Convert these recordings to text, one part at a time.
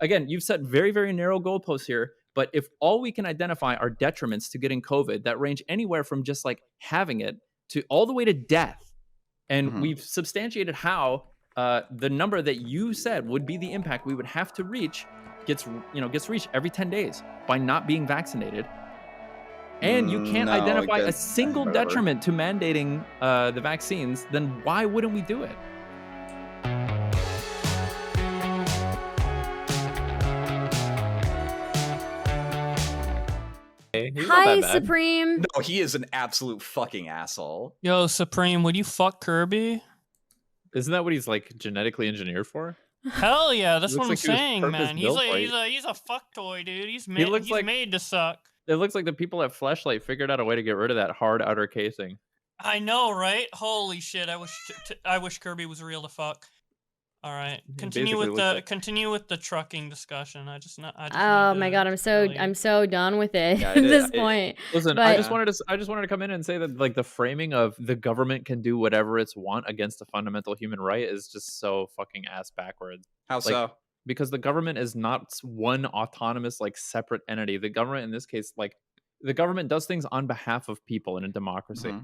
again, you've set very, very narrow goalposts here. But if all we can identify are detriments to getting COVID that range anywhere from just like having it to all the way to death, and we've substantiated how the number that you said would be the impact we would have to reach gets reached every 10 days by not being vaccinated. And you can't identify a single detriment to mandating the vaccines, then why wouldn't we do it? Hi, Supreme. No, he is an absolute fucking asshole. Yo, Supreme, would you fuck Kirby? Isn't that what he's like genetically engineered for? Hell yeah, that's what I'm Looks like saying, man. He's purpose-built he's a fuck toy, dude. He's made to suck. It looks like the people at Fleshlight figured out a way to get rid of that hard outer casing. I know, right? Holy shit! I wish Kirby was real to fuck. All right, continue with the trucking discussion. Oh my god, I'm so done with it at this point. Listen, I just wanted to come in and say that like the framing of the government can do whatever it's want against a fundamental human right is just so fucking ass backwards. How so? Because the government is not one autonomous like separate entity. The government in this case, like the government does things on behalf of people in a democracy.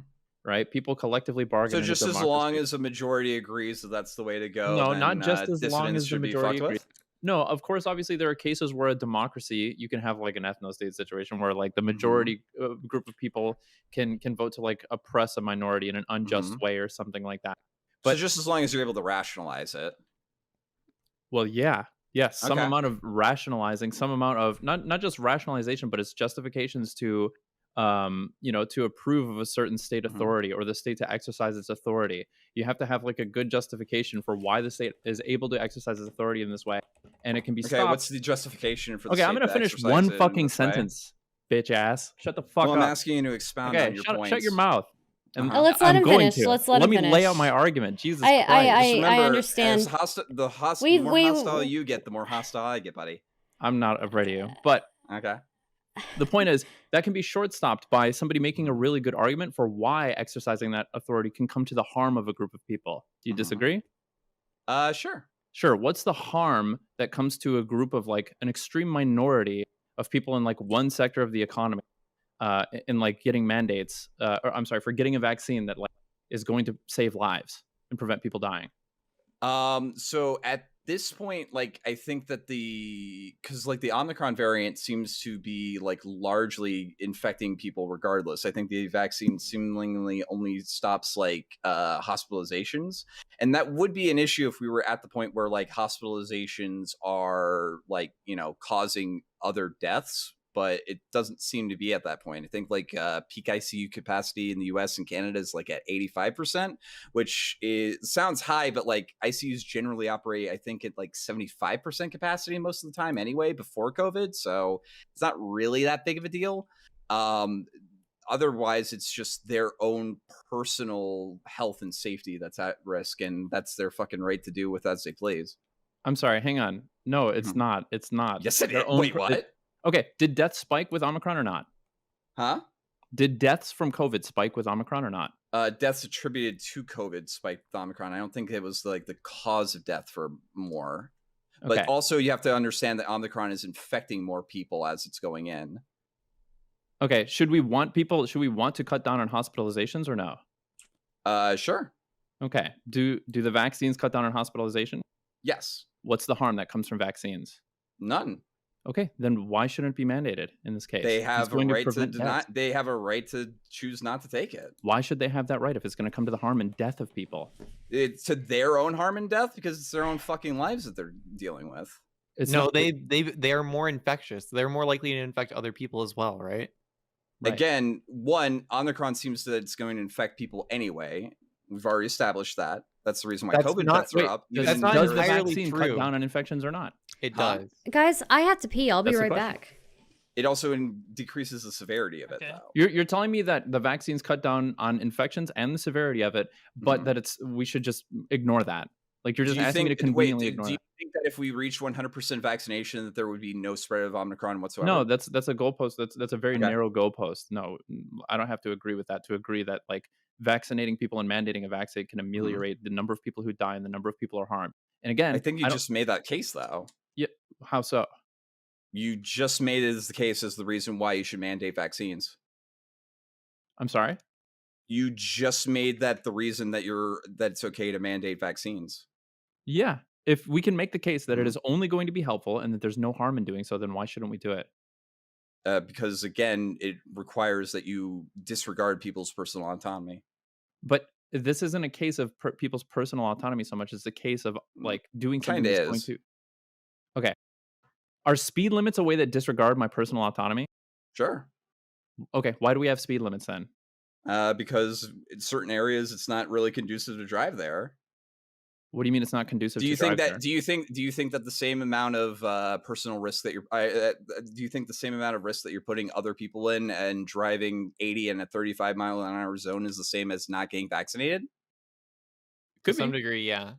Right? People collectively bargain. So just as long as a majority agrees that that's the way to go. No, not just as long as the majority agrees. No, of course, obviously there are cases where a democracy, you can have like an ethno-state situation where like the majority group of people can vote to like oppress a minority in an unjust way or something like that. But just as long as you're able to rationalize it. Well, yeah. Yes, some amount of rationalizing, some amount of not just rationalization, but it's justifications to to approve of a certain state authority or the state to exercise its authority. You have to have like a good justification for why the state is able to exercise its authority in this way, and it can be stopped. What's the justification for the state I'm gonna finish one fucking sentence, bitch ass. Shut the fuck up. I'm asking you to expound on your points. Shut your mouth. Let's let him finish. Let me lay out my argument. Jesus Christ. I understand. The more hostile you get, the more hostile I get, buddy. I'm not afraid of you, but okay. The point is that can be short-stopped by somebody making a really good argument for why exercising that authority can come to the harm of a group of people. Do you disagree? Sure. Sure. What's the harm that comes to a group of like an extreme minority of people in like one sector of the economy in like getting mandates, for getting a vaccine that like is going to save lives and prevent people dying? So at this point, like, I think that because like the Omicron variant seems to be like largely infecting people regardless. I think the vaccine seemingly only stops like hospitalizations, and that would be an issue if we were at the point where like hospitalizations are like, causing other deaths. But it doesn't seem to be at that point. I think like peak ICU capacity in the US and Canada is like at 85%, which sounds high, but like ICUs generally operate, I think, at like 75% capacity most of the time anyway, before COVID. So it's not really that big of a deal. Otherwise, it's just their own personal health and safety that's at risk, and that's their fucking right to do with as they please. I'm sorry, hang on. No, it's not. It's not. Yes, it is. Wait, what? Okay, did deaths spike with Omicron or not? Huh? Did deaths from COVID spike with Omicron or not? Deaths attributed to COVID spiked with Omicron. I don't think it was like the cause of death for more. But also you have to understand that Omicron is infecting more people as it's going in. Okay, should we want to cut down on hospitalizations or no? Sure. Okay. Do the vaccines cut down on hospitalization? Yes. What's the harm that comes from vaccines? None. Okay, then why shouldn't it be mandated in this case? They have a right to deny. They have a right to choose not to take it. Why should they have that right if it's going to come to the harm and death of people? It's to their own harm and death because it's their own fucking lives that they're dealing with. They are more infectious. They're more likely to infect other people as well, right? Again, Omicron seems that it's going to infect people anyway. We've already established that. That's the reason why COVID deaths are up. Does the vaccine cut down on infections or not? It does. Guys, I have to pee. I'll be right back. It also decreases the severity of it, though. You're telling me that the vaccines cut down on infections and the severity of it, but that we should just ignore that. Like you're just asking me to conveniently ignore do you think that if we reached 100% vaccination, that there would be no spread of Omicron whatsoever? No, that's a goalpost. That's a very narrow goalpost. No, I don't have to agree with that to agree that like vaccinating people and mandating a vaccine can ameliorate the number of people who die and the number of people are harmed. And again, I think you just made that case though. Yeah, How so? You just made it as the case as the reason why you should mandate vaccines. I'm sorry? You just made that the reason that it's okay to mandate vaccines. Yeah. If we can make the case that it Mhm. is only going to be helpful and that there's no harm in doing so, then why shouldn't we do it? Because again, it requires that you disregard people's personal autonomy. But this isn't a case of people's personal autonomy so much as a case of like doing something Kinda that's going is. to. Okay. Are speed limits a way that disregard my personal autonomy? Sure. Okay. Why do we have speed limits then? Because in certain areas, it's not really conducive to drive there. What do you mean it's not conducive Do you to think drive that? there? Do you think that the same amount of personal risk that do you think the same amount of risk that you're putting other people in and driving 80 in a 35-mile-an-hour zone is the same as not getting vaccinated? To Could some be. degree, yeah.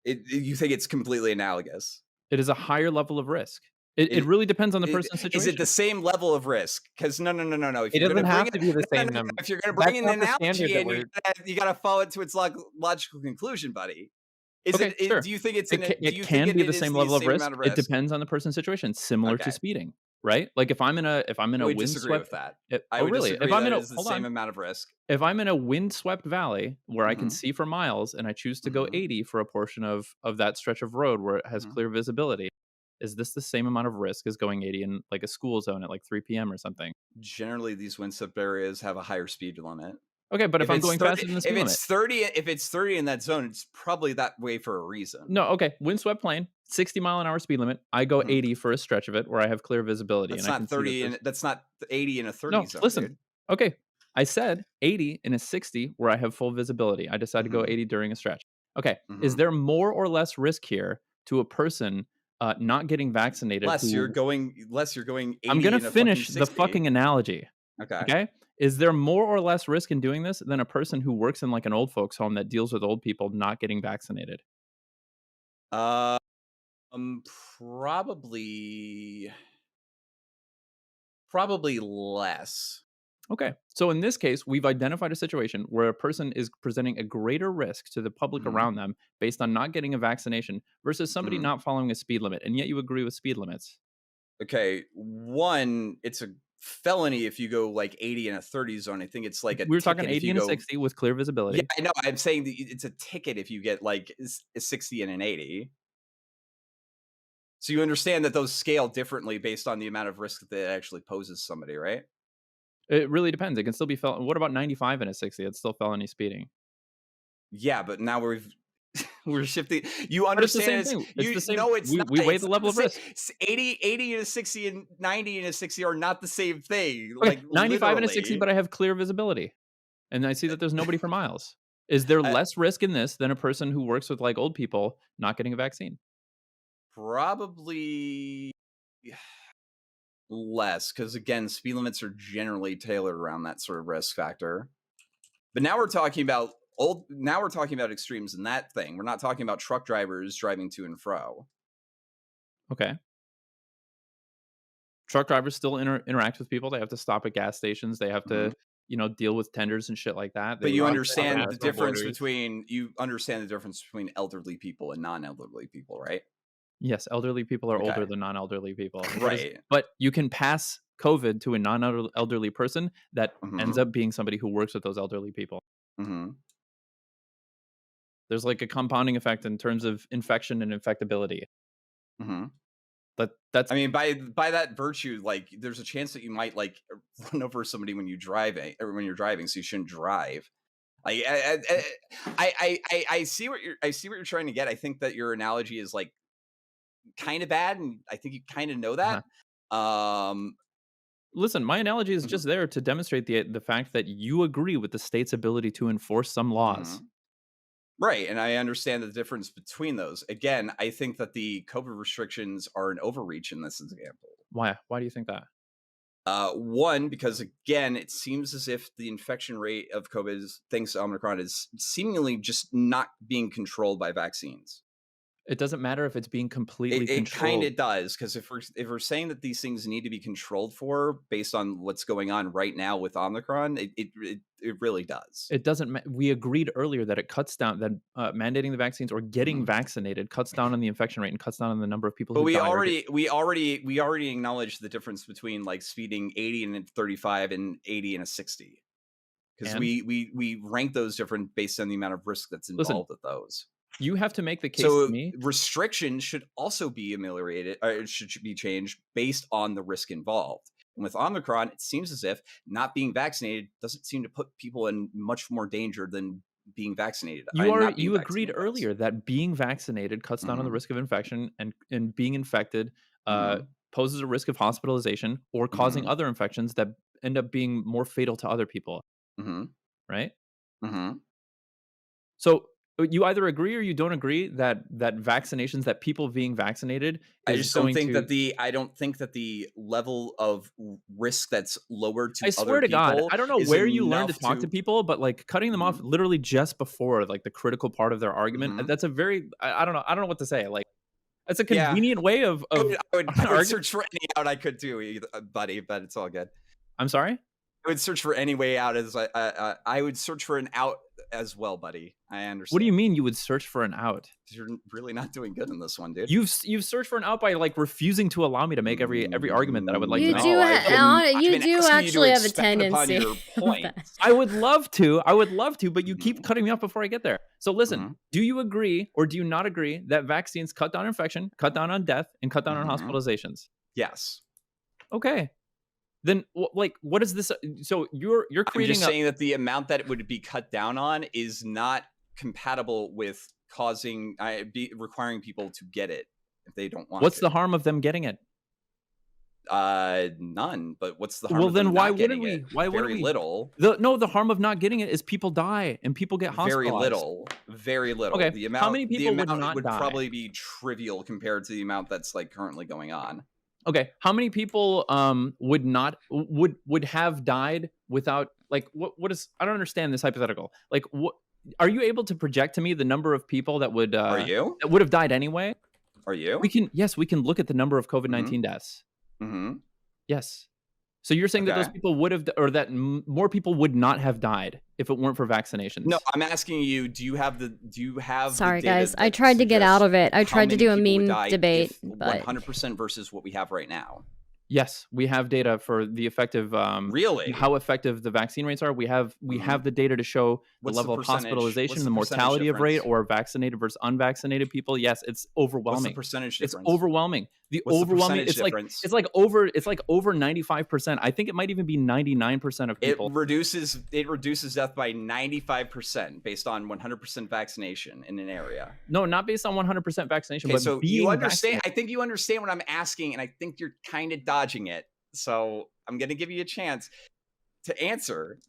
You think it's completely analogous? It is a higher level of risk. It really depends on the person's Is it the situation. same level of risk? Because no. If It you're doesn't going to bring have to be the same no. number. If you're going to That's bring in not an the standard analogy that and we're. you got to follow it to its logical conclusion, buddy. Okay, sure. Do you think it's It can be the same level of risk. amount of It risk? depends on the person's situation, similar to Okay. speeding, right? Like if I'm in a I would disagree with windswept. that. I Oh, would really? disagree If I'm that in it a is the hold same on. amount of risk. If I'm in a windswept valley where I can Mhm. see for miles and I choose to go Mhm. 80 for a portion of that stretch of road where it has Mhm. clear visibility, is this the same amount of risk as going 80 in like a school zone at like 3 p.m. or something? Generally, these windswept areas have a higher speed limit. Okay, but if I'm going faster than the speed if limit. it's 30 in that zone, it's probably that way for a reason. No, okay. Windswept plain, 60-mile-an-hour speed limit. I go Mhm. 80 for a stretch of it where I have clear visibility That's and I not can see that 30 there's. and that's not 80 in a 30 No, zone, listen. dude. Okay, I said 80 in a 60 where I have full visibility. I decided to go Mhm. 80 during a stretch. Okay, is Mhm. there more or less risk here to a person not getting vaccinated Less you're who. going 80 I'm gonna in a fucking finish the 60. fucking analogy, Okay. okay? Is there more or less risk in doing this than a person who works in, like, an old folks home that deals with old people not getting vaccinated? Um, probably less. Okay, so in this case, we've identified a situation where a person is presenting a greater risk to the public Mhm. around them based on not getting a vaccination versus somebody Mhm. not following a speed limit, and yet you agree with speed limits. Okay, one, it's a felony if you go like 80 in a 30 zone. I think it's like a We were talking ticket if 80 you and a go. 60 with clear Yeah, visibility. I know. I'm saying it's a ticket if you get like a 60 and an 80. So you understand that those scale differently based on the amount of risk that it actually poses somebody, right? It really depends. It can still be what about 95 and a 60? It's still felony speeding. Yeah, but now we're shifting. You But it's the understand same it's thing. It's you the same. no, it's not. We weigh It's the not level the of same. risk. 80 and a 60 and 90 and a 60 are not the same thing. Okay, Like 95 and a 60, literally. but I have clear visibility, and I see that there's nobody for miles. Is there Uh, less risk in this than a person who works with, like, old people not getting a vaccine? Probably less, because again, speed limits are generally tailored around that sort of risk factor. But now we're talking about extremes in that thing. We're not talking about truck drivers driving to and fro. Okay. Truck drivers still interact with people. They have to stop at gas stations. They have Mhm. to, deal with tenders and shit like that. But They you cross understand the international difference borders. between elderly people and non-elderly people, right? Yes, elderly people are older Okay. than non-elderly people. Right. But you can pass COVID to a non-elderly person that ends Mhm. up being somebody who works with those elderly people. Mhm. There's like a compounding effect in terms of infection and infectability. Mhm. That's I mean, by that virtue, like, there's a chance that you might like run over somebody when you're driving, so you shouldn't drive. Like, I see what you're trying to get. I think that your analogy is like kind of bad, and I think you kind of know uh-huh. that. Listen, my analogy is Mhm. just there to demonstrate the fact that you agree with the state's ability to enforce some laws. Mhm. Right, and I understand the difference between those. Again, I think that the COVID restrictions are an overreach in this example. Why? Why do you think that? One, because again, it seems as if the infection rate of COVID, thanks to Omicron, is seemingly just not being controlled by vaccines. It doesn't matter if it's being completely It kind controlled. of does, because if we're saying that these things need to be controlled for based on what's going on right now with Omicron, It really does. It doesn't. We agreed earlier that it cuts down that mandating the vaccines or getting vaccinated cuts down on the infection rate and cuts down on the number of people. But who we die already acknowledged the difference between like speeding 80 and 35 and 80 and a 60. Because we rank those different based on the amount of risk that's involved with those. You have to make the case to me. Restrictions should also be ameliorated, or it should be changed based on the risk involved. And with Omicron, it seems as if not being vaccinated doesn't seem to put people in much more danger than being vaccinated. You agreed earlier that being vaccinated cuts down on the risk of infection, and being infected poses a risk of hospitalization or causing other infections that end up being more fatal to other people. Right? So you either agree or you don't agree that vaccinations, that people being vaccinated, I just don't think that the level of risk that's lowered to I swear to God, I don't know where you learn to talk to people, but like cutting them off literally just before like the critical part of their argument. That's a very I don't know what to say. Like that's a convenient way of I would search for any out I could do, buddy, but it's all good. I'm sorry? I would search for any way out as I would search for an out as well, buddy. I understand. What do you mean you would search for an out? You're really not doing good in this one, dude. You've searched for an out by like refusing to allow me to make every argument that I would like you to make. You do actually have a tendency. I would love to, but you keep cutting me off before I get there. So listen, do you agree or do you not agree that vaccines cut down infection, cut down on death, and cut down on hospitalizations? Yes. Okay. Then, like, what is this? So you're creating. I'm just saying that the amount that it would be cut down on is not compatible with requiring people to get it if they don't want. What's the harm of them getting it? None. But what's the harm? Well, then why wouldn't we? Why wouldn't we? Very little. The harm of not getting it is people die and people get hospitalized. Very little. Okay. The amount, how many people would not would die? Probably be trivial compared to the amount that's like currently going on. Okay, how many people would have died without, like, what is, I don't understand this hypothetical. Like, what are you able to project to me the number of people that would that would have died anyway? Are you? We can look at the number of COVID-19 deaths. Yes. So you're saying that those people would have, or that more people would not have died if it weren't for vaccinations? No, I'm asking you, do you have Sorry, guys. I tried to get out of it. I tried to do a meme debate, but 100% versus what we have right now. Yes, we have data for the effective really how effective the vaccine rates are. We have the data to show the level of hospitalization, the mortality of rate, or vaccinated versus unvaccinated people. Yes, it's overwhelming. What's the percentage difference? It's overwhelming. It's like over 95%. I think it might even be 99% of people. It reduces death by 95% based on 100% vaccination in an area. No, not based on 100% vaccination. Okay, but so you understand. I think you understand what I'm asking, and I think you're kind of dodging it. So I'm going to give you a chance to answer.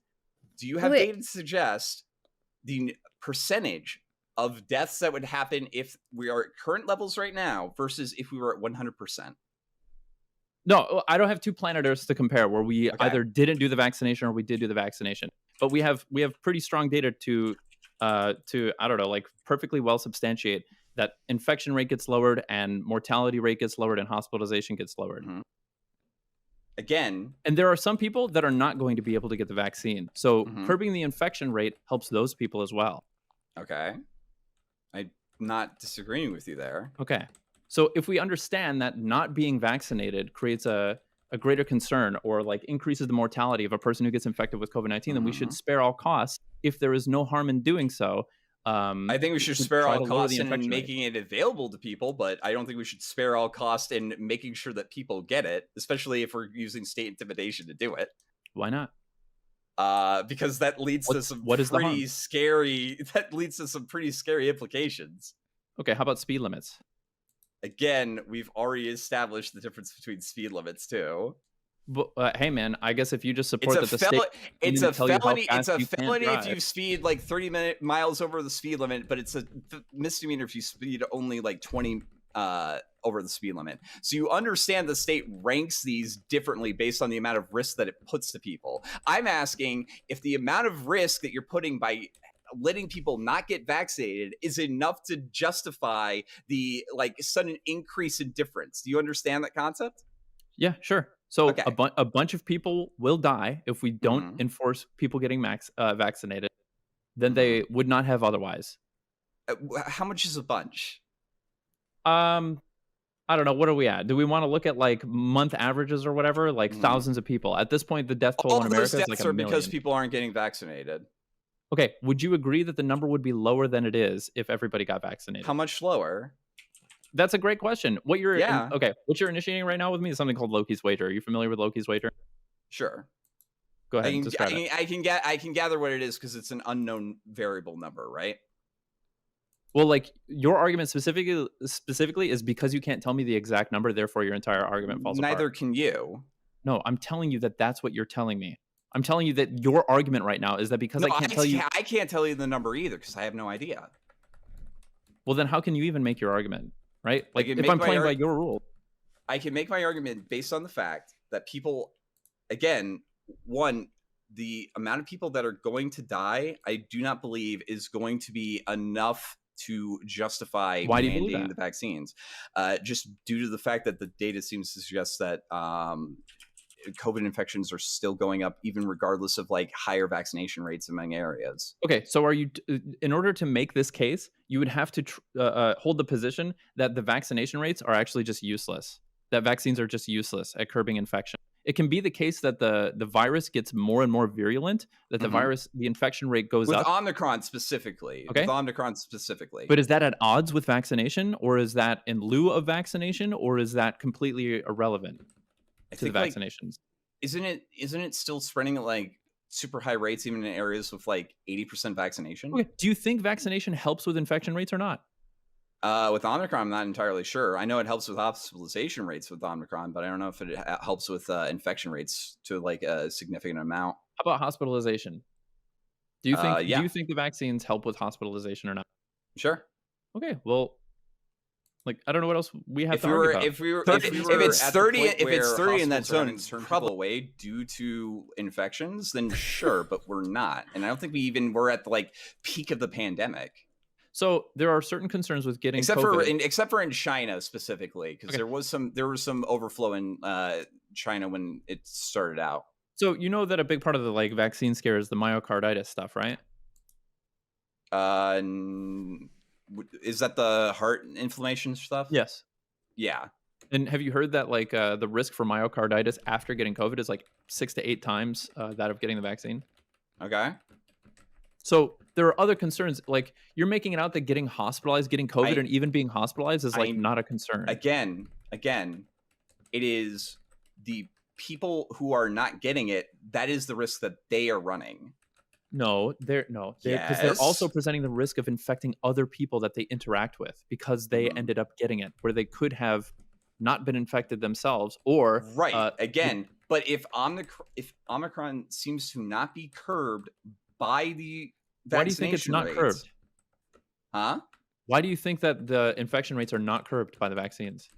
Do you have data to suggest the percentage of deaths that would happen if we are at current levels right now versus if we were at 100%? No, I don't have two planet Earths to compare where we either didn't do the vaccination or we did do the vaccination. But we have pretty strong data to I don't know, like perfectly well substantiate that infection rate gets lowered and mortality rate gets lowered and hospitalization gets lowered. Again, and there are some people that are not going to be able to get the vaccine. So curbing the infection rate helps those people as well. Okay. I'm not disagreeing with you there. Okay. So if we understand that not being vaccinated creates a greater concern or like increases the mortality of a person who gets infected with COVID-19, then we should spare all costs if there is no harm in doing so. I think we should spare all costs in making it available to people, but I don't think we should spare all costs in making sure that people get it, especially if we're using state intimidation to do it. Why not? Because that leads to some pretty scary implications. Okay, how about speed limits? Again, we've already established the difference between speed limits too. But hey, man, I guess if you just support that the state, it's a felony. It's a felony if you speed like 30 miles over the speed limit, but it's a misdemeanor if you speed only like 20 over the speed limit. So you understand the state ranks these differently based on the amount of risk that it puts to people. I'm asking if the amount of risk that you're putting by letting people not get vaccinated is enough to justify the like sudden increase in difference. Do you understand that concept? Yeah, sure. So Okay. a bunch of people will die if we don't enforce people getting vaccinated. Then they would not have otherwise. How much is a bunch? I don't know. What are we at? Do we want to look at like month averages or whatever? Like thousands of people. At this point, the death toll in America is like a million. Because people aren't getting vaccinated. Okay. Would you agree that the number would be lower than it is if everybody got vaccinated? How much lower? That's a great question. What you're initiating right now with me is something called Loki's Wager. Are you familiar with Loki's Wager? Sure. Go ahead. Describe it. I can gather what it is because it's an unknown variable number, right? Well, like your argument specifically is because you can't tell me the exact number, therefore your entire argument falls apart. Neither can you. No, I'm telling you that that's what you're telling me. I'm telling you that your argument right now is that because I can't tell you. I can't tell you the number either because I have no idea. Well, then how can you even make your argument, right? Like if I'm playing by your rule. I can make my argument based on the fact that people, again, one, the amount of people that are going to die, I do not believe is going to be enough to justify mandating the vaccines, just due to the fact that the data seems to suggest that COVID infections are still going up, even regardless of like higher vaccination rates among areas. Okay, so are you, in order to make this case, you would have to hold the position that the vaccination rates are actually just useless, that vaccines are just useless at curbing infection. It can be the case that the virus gets more and more virulent, that the infection rate goes up. With Omicron specifically. Okay. With Omicron specifically. But is that at odds with vaccination, or is that in lieu of vaccination, or is that completely irrelevant to the vaccinations? Like, isn't it still spreading at like super high rates, even in areas with like 80% vaccination? Okay. Do you think vaccination helps with infection rates or not? With Omicron, I'm not entirely sure. I know it helps with hospitalization rates with Omicron, but I don't know if it helps with infection rates to like a significant amount. How about hospitalization? Do you think do you think the vaccines help with hospitalization or not? Sure. Okay. Well, like I don't know what else we have to argue about. If it's 30 in that zone and turn people away due to infections, then sure, but we're not. And I don't think we're at the like peak of the pandemic. So there are certain concerns with getting except for in China specifically, because there was some overflow in China when it started out. So you know that a big part of the like vaccine scare is the myocarditis stuff, right? Is that the heart inflammation stuff? Yes. Yeah. And have you heard that like the risk for myocarditis after getting COVID is like 6 to 8 times that of getting the vaccine? Okay. So there are other concerns. Like you're making it out that getting hospitalized, getting COVID, and even being hospitalized is like not a concern. Again, it is the people who are not getting it. That is the risk that they are running. No, because they're also presenting the risk of infecting other people that they interact with because they ended up getting it, where they could have not been infected themselves, or But if Omicron seems to not be curbed by the vaccination why do you think it's not curbed? Huh? Why do you think that the infection rates are not curbed by the vaccines?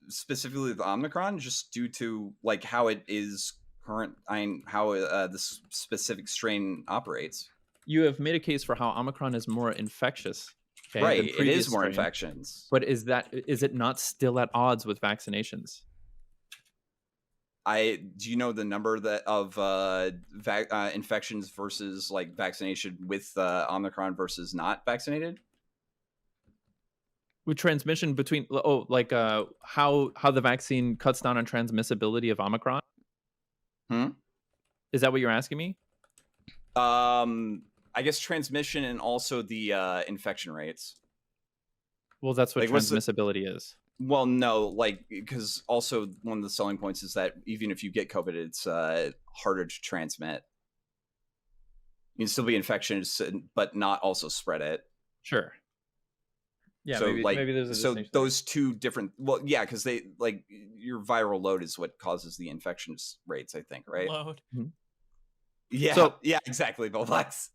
Specifically with Omicron, just due to like how it is how this specific strain operates. You have made a case for how Omicron is more infectious. Okay, right, it is more infections. But is it not still at odds with vaccinations? Do you know the number of infections versus like vaccination with Omicron versus not vaccinated? With transmission between how the vaccine cuts down on transmissibility of Omicron? Is that what you're asking me? I guess transmission and also the infection rates. Well, that's what transmissibility is. Well, no, like because also one of the selling points is that even if you get COVID, it's harder to transmit. You can still be infectious, but not also spread it. Sure. Yeah. So maybe there's a distinction. Those two different. Well, yeah, because they like your viral load is what causes the infection rates. I think, right? Load. Mm-hmm. Yeah. So, yeah, exactly. Bowlex.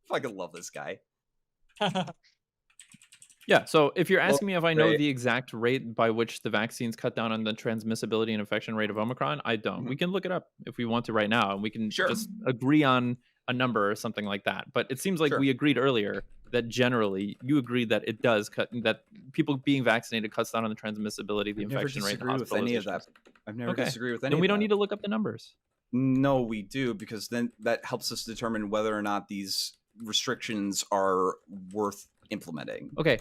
Fucking love this guy. Yeah, so if you're asking me if I know the exact rate by which the vaccines cut down on the transmissibility and infection rate of Omicron, I don't. We can look it up if we want to right now, and we can just agree on a number or something like that. But it seems like we agreed earlier that generally you agree that it does cut, that people being vaccinated cuts down on the transmissibility, the infection rate, and with any of that. hospitalizations. I've never disagreed with any Then of we that. don't need to look up the numbers. No, we do, because then that helps us determine whether or not these restrictions are worth implementing. Okay.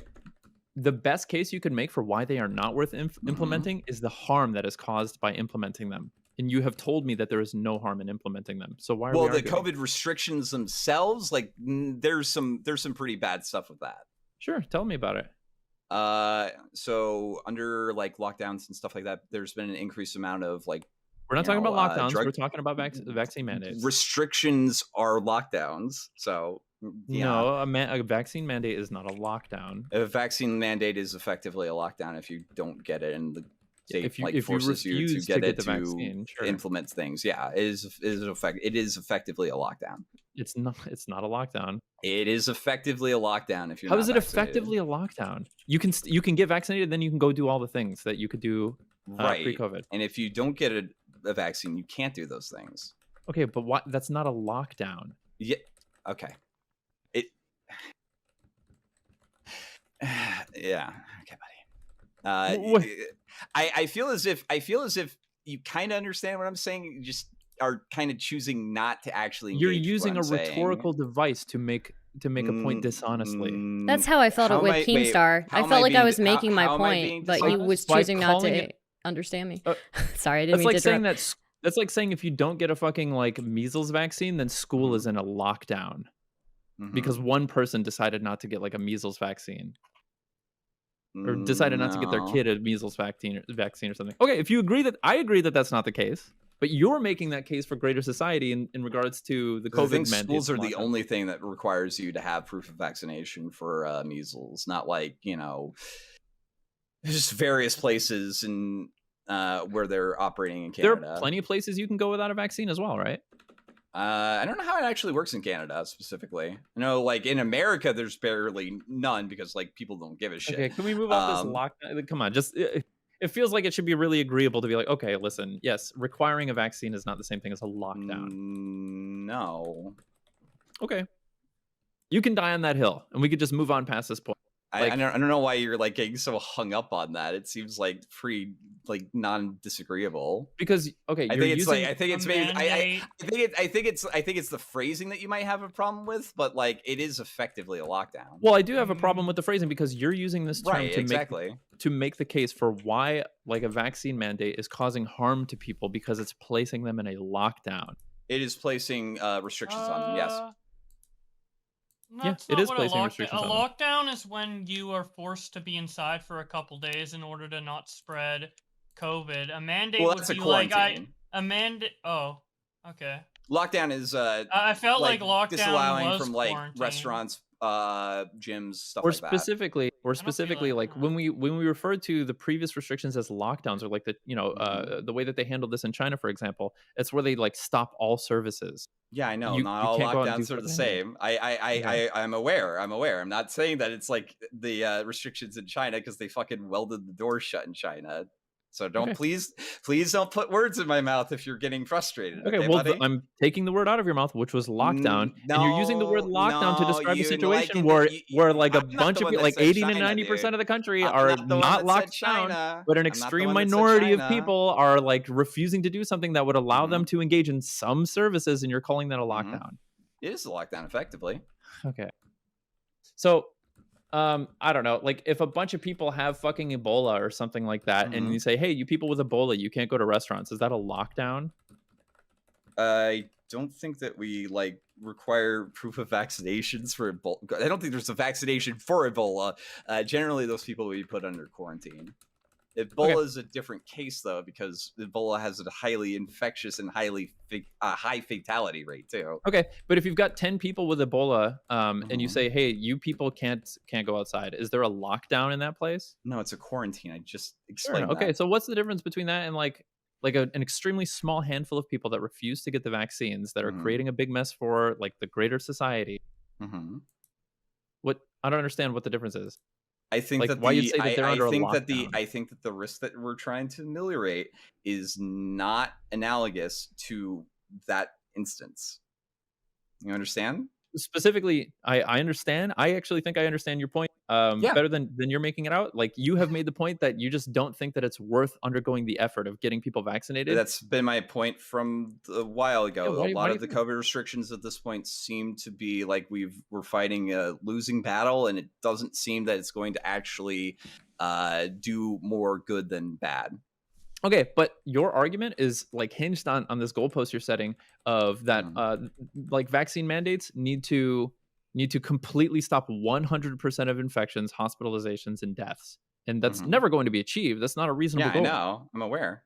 The best case you could make for why they are not worth implementing is the harm that is caused by implementing them. And you have told me that there is no harm in implementing them. So why are we the arguing? COVID restrictions themselves, like there's some pretty bad stuff with that. Sure, tell me about it. So under like lockdowns and stuff like that, there's been an increased amount of like, we're not talking about lockdowns. We're talking about vaccine mandates. Restrictions are lockdowns. So yeah. No, a vaccine mandate is not a lockdown. A vaccine mandate is effectively a lockdown if you don't get it, and the state if forces you to get it to vaccine, sure. implement things. Yeah, it is effectively a lockdown. It's not a lockdown. It is effectively a lockdown if you're How not is it vaccinated. effectively a lockdown? You can get vaccinated, then you can go do all the things that you could do pre-COVID. And if you don't get a vaccine, you can't do those things. Okay, but what? That's not a lockdown. Yeah. Okay. Yeah. Okay, buddy. I feel as if you kind of understand what I'm saying. You just are kind of choosing not to actually. You're using a rhetorical device to make a point dishonestly. That's how I felt it with Keemstar. I felt like I was making my point, but he was choosing not to understand me. Sorry, I didn't mean to interrupt. That's like saying if you don't get a fucking like measles vaccine, then school is in a lockdown because one person decided not to get like a measles vaccine. Or decided not to get their kid a measles vaccine or something. Okay, if you agree that I agree that that's not the case, but you're making that case for greater society in regards to the COVID mandates. Schools are the only thing that requires you to have proof of vaccination for measles, not like, just various places in where they're operating in Canada. There are plenty of places you can go without a vaccine as well, right? I don't know how it actually works in Canada specifically. I know, like in America, there's barely none because like people don't give a shit. Okay, can we move off this lockdown? Come on, just it feels like it should be really agreeable to be like, okay, listen, yes, requiring a vaccine is not the same thing as a lockdown. No. Okay, you can die on that hill, and we could just move on past this point. I don't know why you're like getting so hung up on that. It seems like pretty like non-disagreeable. Because okay, I think it's the phrasing that you might have a problem with, but like it is effectively a lockdown. Well, I do have a problem with the phrasing because you're using this term to make the case for why like a vaccine mandate is causing harm to people because it's placing them in a lockdown. It is placing restrictions on them. Yes. It is placing restrictions on them. A lockdown is when you are forced to be inside for a couple days in order to not spread COVID. A mandate would be like a mandate. Oh, okay. Lockdown is I felt like lockdown disallowing was from like quarantine. Restaurants, gyms, stuff like that. Or specifically, like when we refer to the previous restrictions as lockdowns, or like the the way that they handled this in China, for example, it's where they like stop all services. Yeah, I know. Not all lockdowns are the same. I'm aware. I'm not saying that it's like the restrictions in China because they fucking welded the door shut in China. So please don't put words in my mouth if you're getting frustrated. Okay, well, I'm taking the word out of your mouth, which was lockdown, and you're using the word lockdown to describe a situation where like a bunch of people, like 80 to 90% of the country are not locked down, but an extreme minority of people are like refusing to do something that would allow them to engage in some services, and you're calling that a lockdown. It is a lockdown, effectively. Okay. So I don't know, like if a bunch of people have fucking Ebola or something like that, and you say, hey, you people with Ebola, you can't go to restaurants. Is that a lockdown? I don't think that we like require proof of vaccinations for Ebola. I don't think there's a vaccination for Ebola. Generally, those people will be put under quarantine. Ebola is a different case, though, because Ebola has a highly infectious and high fatality rate, too. Okay, but if you've got 10 people with Ebola and you say, hey, you people can't go outside, is there a lockdown in that place? No, it's a quarantine. I just explained that. Okay, so what's the difference between that and like an extremely small handful of people that refuse to get the vaccines that are creating a big mess for like the greater society? What? I don't understand what the difference is. I think like, that why you'd say that they're under a lockdown. I think that the risk that we're trying to ameliorate is not analogous to that instance. You understand? specifically, I understand. I actually think I understand your point better than you're making it out. Like, you have made the point that you just don't think that it's worth undergoing the effort of getting people vaccinated. That's been my point from a while ago. Yeah, a lot of the COVID restrictions at this point seem to be like we're fighting a losing battle, and it doesn't seem that it's going to actually do more good than bad. Okay, but your argument is like hinged on this goalpost you're setting of that like vaccine mandates need to completely stop 100% of infections, hospitalizations, and deaths. And that's never going to be achieved. That's not a reasonable goal. Yeah, I know. I'm aware.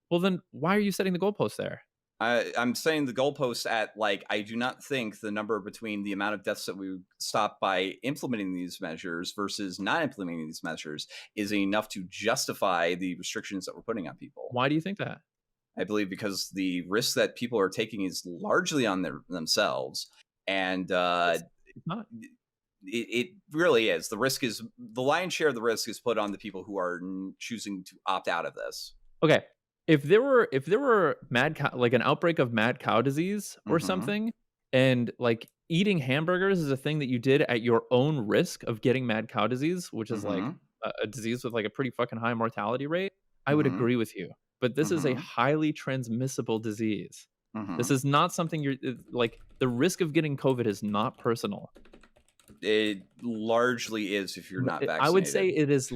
Well, then why are you setting the goalpost there? I'm saying the goalposts at, like, I do not think the number between the amount of deaths that we stop by implementing these measures versus not implementing these measures is enough to justify the restrictions that we're putting on people. Why do you think that? I believe because the risk that people are taking is largely on themselves. And it's not. It really is. The lion's share of the risk is put on the people who are choosing to opt out of this. Okay. If there were mad cow, like an outbreak of mad cow disease or something, and like eating hamburgers is a thing that you did at your own risk of getting mad cow disease, which is like a disease with like a pretty fucking high mortality rate, I would agree with you. But this is a highly transmissible disease. This is not something you're like, the risk of getting COVID is not personal. It largely is if you're not vaccinated. I would say it is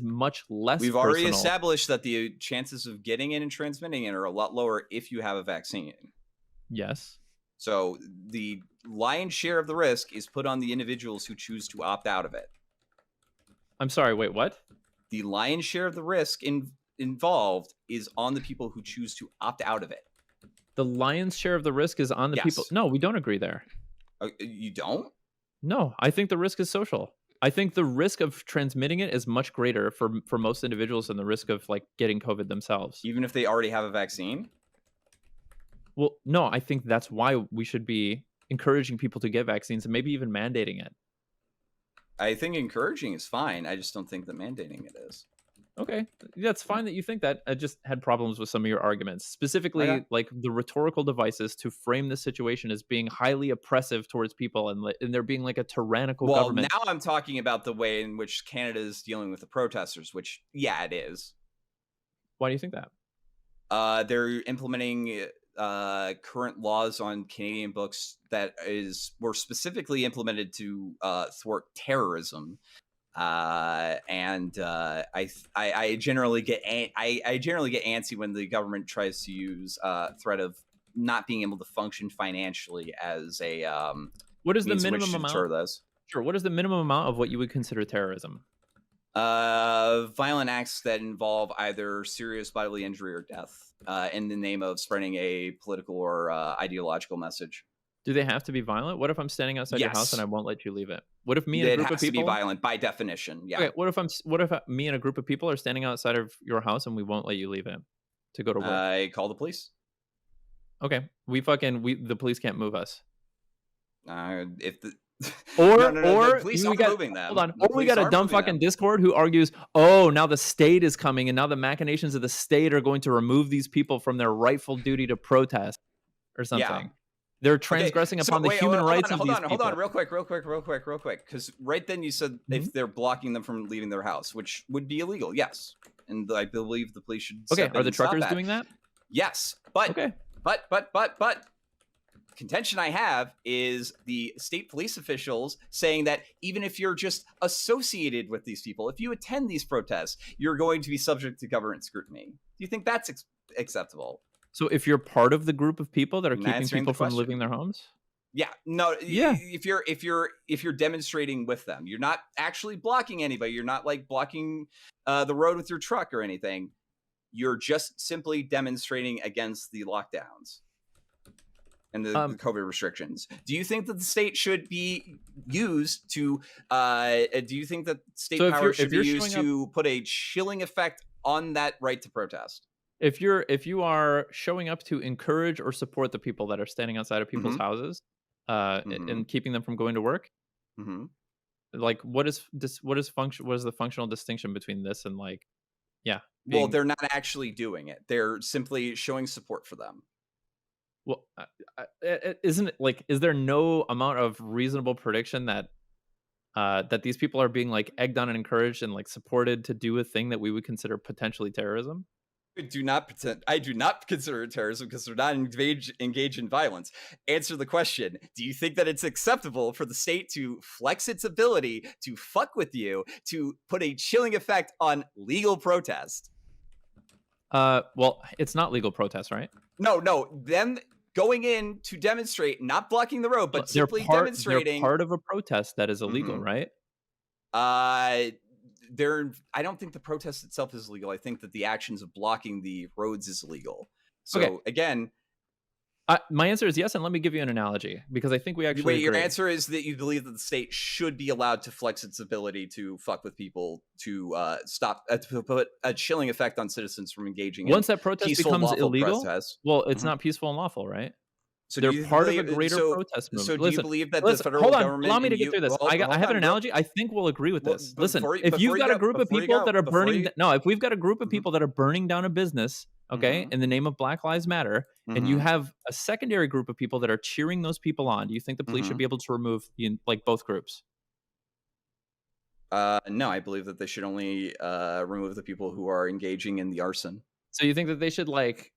much less. We've already established that the chances of getting it and transmitting it are a lot lower if you have a vaccine. Yes. So the lion's share of the risk is put on the individuals who choose to opt out of it. I'm sorry, wait, what? The lion's share of the risk involved is on the people who choose to opt out of it. The lion's share of the risk is on the people. No, we don't agree there. You don't? No, I think the risk is social. I think the risk of transmitting it is much greater for most individuals than the risk of like getting COVID themselves. Even if they already have a vaccine? Well, no, I think that's why we should be encouraging people to get vaccines and maybe even mandating it. I think encouraging is fine. I just don't think that mandating it is. Okay, that's fine that you think that. I just had problems with some of your arguments, specifically like the rhetorical devices to frame this situation as being highly oppressive towards people and there being like a tyrannical government. Well, now I'm talking about the way in which Canada is dealing with the protesters, which, yeah, it is. Why do you think that? They're implementing current laws on Canadian books that were specifically implemented to thwart terrorism. I generally get antsy when the government tries to use threat of not being able to function financially as a what is the minimum amount? Sure. What is the minimum amount of what you would consider terrorism? Violent acts that involve either serious bodily injury or death in the name of spreading a political or ideological message. Do they have to be violent? What if I'm standing outside your house and I won't let you leave it? What if me and a group of people? It has to be violent by definition. Yeah. Okay. What if me and a group of people are standing outside of your house and we won't let you leave it to go to work? I call the police. Okay. The police can't move us. If the the police are moving them. Hold on. Or we got a dumb fucking Discord who argues, oh, now the state is coming and now the machinations of the state are going to remove these people from their rightful duty to protest or something. Yeah. They're transgressing upon the human rights of these people. Hold on, real quick. Because right then you said if they're blocking them from leaving their house, which would be illegal, yes. And I believe the police should. Okay, are the truckers doing that? Yes, but but contention I have is the state police officials saying that even if you're just associated with these people, if you attend these protests, you're going to be subject to government scrutiny. Do you think that's acceptable? So if you're part of the group of people that are keeping people from leaving their homes? Yeah, no. Yeah. If you're demonstrating with them, you're not actually blocking anybody. You're not like blocking the road with your truck or anything. You're just simply demonstrating against the lockdowns and the COVID restrictions. Do you think that the state should be used to? Do you think that state power should be used to put a chilling effect on that right to protest? If you are showing up to encourage or support the people that are standing outside of people's houses, and keeping them from going to work, like what is the functional distinction between this and like, well, they're not actually doing it. They're simply showing support for them. Well, isn't it like, is there no amount of reasonable prediction that that these people are being like egged on and encouraged and like supported to do a thing that we would consider potentially terrorism? I do not consider it terrorism because they're not engaged in violence. Answer the question. Do you think that it's acceptable for the state to flex its ability to fuck with you, to put a chilling effect on legal protest? Well, it's not legal protest, right? No, them going in to demonstrate, not blocking the road, but simply demonstrating. They're part of a protest that is illegal, right? I don't think the protest itself is illegal. I think that the actions of blocking the roads is illegal. So again, my answer is yes, and let me give you an analogy because I think we actually your answer is that you believe that the state should be allowed to flex its ability to fuck with people, to stop, to put a chilling effect on citizens from engaging once that protest peaceful, becomes illegal. protest. Well, it's not peaceful and lawful, right? So they're part of a greater protest movement. So do you believe that the federal government... Allow me to get through this. I have an analogy. I think we'll agree with this. Listen, if you've got a group of people that are burning... No, if we've got a group of people that are burning down a business, okay, in the name of Black Lives Matter, and you have a secondary group of people that are cheering those people on, do you think the police should be able to remove like both groups? No, I believe that they should only remove the people who are engaging in the arson. So you think that they should like...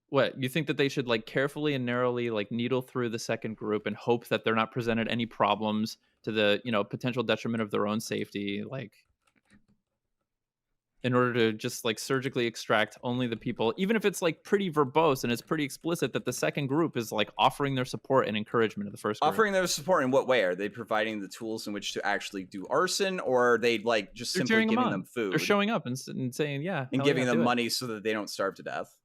What, you think that they should like carefully and narrowly like needle through the second group and hope that they're not presented any problems to the, potential detriment of their own safety, like in order to just like surgically extract only the people, even if it's like pretty verbose and it's pretty explicit that the second group is like offering their support and encouragement to the first group. Offering their support in what way? Are they providing the tools in which to actually do arson, or are they like just simply giving them food? They're showing up and saying, yeah. And giving them money so that they don't starve to death.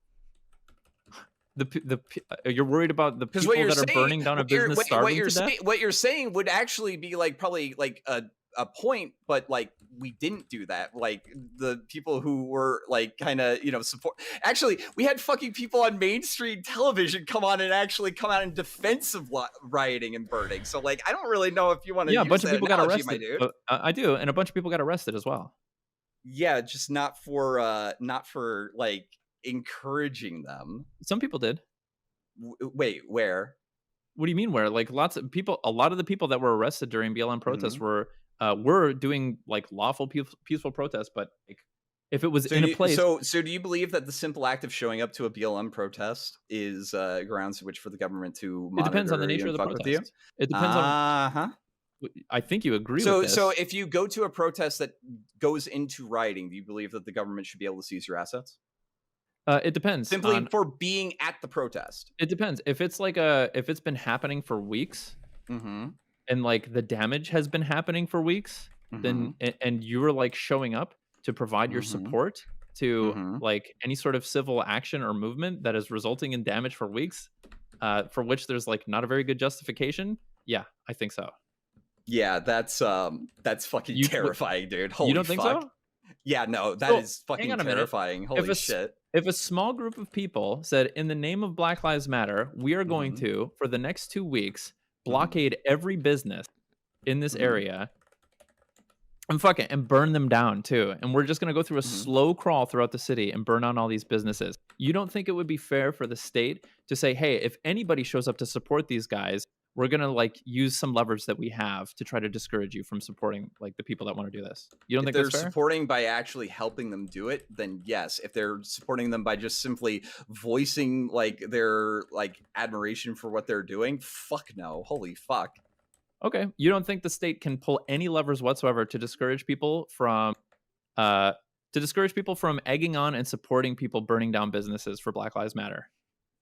You're worried about the people that are burning down a business starving to death? What you're saying would actually be like probably like a point, but like we didn't do that. Like the people who were like kind of support. Actually, we had fucking people on mainstream television come out in defense of rioting and burning. So like I don't really know if you want to. Yeah, a bunch of people got arrested. I do, and a bunch of people got arrested as well. Yeah, just not for like encouraging them. Some people did. Wait, where? What do you mean where? Like lots of people, a lot of the people that were arrested during BLM protests were doing like lawful peaceful protests, but like if it was in a place. So do you believe that the simple act of showing up to a BLM protest is grounds which for the government to monitor? It depends on the nature of the protest. It depends on. I think you agree with this. So if you go to a protest that goes into rioting, do you believe that the government should be able to seize your assets? It depends. Simply for being at the protest. It depends. If it's like if it's been happening for weeks, and like the damage has been happening for weeks, then and you were like showing up to provide your support to like any sort of civil action or movement that is resulting in damage for weeks, for which there's like not a very good justification. Yeah, I think so. Yeah, that's fucking terrifying, dude. Holy you don't think so? Yeah, no, that is fucking terrifying. Holy shit. If a small group of people said, in the name of Black Lives Matter, we are going to, for the next 2 weeks, blockade every business in this area and burn them down too. And we're just going to go through a slow crawl throughout the city and burn down all these businesses. You don't think it would be fair for the state to say, hey, if anybody shows up to support these guys, we're going to like use some levers that we have to try to discourage you from supporting like the people that want to do this. You don't think that's fair? If they're supporting by actually helping them do it, then yes. If they're supporting them by just simply voicing like their like admiration for what they're doing, fuck no. Holy fuck. Okay. You don't think the state can pull any levers whatsoever to discourage people from egging on and supporting people burning down businesses for Black Lives Matter?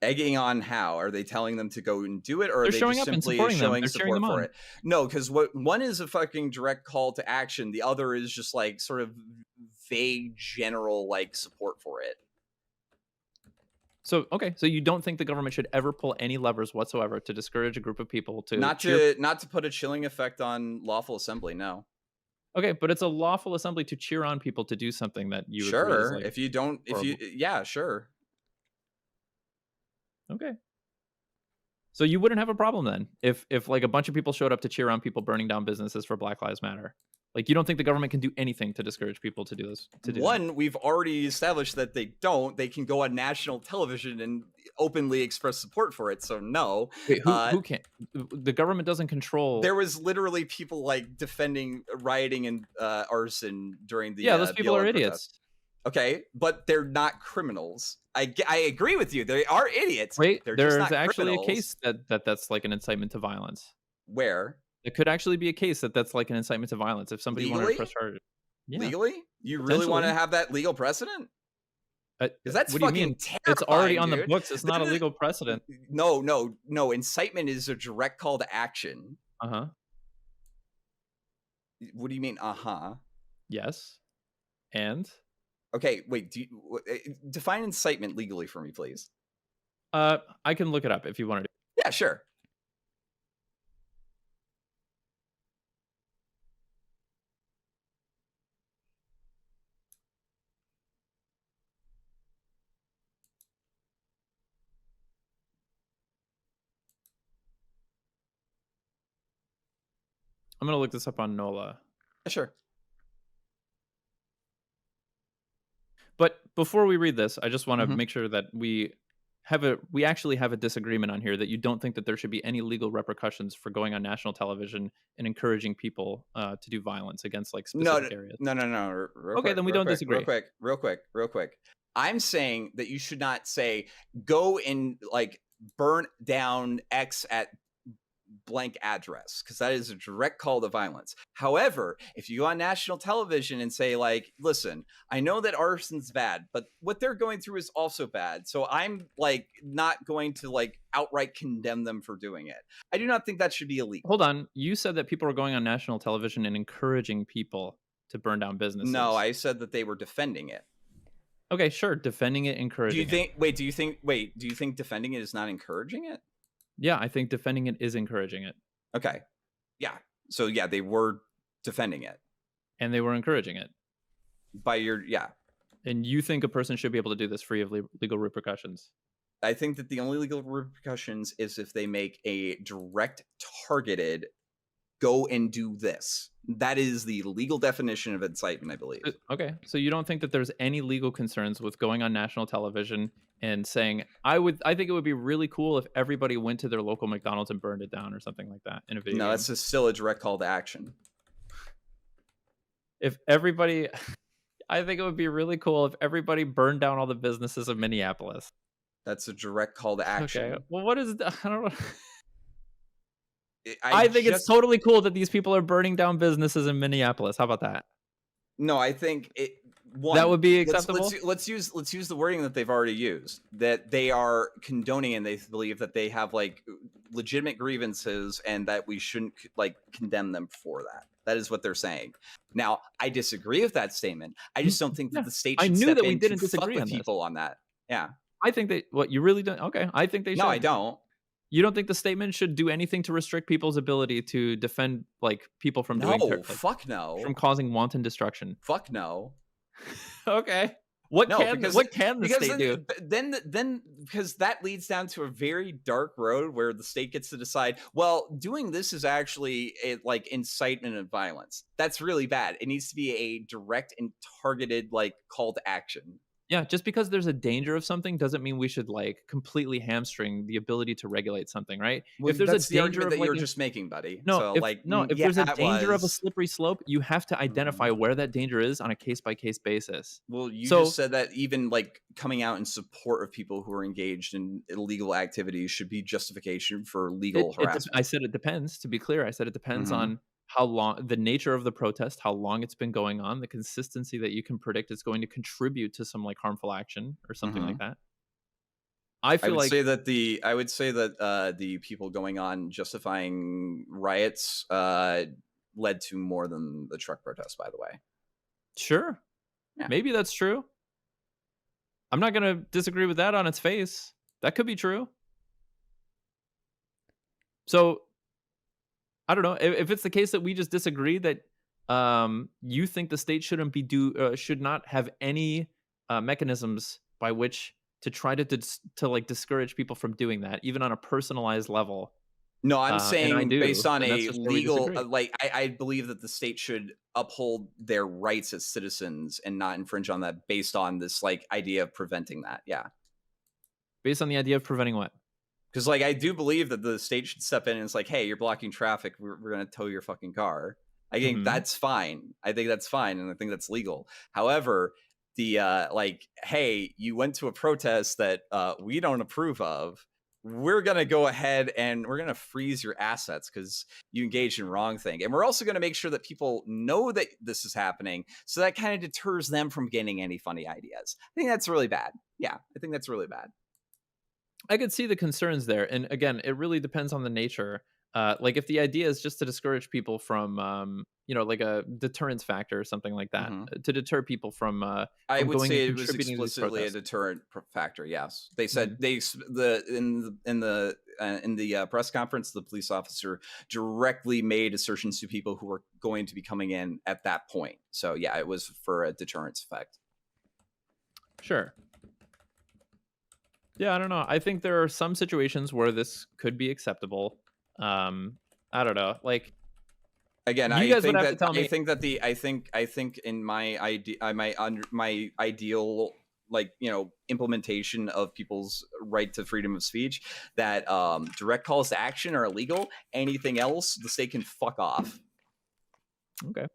Egging on how? Are they telling them to go and do it, or are they just simply showing support for it? No, because one is a fucking direct call to action. The other is just like sort of vague general like support for it. So so you don't think the government should ever pull any levers whatsoever to discourage a group of people to not to put a chilling effect on lawful assembly? No. Okay, but it's a lawful assembly to cheer on people to do something that you sure. Like if you don't, yeah, sure. Okay. So you wouldn't have a problem then if like a bunch of people showed up to cheer on people burning down businesses for Black Lives Matter? Like, you don't think the government can do anything to discourage people to do this? One, we've already established that they don't. They can go on national television and openly express support for it. So no. Wait, who can't? The government doesn't control. There was literally people like defending rioting and arson during the those people are idiots. Protest. Okay, but they're not criminals. I agree with you. They are idiots. Wait, they're there's just not actually criminals. a case that's like an incitement to violence. Where? It could actually be a case that's like an incitement to violence if somebody wanted to press charges. Yeah. Legally? You really want to have that legal precedent? Because that's what fucking terrifying, it's already on dude. the books. It's not a legal precedent. No. Incitement is a direct call to action. Uh-huh. What do you mean, uh-huh? Yes. And? Okay, wait. Define incitement legally for me, please. I can look it up if you wanted to. Yeah, sure. I'm going to look this up on NOLA. Sure. But before we read this, I just want to make sure that we actually have a disagreement on here, that you don't think that there should be any legal repercussions for going on national television and encouraging people to do violence against like specific areas. No. Okay, then we don't disagree. Real quick. I'm saying that you should not say go and like burn down X at blank address, because that is a direct call to violence. However, if you go on national television and say like, listen, I know that arson's bad, but what they're going through is also bad, so I'm like not going to like outright condemn them for doing it. I do not think that should be illegal. Hold on, you said that people are going on national television and encouraging people to burn down businesses. No, I said that they were defending it. Okay, sure, defending it, encouraging do you think defending it is not encouraging it? Yeah, I think defending it is encouraging it. Okay. Yeah. So yeah, they were defending it. And they were encouraging it. Yeah. And you think a person should be able to do this free of legal repercussions? I think that the only legal repercussions is if they make a direct, targeted, go and do this. That is the legal definition of incitement, I believe. Okay. So you don't think that there's any legal concerns with going on national television and saying, I think it would be really cool if everybody went to their local McDonald's and burned it down or something like that in a video game? That's still a direct call to action. If everybody, I think it would be really cool if everybody burned down all the businesses of Minneapolis. That's a direct call to action. Okay. Well, what is, I don't know. I think it's totally cool that these people are burning down businesses in Minneapolis. How about that? No, I think that would be acceptable. Let's use the wording that they've already used, that they are condoning and they believe that they have like legitimate grievances and that we shouldn't like condemn them for that. That is what they're saying. Now, I disagree with that statement. I just don't think that the state should step in to fuck with people on that. Yeah. I think that you really don't. Okay. I think they should. No, I don't. You don't think the statement should do anything to restrict people's ability to defend like people from doing fuck no. From causing wanton destruction? Fuck no. Okay. What can the state do? Then because that leads down to a very dark road where the state gets to decide, well, doing this is actually like incitement of violence. That's really bad. It needs to be a direct and targeted like call to action. Yeah, just because there's a danger of something doesn't mean we should like completely hamstring the ability to regulate something, right? Well, if there's a danger that you're just making, buddy. No, if there's a danger of a slippery slope, you have to identify where that danger is on a case-by-case basis. Well, you just said that even like coming out in support of people who are engaged in illegal activities should be justification for legal harassment. I said it depends. To be clear, I said it depends on how long, the nature of the protest, how long it's been going on, the consistency that you can predict it's going to contribute to some like harmful action or something like that. I would say that the people going on justifying riots led to more than the truck protest, by the way. Sure. Yeah. Maybe that's true. I'm not going to disagree with that on its face. That could be true. So I don't know if it's the case that we just disagree that you think the state should not have any mechanisms by which to try to like discourage people from doing that, even on a personalized level. No, I'm saying based on a legal, I believe that the state should uphold their rights as citizens and not infringe on that based on this like idea of preventing that. Yeah. Based on the idea of preventing what? Because like I do believe that the state should step in and it's like, hey, you're blocking traffic. We're going to tow your fucking car. I think that's fine. I think that's fine. And I think that's legal. However, the like, hey, you went to a protest that we don't approve of. We're going to go ahead and we're going to freeze your assets because you engaged in wrong thing. And we're also going to make sure that people know that this is happening. So that kind of deters them from getting any funny ideas. I think that's really bad. Yeah, I think that's really bad. I could see the concerns there. And again, it really depends on the nature. Like if the idea is just to discourage people from, like a deterrence factor or something like that, to deter people from I would going say and it was contributing to these explicitly a protests. deterrent factor. Yes, they said in the press conference, the police officer directly made assertions to people who were going to be coming in at that point. So yeah, it was for a deterrence effect. Sure. Yeah, I don't know. I think there are some situations where this could be acceptable. I don't know. Like, again, I think in my idea, my ideal, like, implementation of people's right to freedom of speech, that direct calls to action are illegal. Anything else, the state can fuck off. Okay.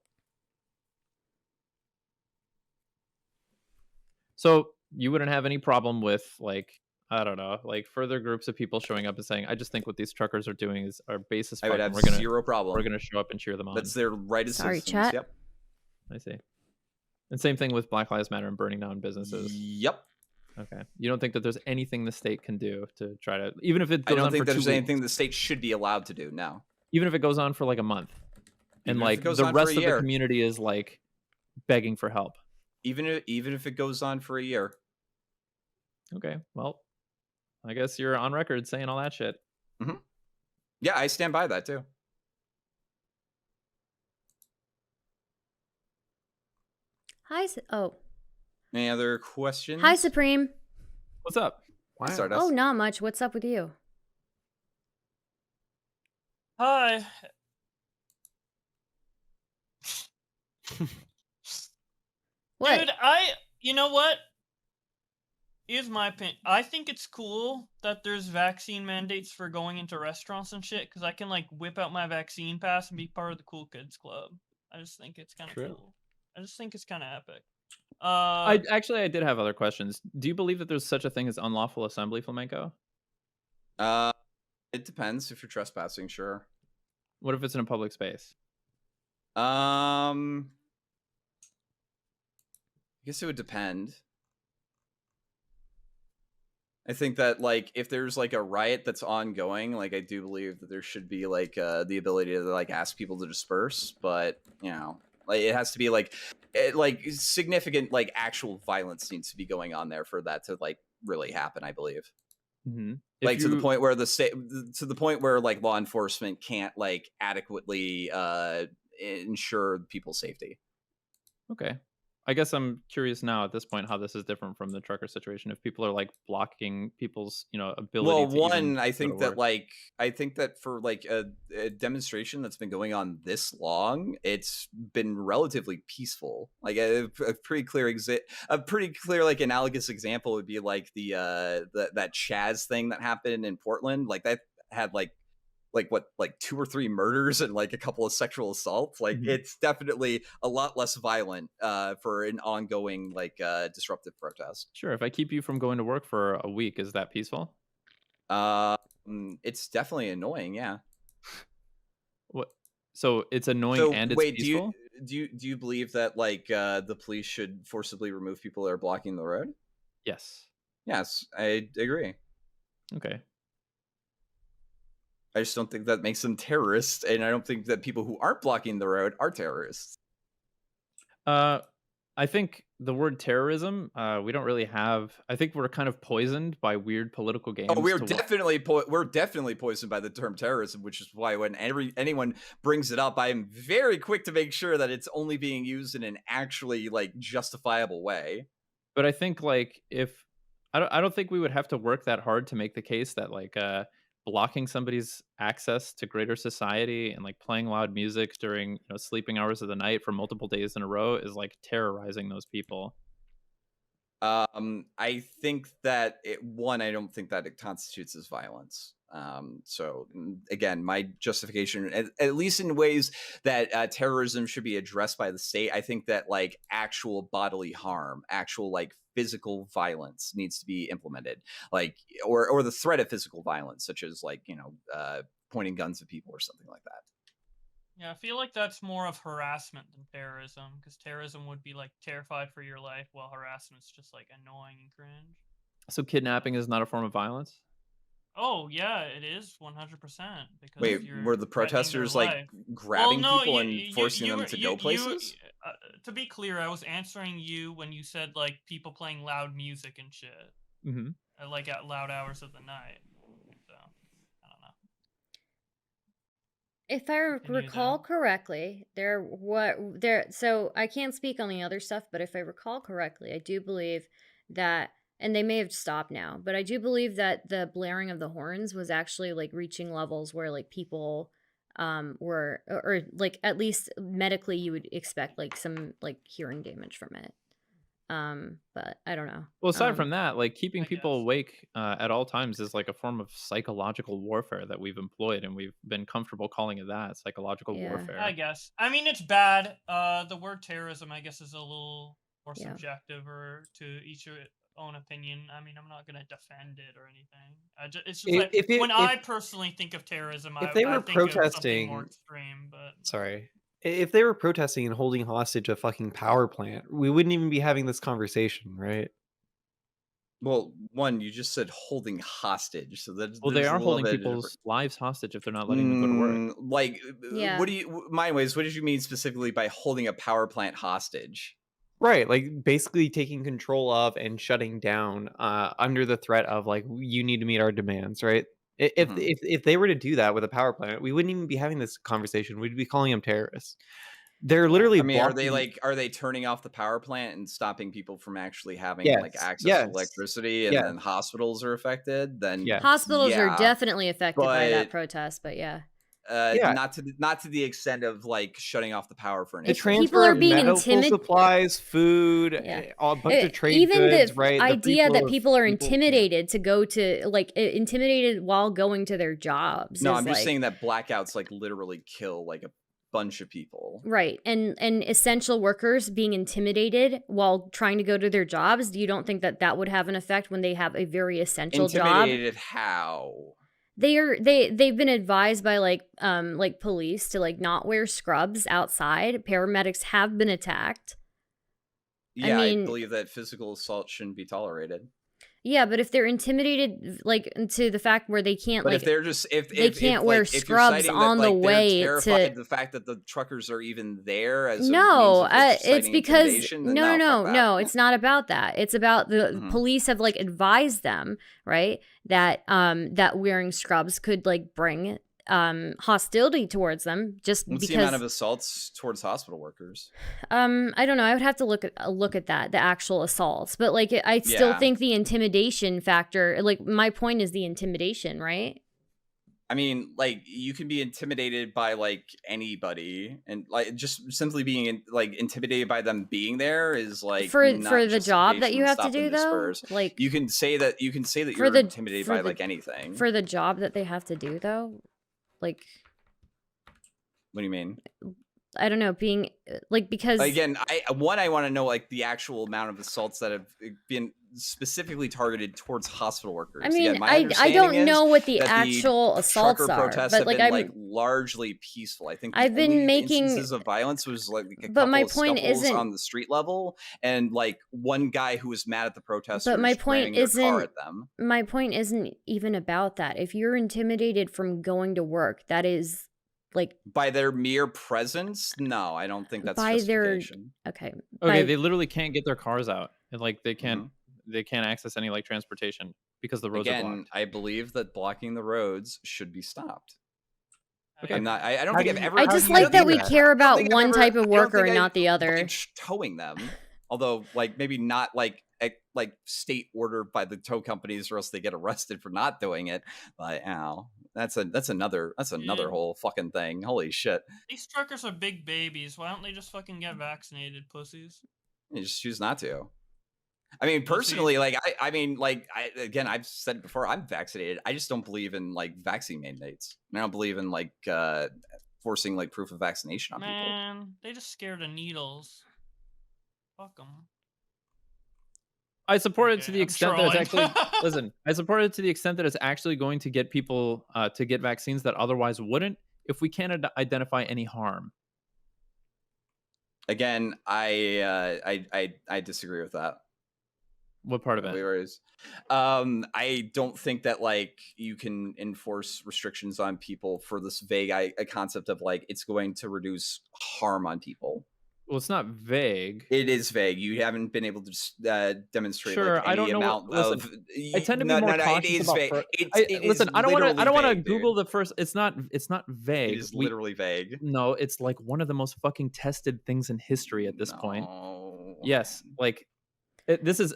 So you wouldn't have any problem with, like, I don't know, like further groups of people showing up and saying, I just think what these truckers are doing are basis. I would have zero problem. We're going to show up and cheer them on. That's their right as citizens. Chat. Yep. I see. And same thing with Black Lives Matter and burning down businesses. Yep. Okay. You don't think that there's anything the state can do to try to, even if it goes I don't on think for there's 2 weeks, anything the state should be allowed to do now. even if it goes on for like a month, and Even if like it goes the on for rest a of the year. community is like begging for help. Even if it goes on for a year. Okay. Well, I guess you're on record saying all that shit. Yeah, I stand by that too. Hi. Any other questions? Hi, Supreme. What's up? Wow. Oh, not much. What's up with you? Hi. What? Dude, you know what? Here's my opinion. I think it's cool that there's vaccine mandates for going into restaurants and shit, because I can like whip out my vaccine pass and be part of the cool kids club. I just think it's kind of cool. I just think it's kind of epic. I did have other questions. Do you believe that there's such a thing as unlawful assembly, Flamenco? It depends. If you're trespassing, sure. What if it's in a public space? I guess it would depend. I think that, like, if there's like a riot that's ongoing, like, I do believe that there should be like the ability to like ask people to disperse, but like it has to be like significant, like actual violence needs to be going on there for that to like really happen, I believe. Like to the point where like law enforcement can't like adequately ensure people's safety. Okay. I guess I'm curious now at this point how this is different from the trucker situation. If people are like blocking people's, ability. Well, to one, I think that for like a demonstration that's been going on this long, it's been relatively peaceful. Like a pretty clear like analogous example would be like that Chaz thing that happened in Portland. Like that had like 2 or 3 murders and like a couple of sexual assaults. Like it's definitely a lot less violent for an ongoing like disruptive protest. Sure. If I keep you from going to work for a week, is that peaceful? It's definitely annoying. Yeah. What? So it's annoying and it's peaceful? Do you believe that like the police should forcibly remove people that are blocking the road? Yes. Yes, I agree. Okay. I just don't think that makes them terrorists, and I don't think that people who aren't blocking the road are terrorists. I think the word terrorism, we don't really have. I think we're kind of poisoned by weird political games. Oh, we're definitely poisoned by the term terrorism, which is why when anyone brings it up, I am very quick to make sure that it's only being used in an actually like justifiable way. But I think like if I don't think we would have to work that hard to make the case that like blocking somebody's access to greater society and like playing loud music during sleeping hours of the night for multiple days in a row is like terrorizing those people. I think that I don't think that it constitutes as violence. So again, my justification, at least in ways that terrorism should be addressed by the state, I think that like actual bodily harm, actual like physical violence needs to be implemented, like or the threat of physical violence, such as like pointing guns at people or something like that. Yeah, I feel like that's more of harassment than terrorism, because terrorism would be like terrified for your life, while harassment's just like annoying and cringe. So kidnapping is not a form of violence? Oh yeah, it is 100%. Because wait, were the protesters like grabbing people and forcing them to go places? To be clear, I was answering you when you said like people playing loud music and shit, like at loud hours of the night. So I don't know. If I recall correctly, so I can't speak on the other stuff, but if I recall correctly, I do believe that, and they may have stopped now, but I do believe that the blaring of the horns was actually like reaching levels where like people were, or like at least medically you would expect like some like hearing damage from it. But I don't know. Well, aside from that, like keeping people awake at all times is like a form of psychological warfare that we've employed, and we've been comfortable calling it that, psychological warfare. I guess. I mean, it's bad. The word terrorism, I guess, is a little more subjective, or to each own opinion. I mean, I'm not going to defend it or anything. It's just when I personally think of terrorism, if they were protesting, of something more extreme. But sorry. If they were protesting and holding hostage a fucking power plant, we wouldn't even be having this conversation, right? Well, one, you just said holding hostage, so that they are holding people's lives hostage if they're not letting them go to work. Like, what do you, Mindways? What did you mean specifically by holding a power plant hostage? Right, like basically taking control of and shutting down under the threat of like, you need to meet our demands, right? If they were to do that with a power plant, we wouldn't even be having this conversation. We'd be calling them terrorists. They're literally. I mean, are they turning off the power plant and stopping people from actually having like access to electricity, and then hospitals are affected? Then hospitals are definitely affected by that protest, but not to the extent of like shutting off the power for an instant. People are being intimidated. Supplies, food, a bunch of trade even goods, the right? idea that people are intimidated to go to intimidated while going to their jobs. No, I'm just saying that blackouts like literally kill like a bunch of people, right? And essential workers being intimidated while trying to go to their jobs. You don't think that would have an effect when they have a very essential job? Intimidated how? They've been advised by like police to like not wear scrubs outside. Paramedics have been attacked. Yeah, I believe that physical assault shouldn't be tolerated. Yeah, but if they're intimidated like to the fact where they can't, but if they're just they can't wear scrubs on the way to the fact that the truckers are even there as it's because no, it's not about that. It's about the police have like advised them, right, that that wearing scrubs could like bring hostility towards them. Just what's because the amount of assaults towards hospital workers? I don't know. I would have to look at that, the actual assaults, but like I still think the intimidation factor, like my point is the intimidation, right? I mean, like you can be intimidated by like anybody, and like just simply being like intimidated by them being there is like for the job that you have to do though. Like you can say that you're intimidated by like anything for the job that they have to do though. Like, what do you mean? I don't know, being like, because again, I want to know like the actual amount of assaults that have been specifically targeted towards hospital workers. I mean, I don't know what the actual assaults are, but like I'm largely peaceful. I think I've been making instances of violence was like a couple of scuffles on the street level, and like one guy who was mad at the protesters. But my point isn't. At them. My point isn't even about that. If you're intimidated from going to work, that is. Like by their mere presence, no, I don't think that's by justification. Okay, they literally can't get their cars out, and like they can't access any like transportation because the roads are blocked. I believe that blocking the roads should be stopped. Okay, I don't think I've ever. I just like that we care about one type of worker and not the other. Towing them, although like maybe not like like state order by the tow companies, or else they get arrested for not doing it. But that's another whole fucking thing. Holy shit! These truckers are big babies. Why don't they just fucking get vaccinated, pussies? You just choose not to. I mean, personally, like again, I've said it before. I'm vaccinated. I just don't believe in like vaccine mandates. I don't believe in like forcing like proof of vaccination on people. Man, they just scared of needles. Fuck them. I support it to Okay, the I'm extent that it's trolling. actually listen. I support it to the extent that it's actually going to get people to get vaccines that otherwise wouldn't, if we can't identify any harm. Again, I disagree with that. What part of it? I don't think that like you can enforce restrictions on people for this vague concept of like it's going to reduce harm on people. Well, it's not vague. It is vague. You haven't been able to demonstrate Sure, like I don't any know amount listen, of. I tend to be more cautious it is about. vague. Listen, I don't want to Google dude. the first. It's not vague. It is literally vague. No, it's like one of the most fucking tested things in history at this point. Yes, like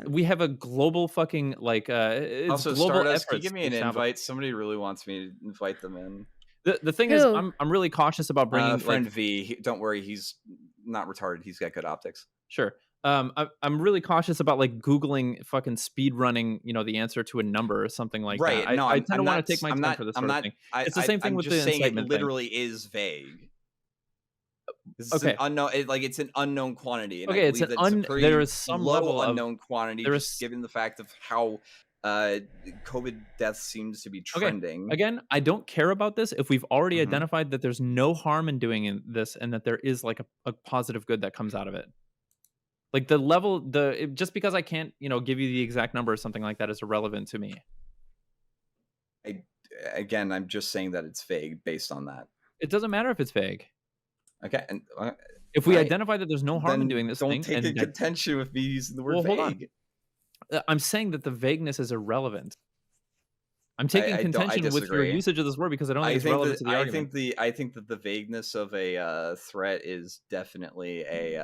we have a global fucking like it's also global Stardust, can you efforts give me an to establish- invite? Somebody really wants me to invite them in. The thing is, I'm really cautious about bringing friend like, V. Don't worry, he's not retarded. He's got good optics. Sure. I'm really cautious about like Googling fucking speed running, the answer to a number or something like Right. that. No, I tend to want not- to take my I'm time not- for this I'm sort not- of thing. I- It's the same thing I'm with just the saying it incitement thing. literally is vague. This is Okay. an unknown. It's an unknown quantity. And Okay, I it's believe an that it's a pretty there is some low level of unknown quantity, there just is- given the fact of how COVID death seems to be trending. Again, I don't care about this if we've already Mhm. identified that there's no harm in doing this and that there is like a positive good that comes out of it. Like the level, just because I can't, give you the exact number or something like that is irrelevant to me. Again, I'm just saying that it's vague based on that. It doesn't matter if it's vague. Okay, and If we right, identify that there's no harm in then doing this don't thing, take a contention with me using the word Well, hold on. vague. I'm saying that the vagueness is irrelevant. I'm taking I contention with your disagree. usage of this word because I don't think it's relevant to the argument. I think that the vagueness of a threat is definitely a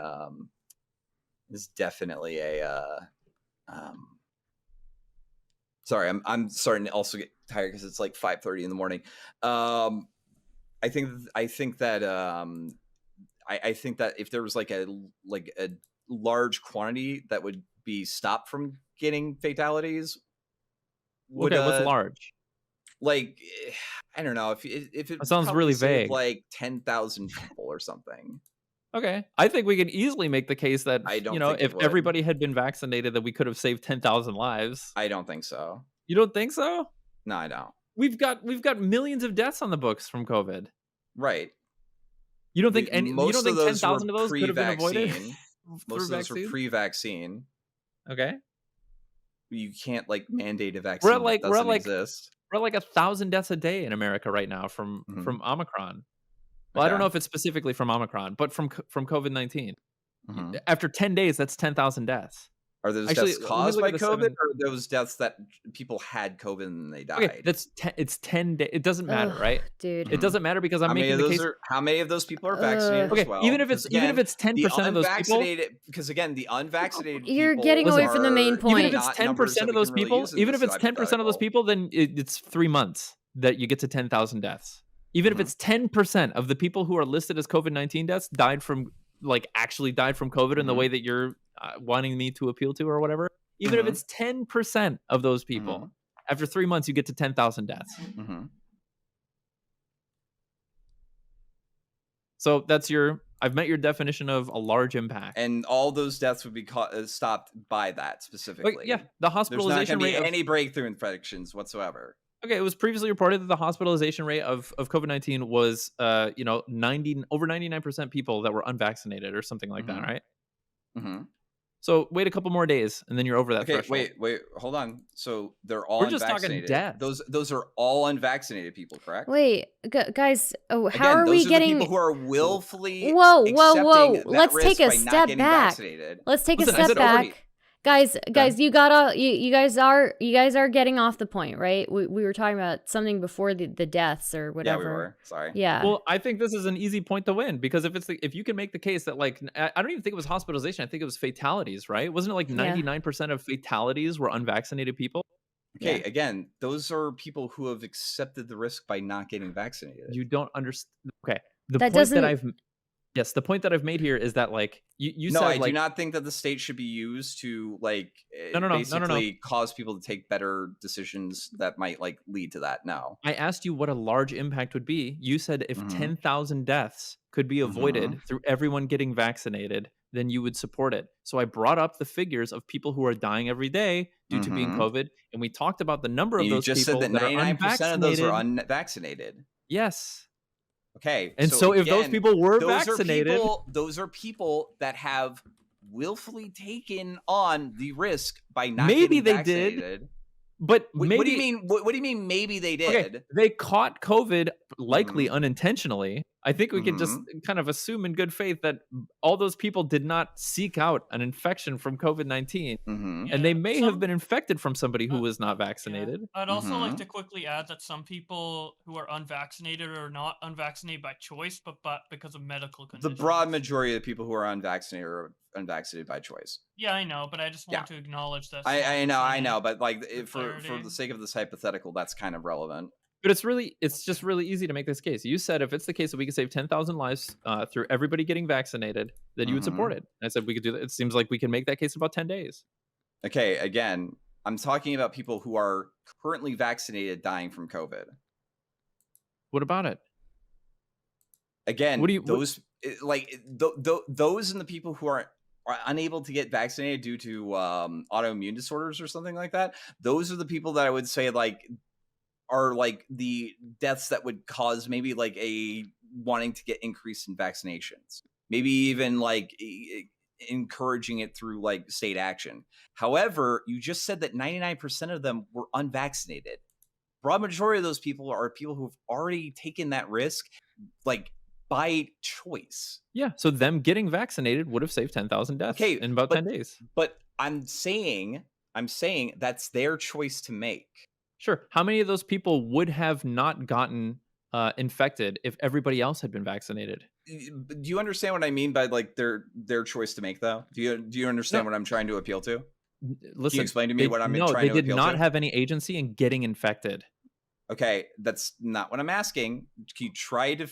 sorry, I'm starting to also get tired because it's like 5:30 in the morning. I think that if there was like a large quantity that would be stopped from getting fatalities. Okay, what's large? Like, I don't know if it That sounds probably really saved, vague. like 10,000 people or something. Okay, I think we can easily make the case that I don't think it if would. everybody had been vaccinated, that we could have saved 10,000 lives. I don't think so. You don't think so? No, I don't. We've got millions of deaths on the books from COVID. Right. You don't think any? You Most don't think of those 10,000 were of those could have been avoided? pre-vaccine. Most of those were pre-vaccine. Okay. You can't like mandate a vaccine that doesn't exist. We're at like 1,000 deaths a day in America right now from Omicron. Well, I don't know if it's specifically from Omicron, but from COVID-19. After 10 days, that's 10,000 deaths. Are those deaths caused by COVID, or those deaths that people had COVID and they died? Okay, it's 10 days. It doesn't matter, right? Dude. It doesn't matter because I'm making the case. How many of those people are vaccinated Okay, as well? even if it's 10% of those people, because again, the unvaccinated You're people getting away from the main are point. even if it's not 10% numbers that of we those can really people, use in even this if it's 10% of those hypothetical. people, then it's 3 months that you get to 10,000 deaths. Even if it's 10% of the people who are listed as COVID-19 deaths actually died from COVID in the way that you're wanting me to appeal to or whatever. Even if it's 10% of those people, after 3 months, you get to 10,000 deaths. So I've met your definition of a large impact. And all those deaths would be stopped by that specifically. But yeah, the hospitalization There's not rate going to be any breakthrough infections whatsoever. Okay, it was previously reported that the hospitalization rate of COVID-19 was, over 99% people that were unvaccinated or something like that, right? So wait a couple more days, and then you're over that threshold. Wait, hold on. So they're all We're just talking unvaccinated. deaths. Those are all unvaccinated people, correct? Wait, guys, how Again, are we those getting? the people who are willfully Whoa. accepting that Let's take risk a by not step getting back. vaccinated. Let's take Listen, a I step said already- back. Guys, you guys are getting off the point, right? We were talking about something before the deaths or Yeah, we whatever. were. Sorry. Yeah. Well, I think this is an easy point to win because if you can make the case that like I don't even think it was hospitalization, I think it was fatalities, right? Wasn't it like Yeah. 99% of fatalities were unvaccinated people? Okay, Yeah. again, those are people who have accepted the risk by not getting vaccinated. You don't understand. Okay, the That point that doesn't- I've yes, the point that I've made here is that like you No, said I like do not think that the state should be used to like No. basically cause people to take better decisions that might like lead to that. No. I asked you what a large impact would be. You said if Mhm. 10,000 deaths could be avoided through everyone getting vaccinated, then you would support it. So I brought up the figures of people who are dying every day due to being COVID, and we talked about the number of And you those just said people that that are 99% of those are unvaccinated. unvaccinated. Yes. Okay. And so if those people were vaccinated, those are people that have willfully taken on the risk by not maybe getting they vaccinated. did, but maybe What do you mean? What do you mean? Maybe they did. Okay, they caught COVID likely unintentionally. I think we could just kind of assume in good faith that all those people did not seek out an infection from COVID-19, and they may have been infected from somebody who was not vaccinated. Yeah. I'd also like to quickly add that some people who are unvaccinated are not unvaccinated by choice, but because of medical The conditions. broad majority of the people who are unvaccinated are unvaccinated by choice. Yeah, I know, but I just want to acknowledge that. I know, but like for the sake of this hypothetical, that's kind of relevant. But it's just really easy to make this case. You said if it's the case that we could save 10,000 lives through everybody getting vaccinated, then you would support it. I said we could do that. It seems like we can make that case in about 10 days. Okay, again, I'm talking about people who are currently vaccinated dying from COVID. What about it? Again, What do you those and the people who are unable to get vaccinated due to autoimmune disorders or something like that. Those are the people that I would say like are like the deaths that would cause maybe like a wanting to get increase in vaccinations, maybe even like encouraging it through like state action. However, you just said that 99% of them were unvaccinated. Broad majority of those people are people who've already taken that risk, like by choice. Yeah, so them getting vaccinated would have saved 10,000 deaths in about 10 days. But I'm saying that's their choice to make. Sure. How many of those people would have not gotten infected if everybody else had been vaccinated? Do you understand what I mean by like their choice to make, though? Do you understand what I'm trying to appeal to? Listen, can you explain to me what I'm trying to appeal to? No, they did not have any agency in getting infected. Okay, that's not what I'm asking. Can you try to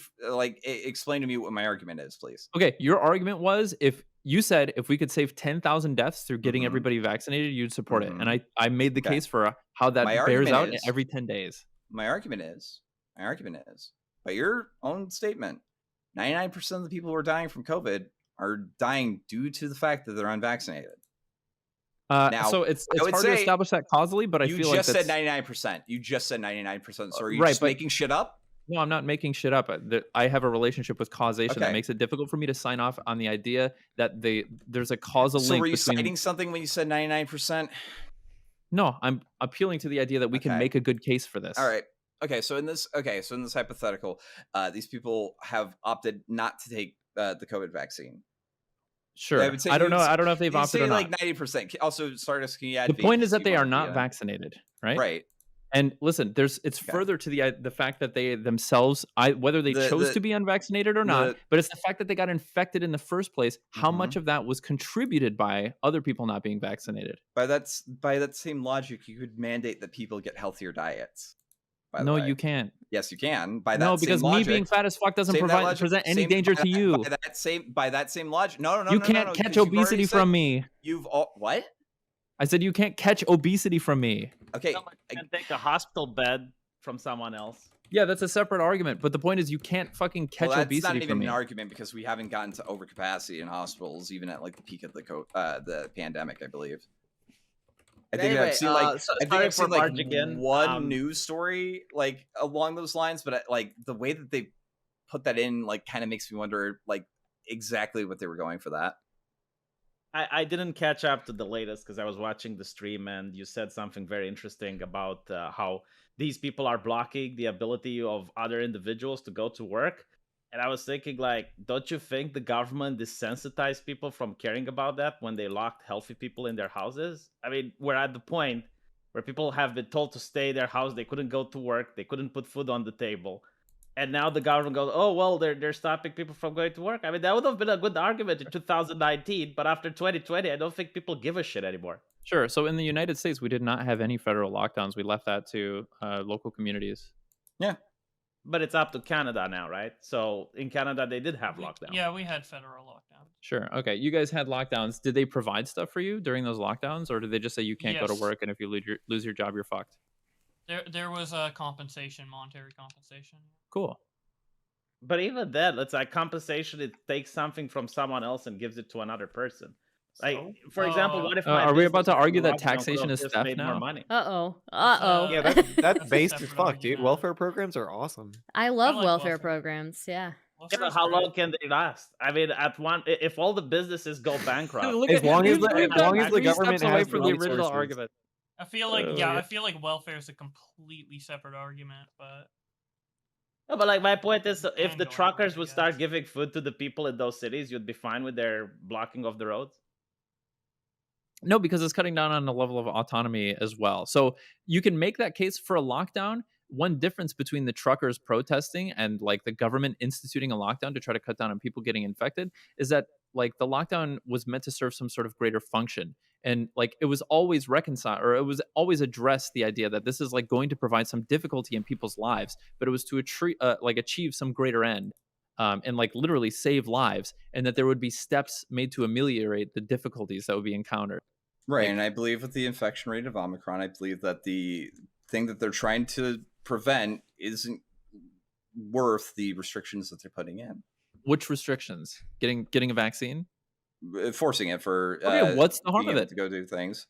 explain to me what my argument is, please? Okay, your argument was if you said if we could save 10,000 deaths through getting everybody vaccinated, you'd support it. And I made the case for how that bears out every 10 days. My argument is, by your own statement, 99% of the people who are dying from COVID are dying due to the fact that they're unvaccinated. Now, so it's hard to establish that causally, but I feel like you just said 99%. You just said 99%. So are you just making shit up? No, I'm not making shit up. I have a relationship with causation that makes it difficult for me to sign off on the idea that there's a causal link. So were you citing something when you said 99%? No, I'm appealing to the idea that we can make a good case for this. All right. Okay, so in this hypothetical, these people have opted not to take the COVID vaccine. Sure. I don't know if they've opted or not. Like 90%. Also, Sardis, can you add? The point is that they are not vaccinated, right? Right. And listen, it's further to the fact that they themselves, whether they chose to be unvaccinated or not, but it's the fact that they got infected in the first place. How much of that was contributed by other people not being vaccinated? By that same logic, you could mandate that people get healthier diets. No, you can't. Yes, you can. Because me being fat as fuck doesn't present any danger to you. By that same logic, no. You can't catch obesity from me. What? I said you can't catch obesity from me. Okay, I can take a hospital bed from someone else. Yeah, that's a separate argument. But the point is, you can't fucking catch obesity from me. That's not even an argument because we haven't gotten to overcapacity in hospitals, even at like the peak of the pandemic, I believe. I think I've seen one news story like along those lines, but like the way that they put that in like kind of makes me wonder like exactly what they were going for that. I didn't catch up to the latest because I was watching the stream and you said something very interesting about how these people are blocking the ability of other individuals to go to work. And I was thinking, like, don't you think the government desensitized people from caring about that when they locked healthy people in their houses? I mean, we're at the point where people have been told to stay in their house. They couldn't go to work. They couldn't put food on the table. And now the government goes, oh, well, they're stopping people from going to work. I mean, that would have been a good argument in 2019. But after 2020, I don't think people give a shit anymore. Sure. So in the United States, we did not have any federal lockdowns. We left that to local communities. Yeah. But it's up to Canada now, right? So in Canada, they did have lockdown. Yeah, we had federal lockdown. Sure. Okay. You guys had lockdowns. Did they provide stuff for you during those lockdowns, or did they just say you can't go to Yes. work and if you lose your job, you're fucked? There was a compensation, monetary compensation. Cool. But even then, it's like compensation. It takes something from someone else and gives it to another person. Like, for example, what if my are we about business to argue that lockdown could taxation have is just theft made more now? money? Uh-oh. Yeah, That's that's a based as separate fuck, dude. argument. Welfare programs are awesome. I love like welfare welfare. programs. Yeah. Yeah, but how long can they last? I mean, if all the businesses go bankrupt, As long as we've the gone as the three government steps away has from the the original resources. argument. I feel like Oh, yeah, yeah. I feel like welfare is a completely separate argument, but No, but like my point is, if the Ongoing, truckers I would start guess. giving food to the people in those cities, you'd be fine with their blocking of the roads. No, because it's cutting down on the level of autonomy as well. So you can make that case for a lockdown. One difference between the truckers protesting and like the government instituting a lockdown to try to cut down on people getting infected is that like the lockdown was meant to serve some sort of greater function. And like it was always reconciled, or it was always addressed the idea that this is like going to provide some difficulty in people's lives, but it was to achieve some greater end. And like literally save lives, and that there would be steps made to ameliorate the difficulties that would be encountered. Right, Like- and I believe with the infection rate of Omicron, I believe that the thing that they're trying to prevent isn't worth the restrictions that they're putting in. Which restrictions? Getting a vaccine? Forcing it for Okay, what's the harm being of able it? to go do things.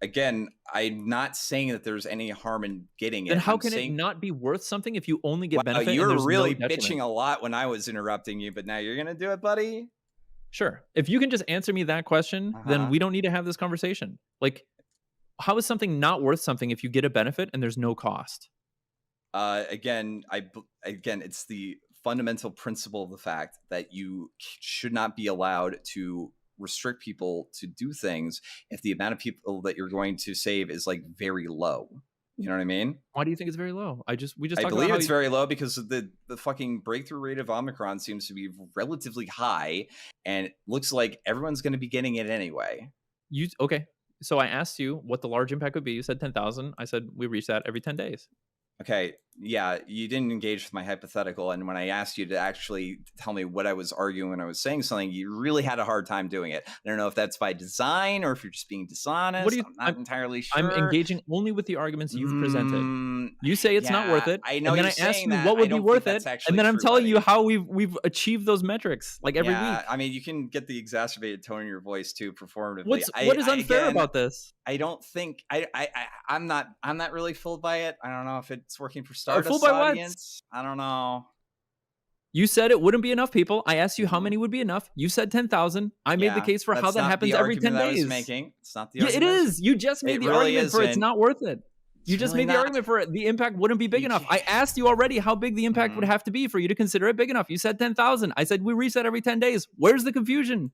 Again, I'm not saying that there's any harm in getting it. Then how I'm can saying, it not be worth something if you only get wow, benefit? you and were there's really no detriment? bitching a lot when I was interrupting you, but now you're gonna do it, buddy? Sure. If you can just answer me that question, then Uh-huh. we don't need to have this conversation. Like, how is something not worth something if you get a benefit and there's no cost? Again, it's the fundamental principle of the fact that you should not be allowed to restrict people to do things if the amount of people that you're going to save is like very low. You know what I mean? Why do you think it's very low? We just I talked about believe how it's very low because the fucking breakthrough rate of Omicron seems to be relatively high, and it looks like everyone's going to be getting it anyway. okay. So I asked you what the large impact would be. You said 10,000. I said we reach that every 10 days. Okay, yeah, you didn't engage with my hypothetical, and when I asked you to actually tell me what I was arguing when I was saying something, you really had a hard time doing it. I don't know if that's by design or if you're just being dishonest. What do you? I'm not entirely sure. I'm engaging only with the arguments you've presented. You say it's not worth it. I know. And then you're I ask saying you that. what I would be don't think worth that's it, actually and then I'm true, telling you buddy. how we've achieved those metrics like every week. I mean, you can get the exacerbated tone in your voice too, performatively. What is unfair about this? I don't think I'm not really fooled by it. I don't know if it's working for Stardust fooled by what? audience. I don't know. You said it wouldn't be enough people. I asked you how many would be enough. You said 10,000. I made the Yeah, case for how that's that not happens the every 10 argument I was days. making. It's not the Yeah, it argument. is. You just made It the really argument for it's isn't. not worth it. You It's just really made the not. argument for it. The impact wouldn't be big You enough. can't- I asked you already how big the impact would Mhm. have to be for you to consider it big enough. You said 10,000. I said we reset every 10 days. Where's the confusion?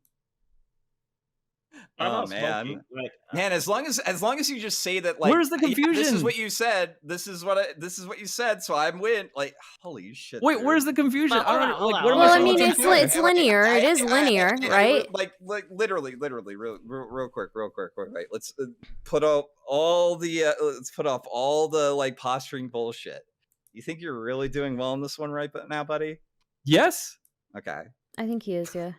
What Oh about man, smoking? Like, man! As long as you just say that, like, Where's the "Yeah, this confusion?" is what you said. This is what you said. So I'm win. Like, holy shit! Wait, dude. where's the confusion? Well, I don't hold like. on, What am hold I on. Well, I supposed mean, to it's do? linear. It is linear, right? Like literally, real quick. Right, let's put up all the like posturing bullshit. You think you're really doing well in this one right now, buddy? Yes. Okay. I think he is, yeah.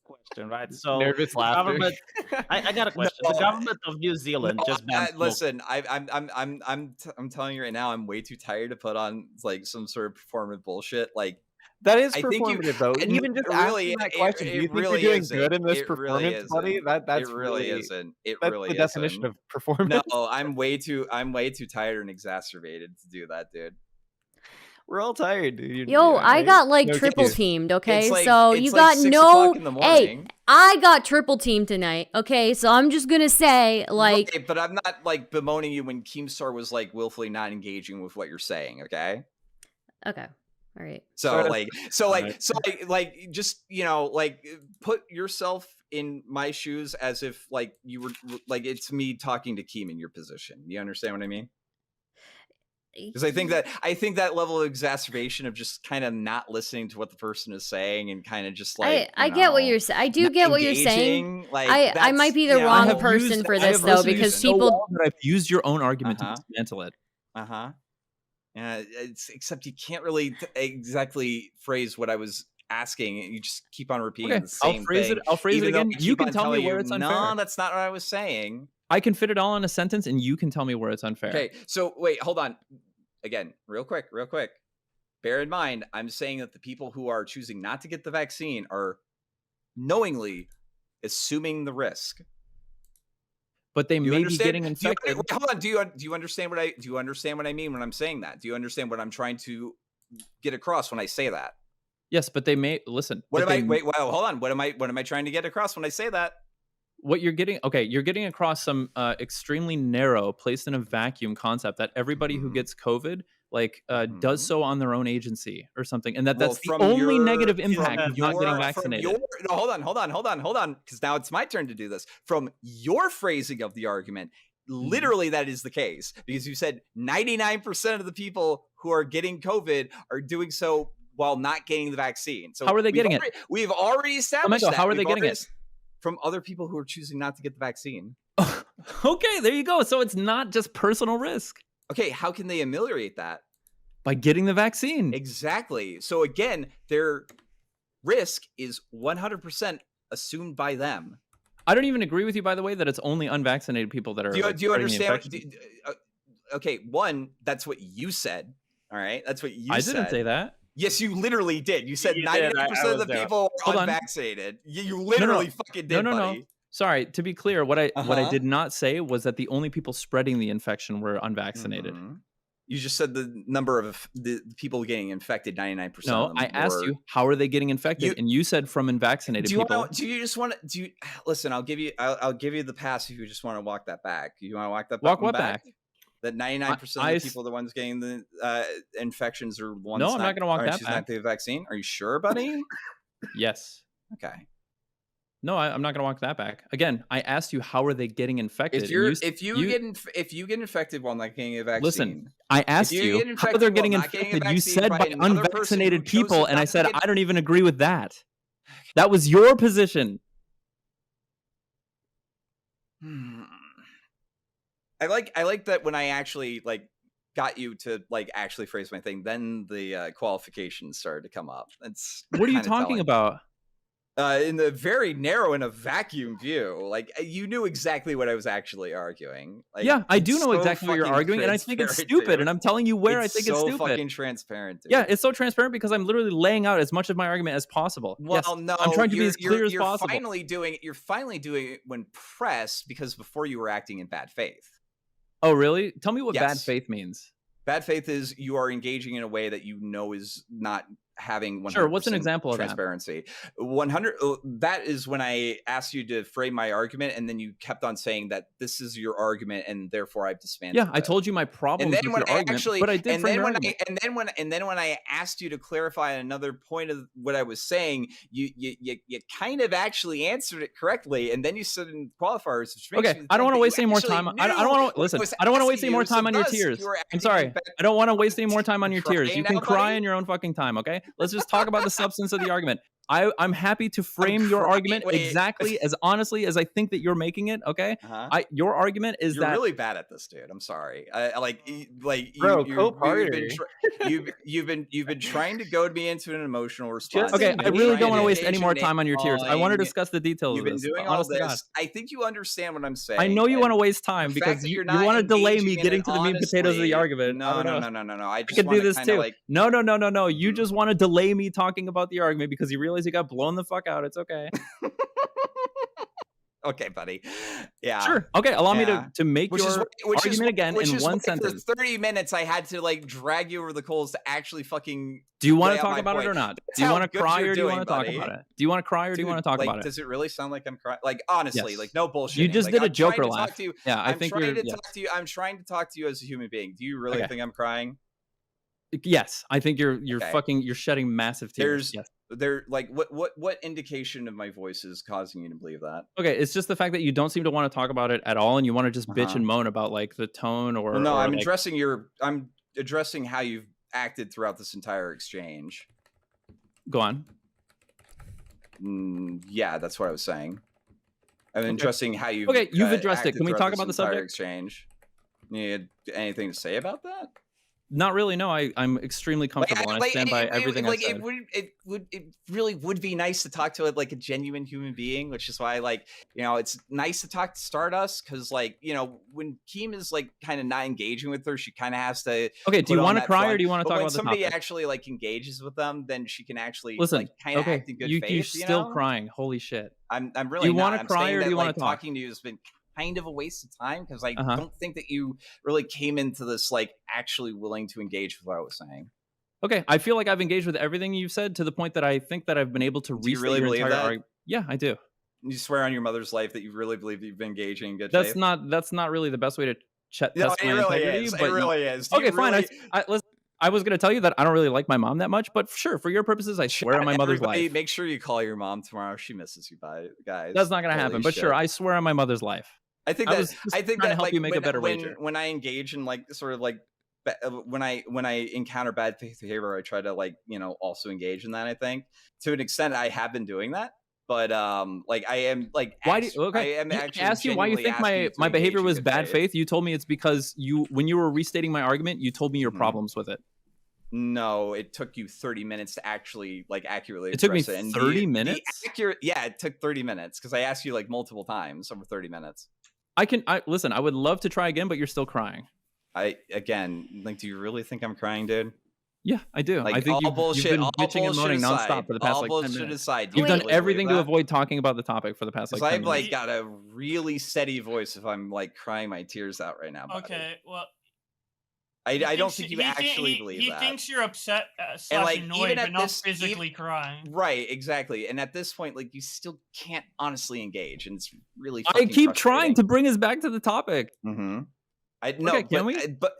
question, right? So Nervous the laughter. government. I got a question. No, The government of New Zealand just banned smoking. Listen, I'm telling you right now, I'm way too tired to put on like some sort of performative bullshit. Like, That is I think you- performative, though. it Even just really- asking that it- question, it do you think really you're doing isn't. good in this It really performance, buddy? isn't. That's it really really isn't. It that's really the definition isn't. of performance. No, I'm way too tired and exacerbated to do that, dude. We're all tired, dude. Yo, I got like No triple excuse. teamed, okay? It's like- so it's you like got 6 no o'clock in the Hey, morning. I got triple teamed tonight, okay? So I'm just gonna say, like, Okay, but I'm not like bemoaning you when Keemstar was like willfully not engaging with what you're saying. Okay. okay. All right. So Right. just put yourself in my shoes as if like you were like it's me talking to Keem in your position. You understand what I mean? Because I think that level of exacerbation of just kind of not listening to what the person is saying and kind of just like I get what you're saying. I do not get what you're saying. engaging, like I might that's be the I wrong have person for I this have though, listened to you because so people. well that I've used your own argument to Uh-huh. dismantle it. Except you can't really exactly phrase what I was asking. You just keep on repeating Okay, the same I'll thing. phrase it even though again. I You keep can on tell me telling where you, it's unfair. no, that's not what I was saying. I can fit it all in a sentence, and you can tell me where it's unfair. Okay, so wait, hold on. Again, real quick. Bear in mind, I'm saying that the people who are choosing not to get the vaccine are knowingly assuming the risk. But they Do you may be understand? getting infected. Hold on. Do you understand what I mean when I'm saying that? Do you understand what I'm trying to get across when I say that? Yes, but they may listen. What but am they- I? Wait, wow, hold on. What am I trying to get across when I say that? What you're getting, okay, you're getting across some extremely narrow, placed in a vacuum concept that everybody who gets COVID does so on their own agency or something, and that's the only negative impact of not getting vaccinated. No, hold on, because now it's my turn to do this. From your phrasing of the argument, literally that is the case, because you said 99% of the people who are getting COVID are doing so while not getting the vaccine. So how are they getting it? We've already established that. How are they getting it? From other people who are choosing not to get the vaccine. Okay, there you go. So it's not just personal risk. Okay, how can they ameliorate that? By getting the vaccine. Exactly. So again, their risk is 100% assumed by them. I don't even agree with you, by the way, that it's only unvaccinated people that are. Do you understand? Okay, one, that's what you said. All right, that's what you said. I didn't say that. Yes, you literally did. You said 99% of the people are unvaccinated. You literally fucking did, buddy. No. Sorry, to be clear, what I did not say was that the only people spreading the infection were unvaccinated. You just said the number of the people getting infected, 99%. No, of them I asked you, how are they getting infected? And you said from unvaccinated people. Listen, I'll give you the pass if you just want to walk that back. You want to walk that walk what back? That 99% of the people, the ones getting the infections, are ones. No, I'm not going to walk that back. Not the vaccine. Are you sure, buddy? Yes. Okay. No, I'm not going to walk that back. Again, I asked you, how are they getting infected? If you get infected while not getting a vaccine. Listen, I asked you how they're getting infected. You said by unvaccinated people, and I said I don't even agree with that. That was your position. I like that when I actually got you to actually phrase my thing, then the qualifications started to come up. That's what are you talking about? In the very narrow in a vacuum view, you knew exactly what I was actually arguing. Yeah, I do know exactly what you're arguing, and I think it's stupid. And I'm telling you where I think it's stupid. So fucking transparent. Dude. Yeah, it's so transparent because I'm literally laying out as much of my argument as possible. Well, yes, no, I'm trying to be as clear as possible. You're finally doing it when pressed, because before you were acting in bad faith. Oh, really? Tell me what bad faith means. Bad faith is you are engaging in a way that you know is not having 100% sure. What's an example of transparency? 100. That is when I asked you to frame my argument, and then you kept on saying that this is your argument, and therefore I've dismantled. Yeah, I told you my problem with your argument, but I did frame your argument. And then when I asked you to clarify another point of what I was saying, you kind of actually answered it correctly, and then you said in qualifiers. Okay, I don't want to waste any more time. I don't want to listen. I don't want to waste any more time on your tears. I'm sorry. I don't want to waste any more time on your tears. You can cry in your own fucking time. Okay. Let's just talk about the substance of the argument. I'm happy to frame your argument exactly as honestly as I think that you're making it. Okay. Your argument is you're really bad at this, dude. I'm sorry. Bro, you've been trying to goad me into an emotional response. Okay, I really don't want to waste any more time on your tears. I want to discuss the details of this. You've been doing all this. I think you understand what I'm saying. I know you want to waste time because you want to delay me getting to the meat and potatoes of the argument. No. I could do this too. No. You just want to delay me talking about the argument because you realize you got blown the fuck out. It's okay. Okay, buddy. Yeah. Sure. Okay. Allow me to make your argument again in one sentence. For 30 minutes, I had to drag you over the coals to actually fucking. Do you want to talk about it or not? Do you want to cry or do you want to talk about it? Do you want to cry or do you want to talk about it? Does it really sound like I'm crying? Honestly, no bullshit. You just did a Joker laugh. Yeah, I think I'm trying to talk to you as a human being. Do you really think I'm crying? Yes, I think you're Okay. you're shedding massive tears. Yes. Like what indication of my voice is causing you to believe that? Okay, it's just the fact that you don't seem to want to talk about it at all, and you want to just bitch Uh-huh. and moan about like the tone Well, no, or like. I'm addressing how you've acted throughout this entire exchange. Go on. Yeah, that's what I was saying. I'm Okay. addressing how you've You've addressed it. acted Can we throughout talk this about the entire subject? exchange. You had anything to say about that? Not really. No, I'm extremely comfortable, and I stand by everything I said. It really would be nice to talk to a genuine human being, which is why it's nice to talk to Stardust because when Keem is kind of not engaging with her, she kind of has to. Okay, do you want to cry or do you want to But talk when about the somebody topic? actually engages with them, then she can actually Listen, kind of okay, act in good you're faith. still crying. Holy shit. I'm Do really you not. want to I'm cry saying or do that you want to talk? talking to you has been kind of a waste of time because I Uh-huh. don't think that you really came into this actually willing to engage with what I was saying. Okay, I feel like I've engaged with everything you've said to the point that I think that I've been able to Do you restate really your believe entire that? argument. Yeah, I do. You swear on your mother's life that you really believe that you've been engaging in good That's faith? not really the best way to No, test it my really integrity. is. It But really is. Do you okay, fine. really- Listen, I was going to tell you that I don't really like my mom that much, but sure, for your purposes, I swear on my mother's Everybody, life. make sure you call your mom tomorrow. She misses you, guys. That's not going to Holy happen. But shit. sure, I swear on my mother's life. I think I that was just trying to help you make a better wager. when I engage in when I encounter bad faith behavior, I try to also engage in that. I think to an extent I have been doing that, but I am Why do I okay? am I actually asked you why you think genuinely asking you to my behavior engage in was good bad faith. You told me it's because when you were restating my argument, you told me your Mhm. problems with it. No, it took you 30 minutes to actually accurately It took me address it. And 30 the minutes? yeah, it took 30 minutes because I asked you multiple times over 30 minutes. Listen, I would love to try again, but you're still crying. Do you really think I'm crying, dude? Yeah, I do. I think you've been bitching and moaning nonstop for the past all 10 bullshit minutes. aside, You've done really everything to believe that? avoid talking about the topic for the past 10 I've minutes. got a really steady voice if I'm crying my tears out right now. Buddy. Okay, well, I don't think you actually believe he that. thinks you're upset And, slash annoyed, even but at not this- physically crying. Right, exactly. And at this point, you still can't honestly engage, and it's really. I keep trying to bring us back to the topic. Mm-hmm. I know, Okay, can we? But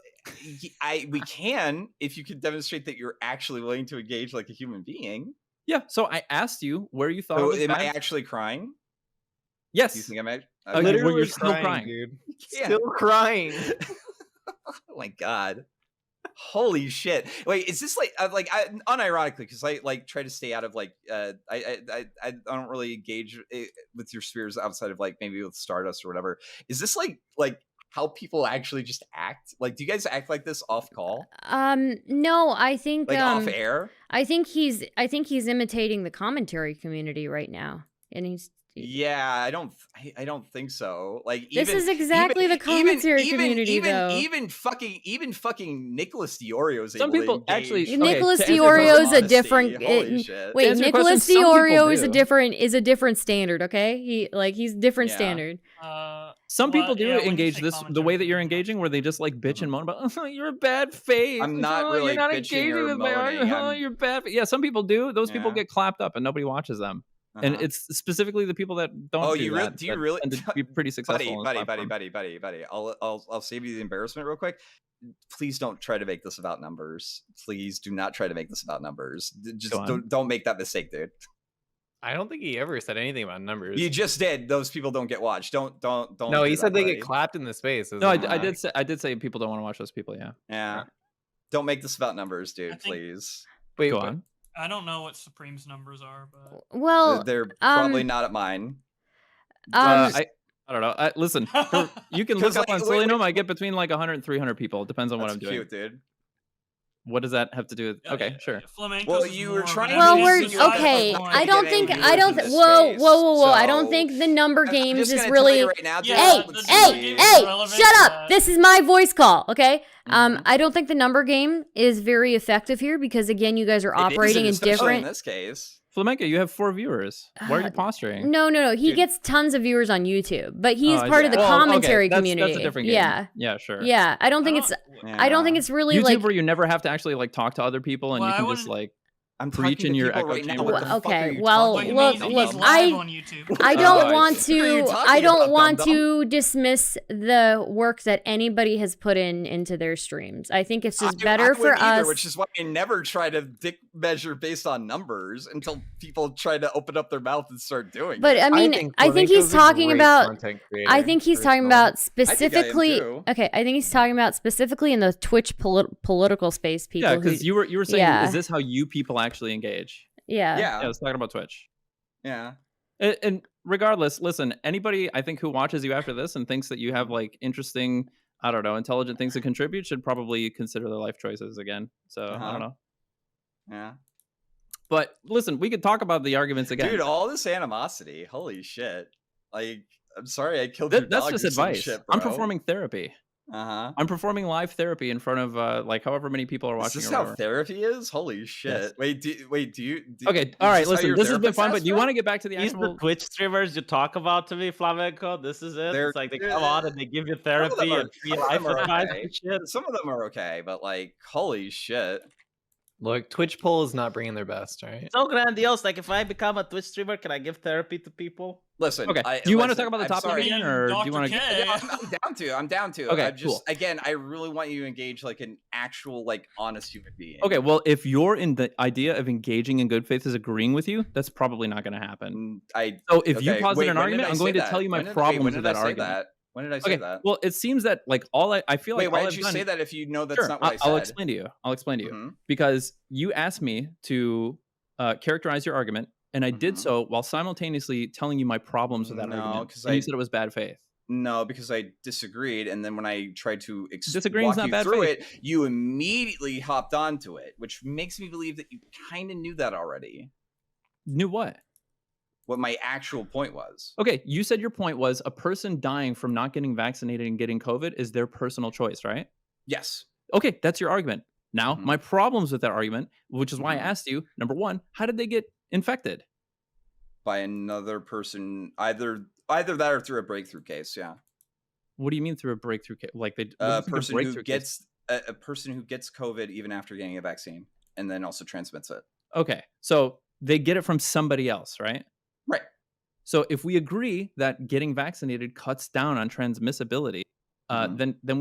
we can if you can demonstrate that you're actually willing to engage like a human being. Yeah. So I asked you where you thought it So was am bad. I actually crying? Yes. Do you think I'm actually? Literally You're still crying. dude. Yeah. Still crying. Oh my god. Holy shit! Wait, is this unironically because I try to stay out of I don't really engage with your spheres outside of maybe with Stardust or whatever. Is this like how people actually just act? Do you guys act like this off call? No, I think Off air? I think he's imitating the commentary community right now, and he's. Yeah, I don't think so. This is exactly the commentary community, though. Even fucking Nicholas Diorio is Some able people to engage. actually. Nicholas to answer your Diorio is question- a different. Holy shit. Wait, To answer your Nicholas question, some people Diorio is do. a different standard. Okay, he's different Yeah. standard. Some people do yeah, when you engage say the way commentary that you're community, engaging, where they just bitch and moan about, oh, you're a bad faith. I'm not oh, really you're not bitching engaging or with my argument. moaning, Oh, I'm- you're bad. Yeah, some people do. Those people Yeah. get clapped up and nobody watches them. And Uh-huh. it's specifically the people that don't. Oh, do you really? that Do you that really? tend to be pretty successful. on this platform. Buddy. I'll save you the embarrassment real quick. Please don't try to make this about numbers. Please do not try to make this about numbers. Just Go on. don't make that mistake, dude. I don't think he ever said anything about numbers. You just did. Those people don't get watched. Don't. No, do he that, said they buddy. get clapped in the space. No, I did say people don't want to watch those people. Yeah. Yeah. Don't make this about numbers, dude. I think- Please. Wait, Go what? on. I don't know what Supreme's numbers are, but Well, They're probably not at mine. I don't know. Listen, you can look 'Cause, up on wait, Selenium. I get between 100 and 300 people. It depends on what That's I'm doing. cute, dude. What does that have to do with? Okay, sure. Flamenco's Well, is you more were of an trying to Well, Maybe we're you guys okay. don't I get don't any think. viewers I don't. in this Whoa, space, whoa, whoa, whoa! I don't so- think the number I'm games just is gonna tell really. you right now, dude, Yeah, Hey, the let's number see. game hey, is relevant shut to up! that. This is my voice call, okay? Mhm. I don't think the number game is very effective here because again, you guys are It isn't, operating in especially different. in this case. Flamenco, you have 4 viewers. Why are you posturing? No. He Dude. gets tons of viewers on YouTube, but he's Oh, part of the yeah. Well, okay, commentary that's community. a different game. Yeah, Yeah, sure. yeah. I don't think it's. I don't think it's really YouTube like. where you never have to actually talk to other people and Well, you I can just wouldn't- I'm preach talking in to your people echo right now. chamber. What the fuck Okay, are you well, talking Look, about? look, he's dum-dum? live I on YouTube. I Oh, don't want what are you to I talking don't about, want dum-dum? to dismiss the work that anybody has put into their streams. I think it's just better I for wouldn't either, us. which is why I never try to measure based on numbers until people try to open up their mouth and start doing But it. I mean, think I think he's Flamenco's a talking great about content I creator, think he's talking personally. about I think I am specifically too. okay, I think he's talking about specifically in the Twitch political space people Yeah, who because you were saying, yeah. is this how you people actually engage? Yeah. Yeah, I Yeah, was talking about Twitch. yeah. And regardless, listen, anybody I think who watches you after this and thinks that you have like interesting, I don't know, intelligent things to contribute should probably consider their life choices again. So I Uh-huh. don't know. Yeah. But listen, we could talk about the arguments again. Dude, all this animosity. Holy shit. Like, I'm sorry I killed your That's dog just or some advice. shit, bro. I'm performing therapy. Uh-huh. I'm performing live therapy in front of like however many people are Is watching. this or how whatever. therapy is? Holy shit. Yes. Wait, do you Okay, all right, this how listen, your this has been therapist fun, but asked, do you bro? want to get back to the These actual the Twitch streamers you talk about to me, Flamenco. This is it. They're- It's like they come on and they give you therapy and free some of life them are advice okay. and shit. Some of them are okay, but like, holy shit. Look, Twitch poll is not bringing their best, right? So grandiose. Like, if I become a Twitch streamer, can I give therapy to people? Listen, Okay, do you want to talk about the I'm topic sorry. again, or do you Dr. want to? K. Yeah, I'm down to. I'm down to. Okay, I'm just cool. again, I really want you to engage like an actual, like, honest human being. Okay, well, if you're in the idea of engaging in good faith is agreeing with you, that's probably not going to happen. So if you okay, posit wait, an when argument, did I I'm going say to tell that? you my When did- problems when with did I that say argument. that? When did I say Okay, that? well, it seems that like I feel like Wait, why all did I've you done, say that if you know that's sure, not what I said? I'll explain to you. I'll explain to you Mhm. because you asked me to characterize your argument, and I did Mhm. so while simultaneously telling you my problems with that No, argument. 'cause And you I- said it was bad faith. No, because I disagreed, and then when I tried to Disagreeing's walk not you bad through faith. it, you immediately hopped onto it, which makes me believe that you kind of knew that already. Knew what? What my actual point was. Okay, you said your point was a person dying from not getting vaccinated and getting COVID is their personal choice, right? Yes. Okay, that's your argument. Now, Mhm. my problems with that argument, which is why Mhm. I asked you, number one, how did they get infected? By another person, either that or through a breakthrough case. Yeah. What do you mean through a breakthrough case? Like what do A you think person who breakthrough case? gets a person who gets COVID even after getting a vaccine, and then also transmits it. Okay, so they get it from somebody else, right? Right. So if we agree that getting vaccinated cuts down on transmissibility, Mhm. then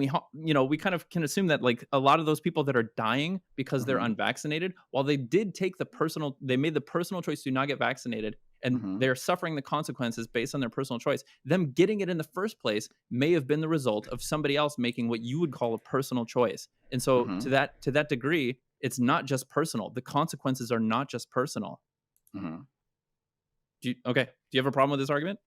we kind of can assume that like a lot of those people that are dying because they're Mhm. unvaccinated, while they did they made the personal choice to not get vaccinated, and Mhm. they're suffering the consequences based on their personal choice. Them getting it in the first place may have been the result of somebody else making what you would call a personal choice. And so Mhm. to that degree, it's not just personal. The consequences are not just personal. Mhm. Do you have a problem with this argument?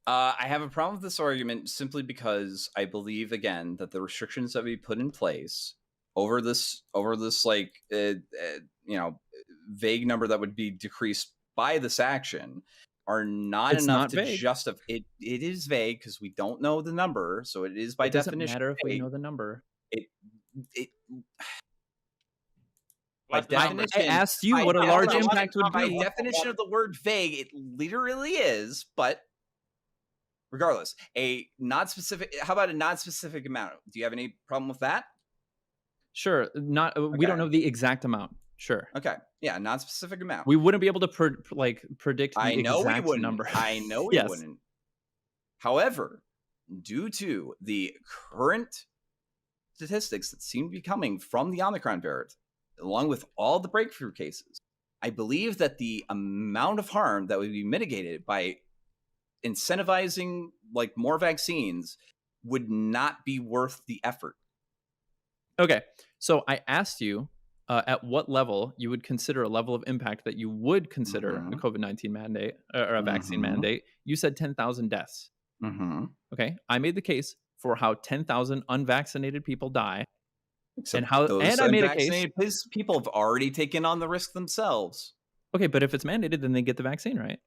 I have a problem with this argument simply because I believe again that the restrictions that we put in place over this like vague number that would be decreased by this action are not It's enough not to vague. justify it. It is vague because we don't know the number, so it is by It doesn't definition matter if we vague. know the number. It by What's the number? I asked you what a by large definition- impact would by be. definition of the word vague, it literally is, but regardless, a not specific. How about a not specific amount? Do you have any problem with that? Sure, not we don't Okay. know the exact amount. Sure, Okay, yeah, non specific amount. we wouldn't be able to predict the I know we exact wouldn't. number. I know we Yes. wouldn't. However, due to the current statistics that seem to be coming from the Omicron variant, along with all the breakthrough cases, I believe that the amount of harm that would be mitigated by incentivizing like more vaccines would not be worth the effort. Okay, so I asked you at what level you would consider a level of impact that you would consider a Mhm. COVID-19 mandate or a vaccine Mhm. mandate. You said 10,000 deaths. Mm-hmm. Okay, I made the case for how 10,000 unvaccinated people die. Except how- those and I made a case- unvaccinated people have already taken on the risk themselves. Okay, but if it's mandated, then they get the vaccine, right?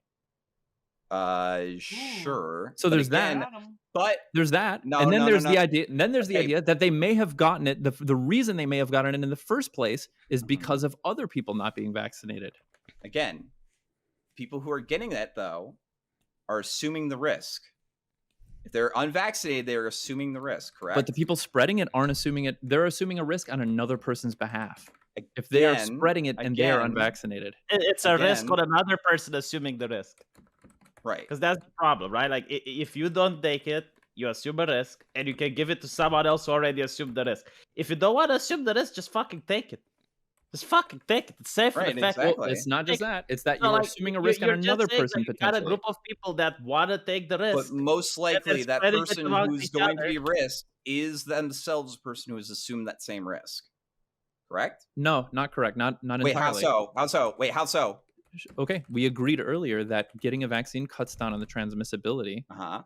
Sure. So But there's again, that. Got 'em. But There's that, No, and then no, no, there's the no. idea. And then there's the Okay. idea that they may have gotten it. The reason they may have gotten it in the first place is Mhm. because of other people not being vaccinated. again, people who are getting that though are assuming the risk. If they're unvaccinated, they're assuming the risk, correct? But the people spreading it aren't assuming it. They're assuming a risk on another person's behalf. if they are Again, spreading it and they are again, unvaccinated. It's a risk Again. on another person assuming the risk. right. Because that's the problem, right? Like, if you don't take it, you assume a risk, and you can give it to someone else who already assumed the risk. If you don't want to assume the risk, just fucking take it. Just fucking take it. It's safe and Right, effective. Well, exactly. it's not just that. It's that So, you're like, assuming a risk on you're just another saying that person you got a potentially. group of people that want to take the But risk, most likely, that spreading it person amongst who's each going to other. be risked is themselves a person who has assumed that same risk. Correct? No, not correct. Not Wait, how entirely. so? How so? Wait, how so? Okay, we agreed earlier that getting a vaccine cuts down on the transmissibility. Uh-huh.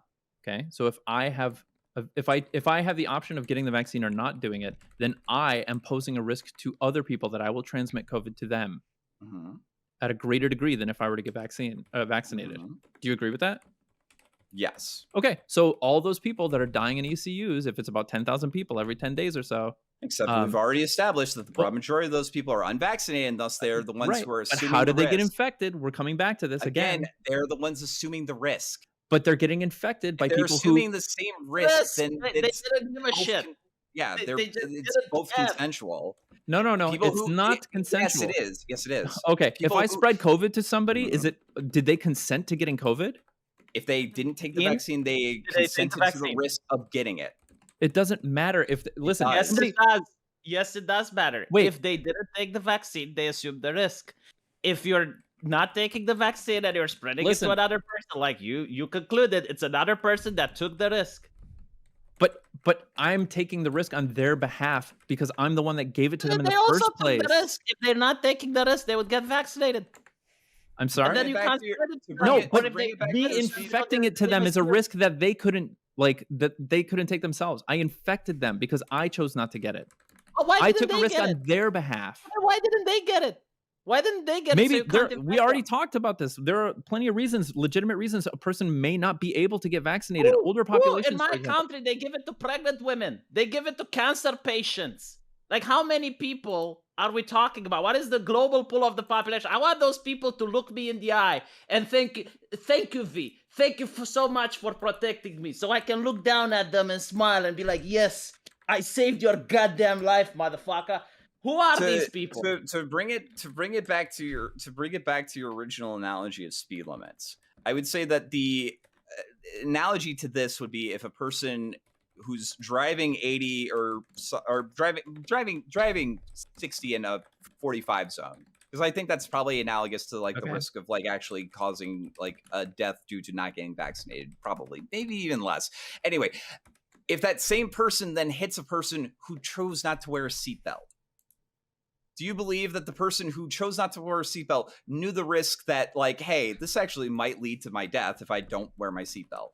Okay, so if I have the option of getting the vaccine or not doing it, then I am posing a risk to other people that I will transmit COVID to them Mhm. at a greater degree than if I were to get vaccinated. Mhm. Do you agree with that? Yes. Okay, so all those people that are dying in ECUs, if it's about 10,000 people every 10 days or so, Except we've already established that the well- majority of those people are unvaccinated, and thus they're the ones right? who are But assuming how the did they get risk. infected? We're coming back to this again. They're the ones assuming the risk. But they're getting infected by If they're people assuming who the same risk, then They it's didn't give a both shit. yeah, They just it's didn't both care. consensual. no, People it's who not Yes, consensual. it is. Yes, it is. Okay, if People I who spread COVID to somebody, Mhm. did they consent to getting COVID? If they didn't take the Vaccine? vaccine, they Did they take the consented to the vaccine? risk of getting it. It doesn't matter if listen, does. Yes, somebody it does. Yes, it does matter. Wait. If they didn't take the vaccine, they assume the risk. If you're not taking the vaccine and you're spreading it Listen. to another person, like you concluded it's another person that took the risk. but I'm taking the risk on their behalf because I'm the one that gave it to them in They the also first took place. the risk. If they're not taking the risk, they would get vaccinated. I'm And sorry. then you Back can't to your- spread it to to bring No, them. it- But to if bring they it back Me to the infecting it to them is a risk that they couldn't take themselves. I infected them because I chose not to get it. Why I didn't took a they risk get on it? their behalf. Why didn't they get it? Why didn't they get it? So Maybe you can't we infect already them? talked about this. There are plenty of reasons, legitimate reasons, a person may not be able to get vaccinated. Older In populations, my for example. country, they give it to pregnant women. They give it to cancer patients. Like, how many people are we talking about? What is the global pool of the population? I want those people to look me in the eye and thank you, V. Thank you so much for protecting me. So I can look down at them and smile and be like, yes, I saved your goddamn life, motherfucker. Who are these people? To bring it back to your original analogy of speed limits, I would say that the analogy to this would be if a person who's driving 80 or driving 60 in a 45 zone, because I think that's probably analogous to like the Okay. risk of like actually causing like a death due to not getting vaccinated, probably maybe even less. Anyway, if that same person then hits a person who chose not to wear a seatbelt, do you believe that the person who chose not to wear a seatbelt knew the risk that, like, hey, this actually might lead to my death if I don't wear my seatbelt?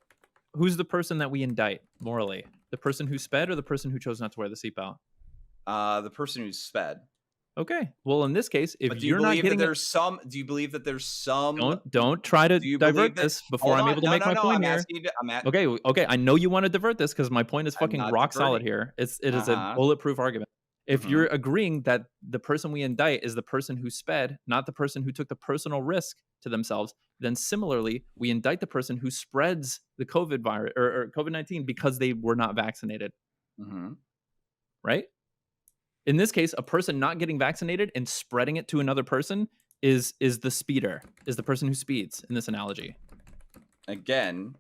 Who's the person that we indict morally? The person who sped or the person who chose not to wear the seatbelt? The person who sped. Okay. Well, in this case, if But do you you're not believe that getting it, there's some? Do you believe that there's some? don't try to Do you believe divert that? this before Hold I'm on. able to No, make no, my no. point I'm here. asking you. I'm at. Okay. I know you want to divert this because my point is I'm fucking not rock solid diverting. here. It is a Uh-huh. bulletproof argument. If Mhm. you're agreeing that the person we indict is the person who sped, not the person who took the personal risk to themselves, then similarly, we indict the person who spreads the COVID virus or COVID-19 because they were not vaccinated, Mhm. right? In this case, a person not getting vaccinated and spreading it to another person is the speeder, is the person who speeds in this analogy. Again,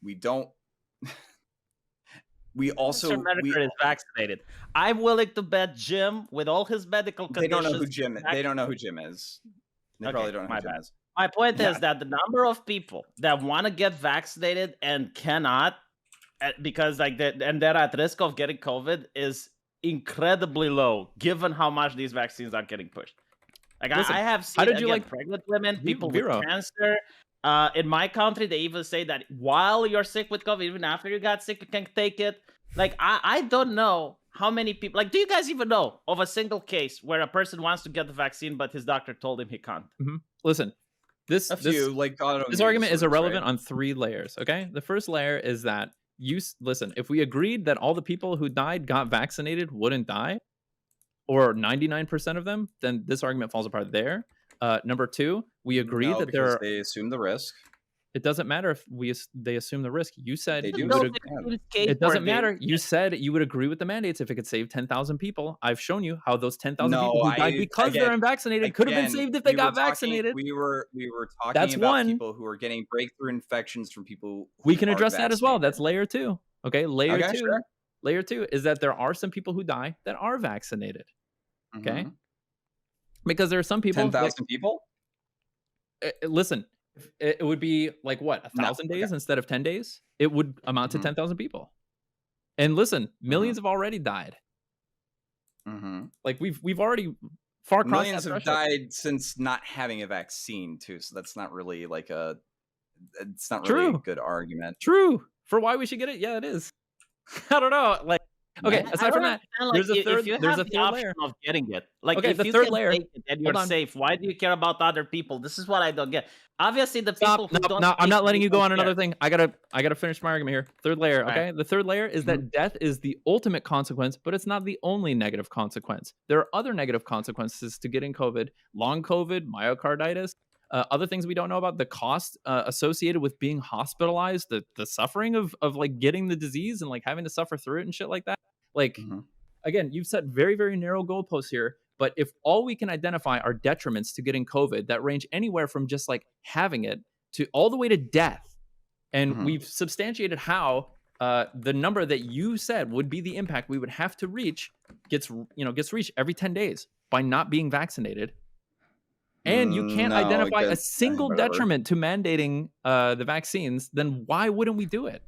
we don't. We also Mr. Medicare is vaccinated. I'm willing to bet Jim, with all his medical They conditions, don't know who Jim. is They don't know who Jim is. They Okay, probably don't know my who Jim bad. is. My point Yeah. is that the number of people that want to get vaccinated and cannot, because like and they're at risk of getting COVID, is incredibly low, given how much these vaccines are getting pushed. Like, Listen, I have how seen did you again, like pregnant women, people Vero? with cancer. In my country, they even say that while you're sick with COVID, even after you got sick, you can take it. Like, I don't know how many people. Like, do you guys even know of a single case where a person wants to get the vaccine, but his doctor told him he can't? Listen, this A few, like this argument is irrelevant on 3 layers. Okay, the first layer is that listen. If we agreed that all the people who died got vaccinated wouldn't die, or 99% of them, then this argument falls apart there. Number 2, we agree No, that there because are they assume the risk. It doesn't matter if they assume the risk. You said They you do. would. It doesn't Skateboarding. matter. You said you would agree with the mandates if it could save 10,000 people. I've shown you how those 10,000 No, people who died I because they're again, unvaccinated could have been saved if they got vaccinated. We were talking That's about one. people who are getting breakthrough infections from people who We can aren't address that as well. vaccinated. That's layer 2. Okay, layer Okay, 2. sure. Layer 2 is that there are some people who die that are vaccinated. Okay, Mhm. because there are some people. 10,000 people? Listen, it would be like what, 1,000 No, days okay. instead of 10 days. It would amount to Mhm. 10,000 people. And listen, millions have already died. Mhm. Like we've already far crossed Millions that have threshold. died since not having a vaccine too, so that's not really like it's not really a True. good argument. True. For why we should get it? Yeah, it is. I don't know. Like, okay, Yeah. aside from that, Like, there's a third. if you There's have a the third option layer. of getting it, like Okay, if the you third can layer. take it and you're Hold on. safe, why do you care about other people? This is what I don't get. Obviously, the people Stop. who No, don't. no, I'm take not it, letting they you go don't on another care. thing. I gotta finish my argument here. Third layer. Right. Okay, the third layer is that death is the ultimate consequence, but it's not the only negative consequence. There are other negative consequences to getting COVID: long COVID, myocarditis, other things we don't know about, the cost associated with being hospitalized, the suffering of like getting the disease and like having to suffer through it and shit like that. Like, Mhm. again, you've set very, very narrow goalposts here. But if all we can identify are detriments to getting COVID that range anywhere from just like having it to all the way to death, and Mhm. we've substantiated how the number that you said would be the impact we would have to reach gets reached every 10 days by not being vaccinated. And you can't No, identify a because single whatever. detriment to mandating the vaccines, then why wouldn't we do it?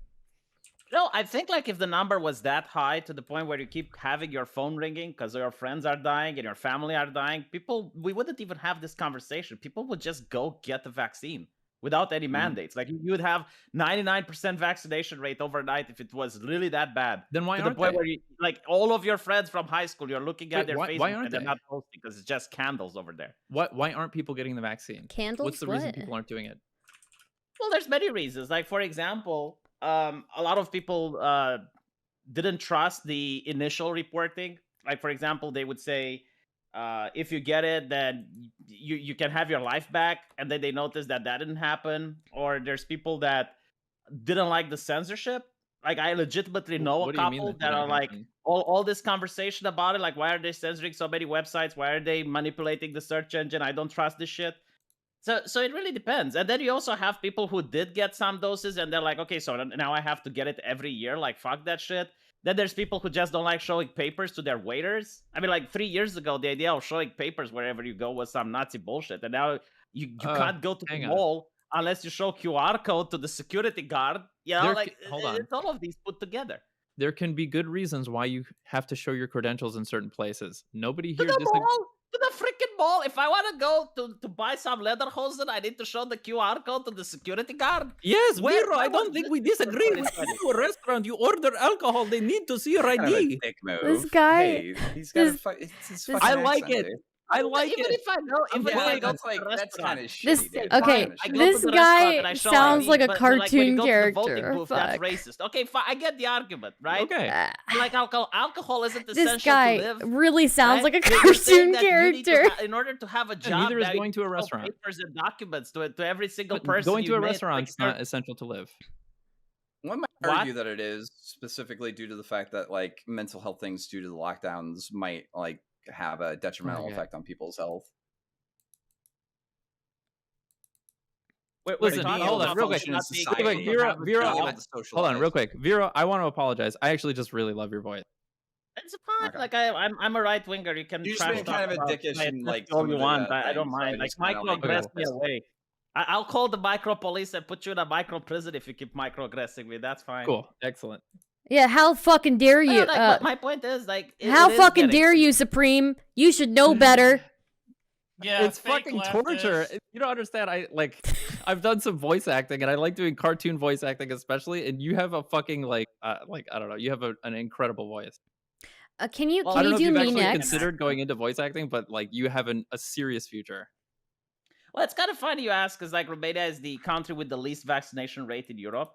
No, I think like if the number was that high to the point where you keep having your phone ringing because your friends are dying and your family are dying, we wouldn't even have this conversation. People would just go get the vaccine without any mandates. Like you would have 99% vaccination rate overnight if it was really that bad. Then why to the aren't point they? where you, like all of your friends from high school, you're looking at Wait, their why Facebook aren't and they're they? not posting because it's just candles over there. Why aren't people getting the vaccine? Candles? What's the reason What? people aren't doing it? Well, there's many reasons. Like for example, a lot of people didn't trust the initial reporting. Like for example, they would say, if you get it, then you can have your life back, and then they notice that didn't happen. Or there's people that didn't like the censorship. Like I legitimately know What a do you mean couple that that are didn't like happen? all this conversation about it. Like why are they censoring so many websites? Why are they manipulating the search engine? I don't trust this shit. So it really depends. And then you also have people who did get some doses and they're like, okay, so now I have to get it every year. Like, fuck that shit. Then there's people who just don't like showing papers to their waiters. I mean, like 3 years ago, the idea of showing papers wherever you go was some Nazi bullshit. And now you can't go to the hang on. mall unless you show QR code to the security guard. You know, Hold on. it's all of these put together. There can be good reasons why you have to show your credentials in certain places. Nobody To here the disagrees. mall! To the freaking mall! If I want to go to buy some lederhosen, I need to show the QR code to the security guard. Yes, Where- Vero, I where don't was think this we disagree. before When this you go to a restaurant, you order alcohol, they need to see your Kind of a ID. dick move. This guy- Hey, he's got this- it's his this- fucking I like accent, it. dude. I like even it. if I know, even if Yeah, I go that's to like the that's restaurant, kind of shitty, This- dude. okay, That's I kinda go this to the guy restaurant and I show sounds ID, like a but like when cartoon you go to the voting character. booth, that's Fuck. racist. Okay, fine, I get the argument, right? Okay. Like alcohol isn't essential This guy to live. really sounds right? like a You're saying cartoon that you need to character. in order to have a job, neither is now you going need to a show restaurant. papers and documents to every single But person. going to you a meet. restaurant's Like, not essential to live. One might What? argue that it is specifically due to the fact that like mental health things due to the lockdowns might like have a detrimental Okay. effect on people's health. Listen, being hold able on, to real quick. function in Real society, quick, Vero, being able to hold on, real socialize. quick. Vero, I want to apologize. I actually just really love your voice. it's fine. Okay. Like I'm a right winger. You can You've trash been talk kind of a about dickish my in, like, ethnicity all some you of the, want. I don't things, so I mind. Like just kinda, like, microaggress me pissed. away. I'll call the micro police and put you in a micro prison if you keep microaggressing me. That's fine. Cool, excellent. Yeah, how fucking dare you? But my point is like, how it is fucking getting dare to- you, Supreme? You should know better. Yeah, It's fake fucking torture. leftists. You don't understand. I've done some voice acting, and I like doing cartoon voice acting especially. And you have a fucking like I don't know. You have an incredible voice. Can you Well, I don't know can if you you've do me actually next? considered going into voice acting, but like you have a serious future. Well, it's kind of funny you ask, because like Romania is the country with the least vaccination rate in Europe,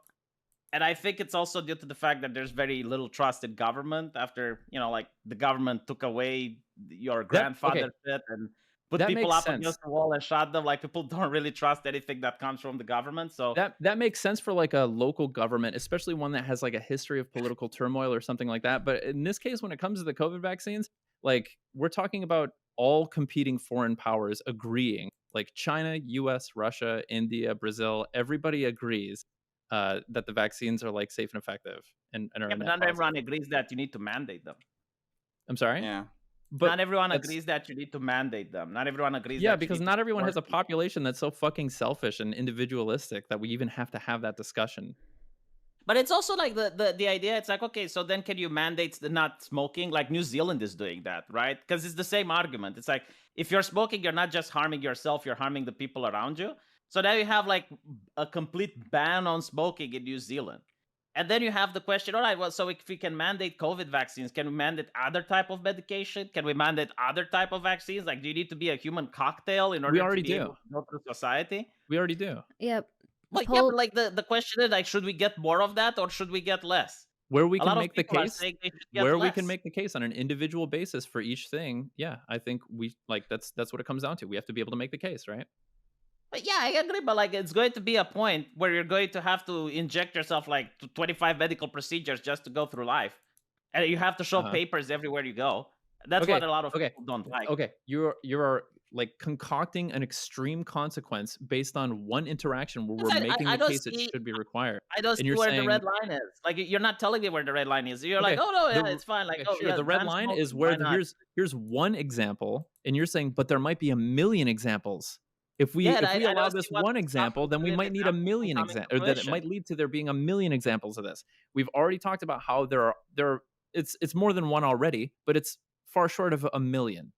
and I think it's also due to the fact that there's very little trust in government after like the government took away your grandfather shit, and put That people makes up sense. against the wall and shot them. Like people don't really trust anything that comes from the government. So That makes sense for like a local government, especially one that has like a history of political turmoil or something like that. But in this case, when it comes to the COVID vaccines, like we're talking about all competing foreign powers agreeing, like China, US, Russia, India, Brazil, everybody agrees that the vaccines are like safe and effective and are yeah, a but net not positive. everyone agrees that you need to mandate them. I'm sorry? Yeah. But Not everyone that's agrees that you need to mandate them. Not everyone agrees yeah, that you because need to not everyone force has a people. population that's so fucking selfish and individualistic that we even have to have that discussion. But it's also like the idea. It's like, okay, so then can you mandate the not smoking? Like New Zealand is doing that, right? Because it's the same argument. It's like if you're smoking, you're not just harming yourself, you're harming the people around you. So now you have like a complete ban on smoking in New Zealand. And then you have the question, all right, well, so if we can mandate COVID vaccines, can we mandate other type of medication? Can we mandate other type of vaccines? Like, do you need to be a human cocktail in We order to already be able do. to go through society? We already do. Yep. Well, yeah, Poll but like the question is like, should we get more of that or should we get less? Where we A can lot of make the people are case, saying they should get where we can less. make the case on an individual basis for each thing, yeah, I think we like that's what it comes down to. We have to be able to make the case, right? But yeah, I agree. But like, it's going to be a point where you're going to have to inject yourself like to 25 medical procedures just to go through life, and you have to show Uh-huh. papers everywhere you go. That's Okay, what a lot of okay, people don't like. okay. You're like concocting an extreme consequence based on one interaction where Because we're making I the don't case it see, should be required, I don't and see you're where the red saying line is. Like, you're not telling me where the red line is. You're like, okay, oh no, the yeah, it's fine. Like, okay, oh sure, yeah, the red ban line is smoking. where Why not? here's one example, and you're saying, but there might be a million examples. If we Yeah, if we I allow don't see this what's one to stop example, then we million might need a examples from million coming to or that it fruition. might lead to there being a million examples of this. We've already talked about how it's more than one already, but it's far short of a million.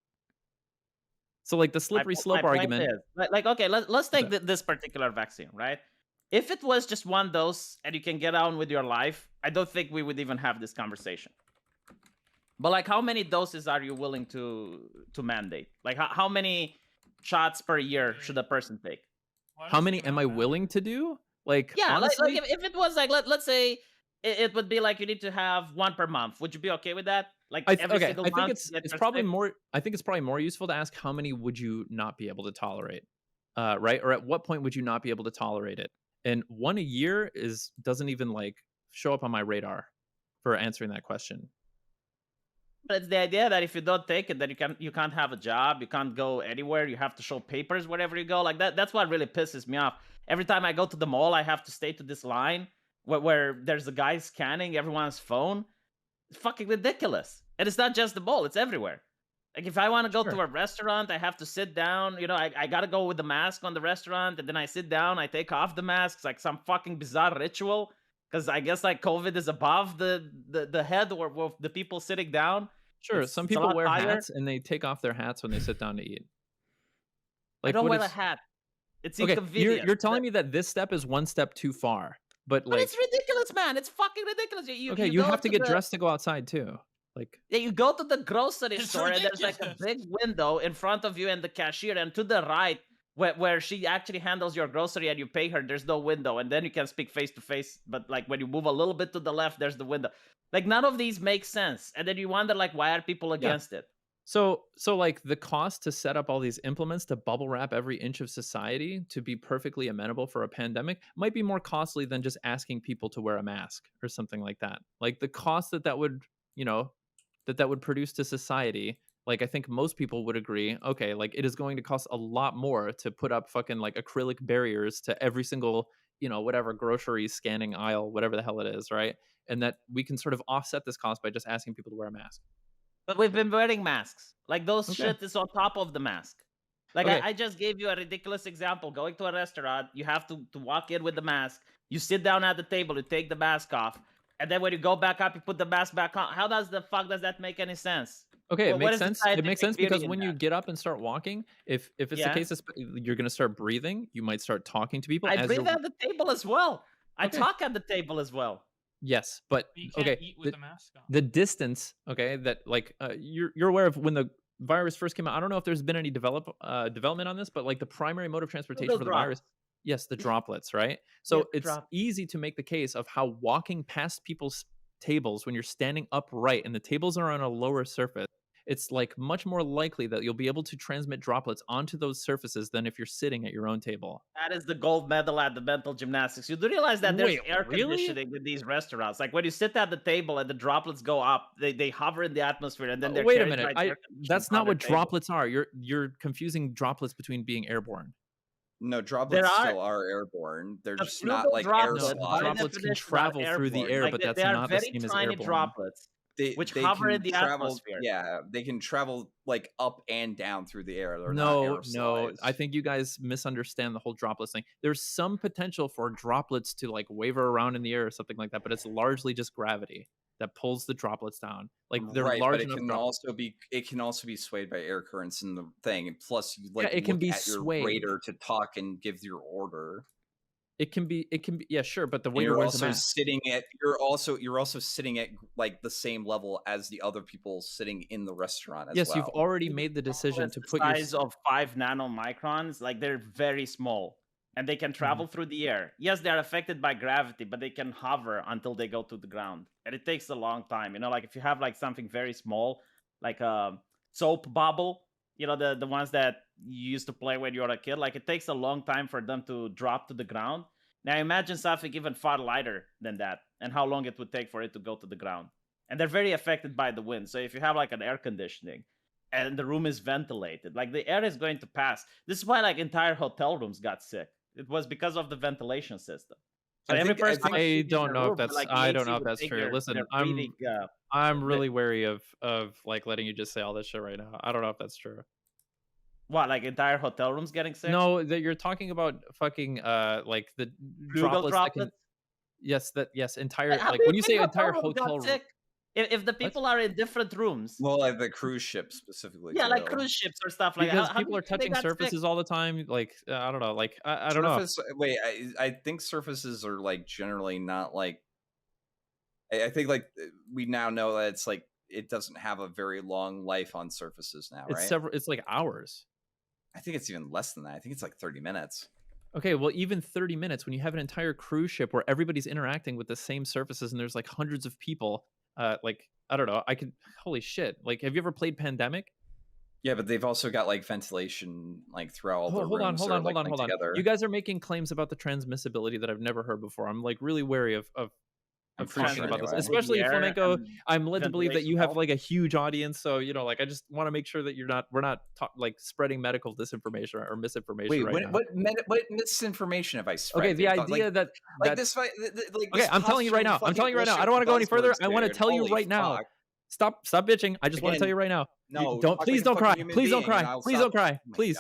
So like the slippery My slope point argument. is, like okay, let's take Okay. this particular vaccine, right? If it was just one dose and you can get on with your life, I don't think we would even have this conversation. But like, how many doses are you willing to mandate? Like, how many shots per year should a person take? Why How does it many even am I matter? willing to do? Like Yeah, like honestly, if it was like let's say it would be like you need to have one per month. Would you be okay with that? Like every single I think month you get it's your probably stick? more. I think it's probably more useful to ask how many would you not be able to tolerate, right? Or at what point would you not be able to tolerate it? And one a year doesn't even like show up on my radar for answering that question. But it's the idea that if you don't take it, then you can't have a job, you can't go anywhere, you have to show papers wherever you go. Like that's what really pisses me off. Every time I go to the mall, I have to stay to this line where there's a guy scanning everyone's phone. It's fucking ridiculous. And it's not just the mall, it's everywhere. Like if I want to go to Sure. a restaurant, I have to sit down. You know, I gotta go with the mask on the restaurant, and then I sit down, I take off the mask. It's like some fucking bizarre ritual. Because I guess like COVID is above the head or the people sitting down. Sure, some It's a people lot wear higher. hats and they take off their hats when they sit down to eat. I Like don't what wear a is hat. It's okay? inconvenient. You're telling me that this step is one step too far, but But it's like ridiculous, man. It's fucking ridiculous. okay, You you go have to to get the dressed to go outside too. Like you go to the grocery It's store and there's like a ridiculous. big window in front of you and the cashier, and to the right where she actually handles your grocery and you pay her, there's no window, and then you can speak face to face. But like when you move a little bit to the left, there's the window. Like none of these make sense, and then you wonder like why are people yeah. against it? So like the cost to set up all these implements to bubble wrap every inch of society to be perfectly amenable for a pandemic might be more costly than just asking people to wear a mask or something like that. Like the cost that would, that would produce to society, like I think most people would agree, okay, like it is going to cost a lot more to put up fucking like acrylic barriers to every single, whatever grocery scanning aisle, whatever the hell it is, right? And that we can sort of offset this cost by just asking people to wear a mask. But we've been wearing masks. Like those Okay. shit is on top of the mask. Like Okay. I just gave you a ridiculous example. Going to a restaurant, you have to walk in with the mask. You sit down at the table, you take the mask off, and then when you go back up, you put the mask back on. How does the fuck does that make any sense? Okay, it What makes is the sense. It makes scientific sense because beauty in when you that? get up and start walking, if it's the Yeah. case, you're going to start breathing. You might start talking to people I as breathe you're. at the table as well. I Okay. talk at the table as well. Yes, but But you can't okay, eat with a mask on. the distance. Okay, that like you're aware of when the virus first came out. I don't know if there's been any development on this, but like the primary mode of transportation for the virus. Yes, the droplets, right? So Yeah, it's droplets. easy to make the case of how walking past people's tables when you're standing upright and the tables are on a lower surface, it's like much more likely that you'll be able to transmit droplets onto those surfaces than if you're sitting at your own table. That is the gold medal at the mental gymnastics. You do realize that there's Wait, air really? conditioning in these restaurants. Like when you sit at the table and the droplets go up, they hover in the atmosphere and then they're Wait a carried minute. by air conditioning That's on not the what table. droplets are. You're confusing droplets between being airborne. No, droplets There are- still are airborne. They're The just not frugal like droplets, No, aerosols. by droplets can definition, are travel through the airborne. air, Like, but that's they are not the very same as tiny airborne. droplets which hover in the atmosphere. Yeah, they can travel like up and down through the air. They're not No, aerosolized. I think you guys misunderstand the whole droplets thing. There's some potential for droplets to like waver around in the air or something like that, but it's largely just gravity that pulls the droplets down. Like they're right, large but enough droplets. it can also be swayed by air currents in the thing. And plus, you like it can look be at your swayed. waiter to talk and give your order. It can be, yeah, sure, but the And waiter you're wears a also mask. you're also sitting at like the same level as the other people sitting in the restaurant as Yes, well. you've already made the decision to The put your size of 5 nanomicrons, like they're very small and they can travel through the air. Yes, they're affected by gravity, but they can hover until they go to the ground, and it takes a long time. You know, like if you have like something very small, like a soap bubble, you know, the ones that you used to play when you were a kid, like it takes a long time for them to drop to the ground. Now imagine something even far lighter than that and how long it would take for it to go to the ground. And they're very affected by the wind. So if you have like an air conditioning and the room is ventilated, like the air is going to pass. This is why like entire hotel rooms got sick. It was because of the ventilation system. So I don't know if that's I don't know if that's true. Listen, I'm really wary of like letting you just say all this shit right now. I don't know if that's true. What, like entire hotel rooms getting sick? No, that you're talking about fucking like the Frugal droplets. Yes, entire How like do you when you think say entire rooms got hotel room. sick? If the people are in different rooms. Well, like the cruise ship specifically. Yeah, like too. cruise ships or stuff like Because that. people are touching surfaces all the time. Like I don't know. Like I don't know. Wait, I think surfaces are like generally not like. I think like we now know that it's like it doesn't have a very long life on surfaces now, right? It's like hours. I think it's even less than that. I think it's like 30 minutes. Okay, well, even 30 minutes when you have an entire cruise ship where everybody's interacting with the same surfaces and there's like hundreds of people, like I don't know, holy shit. Like, have you ever played Pandemic? Yeah, but they've also got like ventilation like throughout all the rooms. Hold on. You guys are making claims about the transmissibility that I've never heard before. I'm like really wary of talking about this, especially Flamenco. I'm led to believe that you have like a huge audience, so you know, like I just want to make sure that we're not like spreading medical disinformation or misinformation. Wait, what misinformation have I spread? Okay, the idea that this fight. Okay, I'm telling you right now. I don't want to go any further. I want to tell you right now. Stop bitching. I just want to tell you right now. No, please don't cry. Please don't cry. Please don't cry. Please.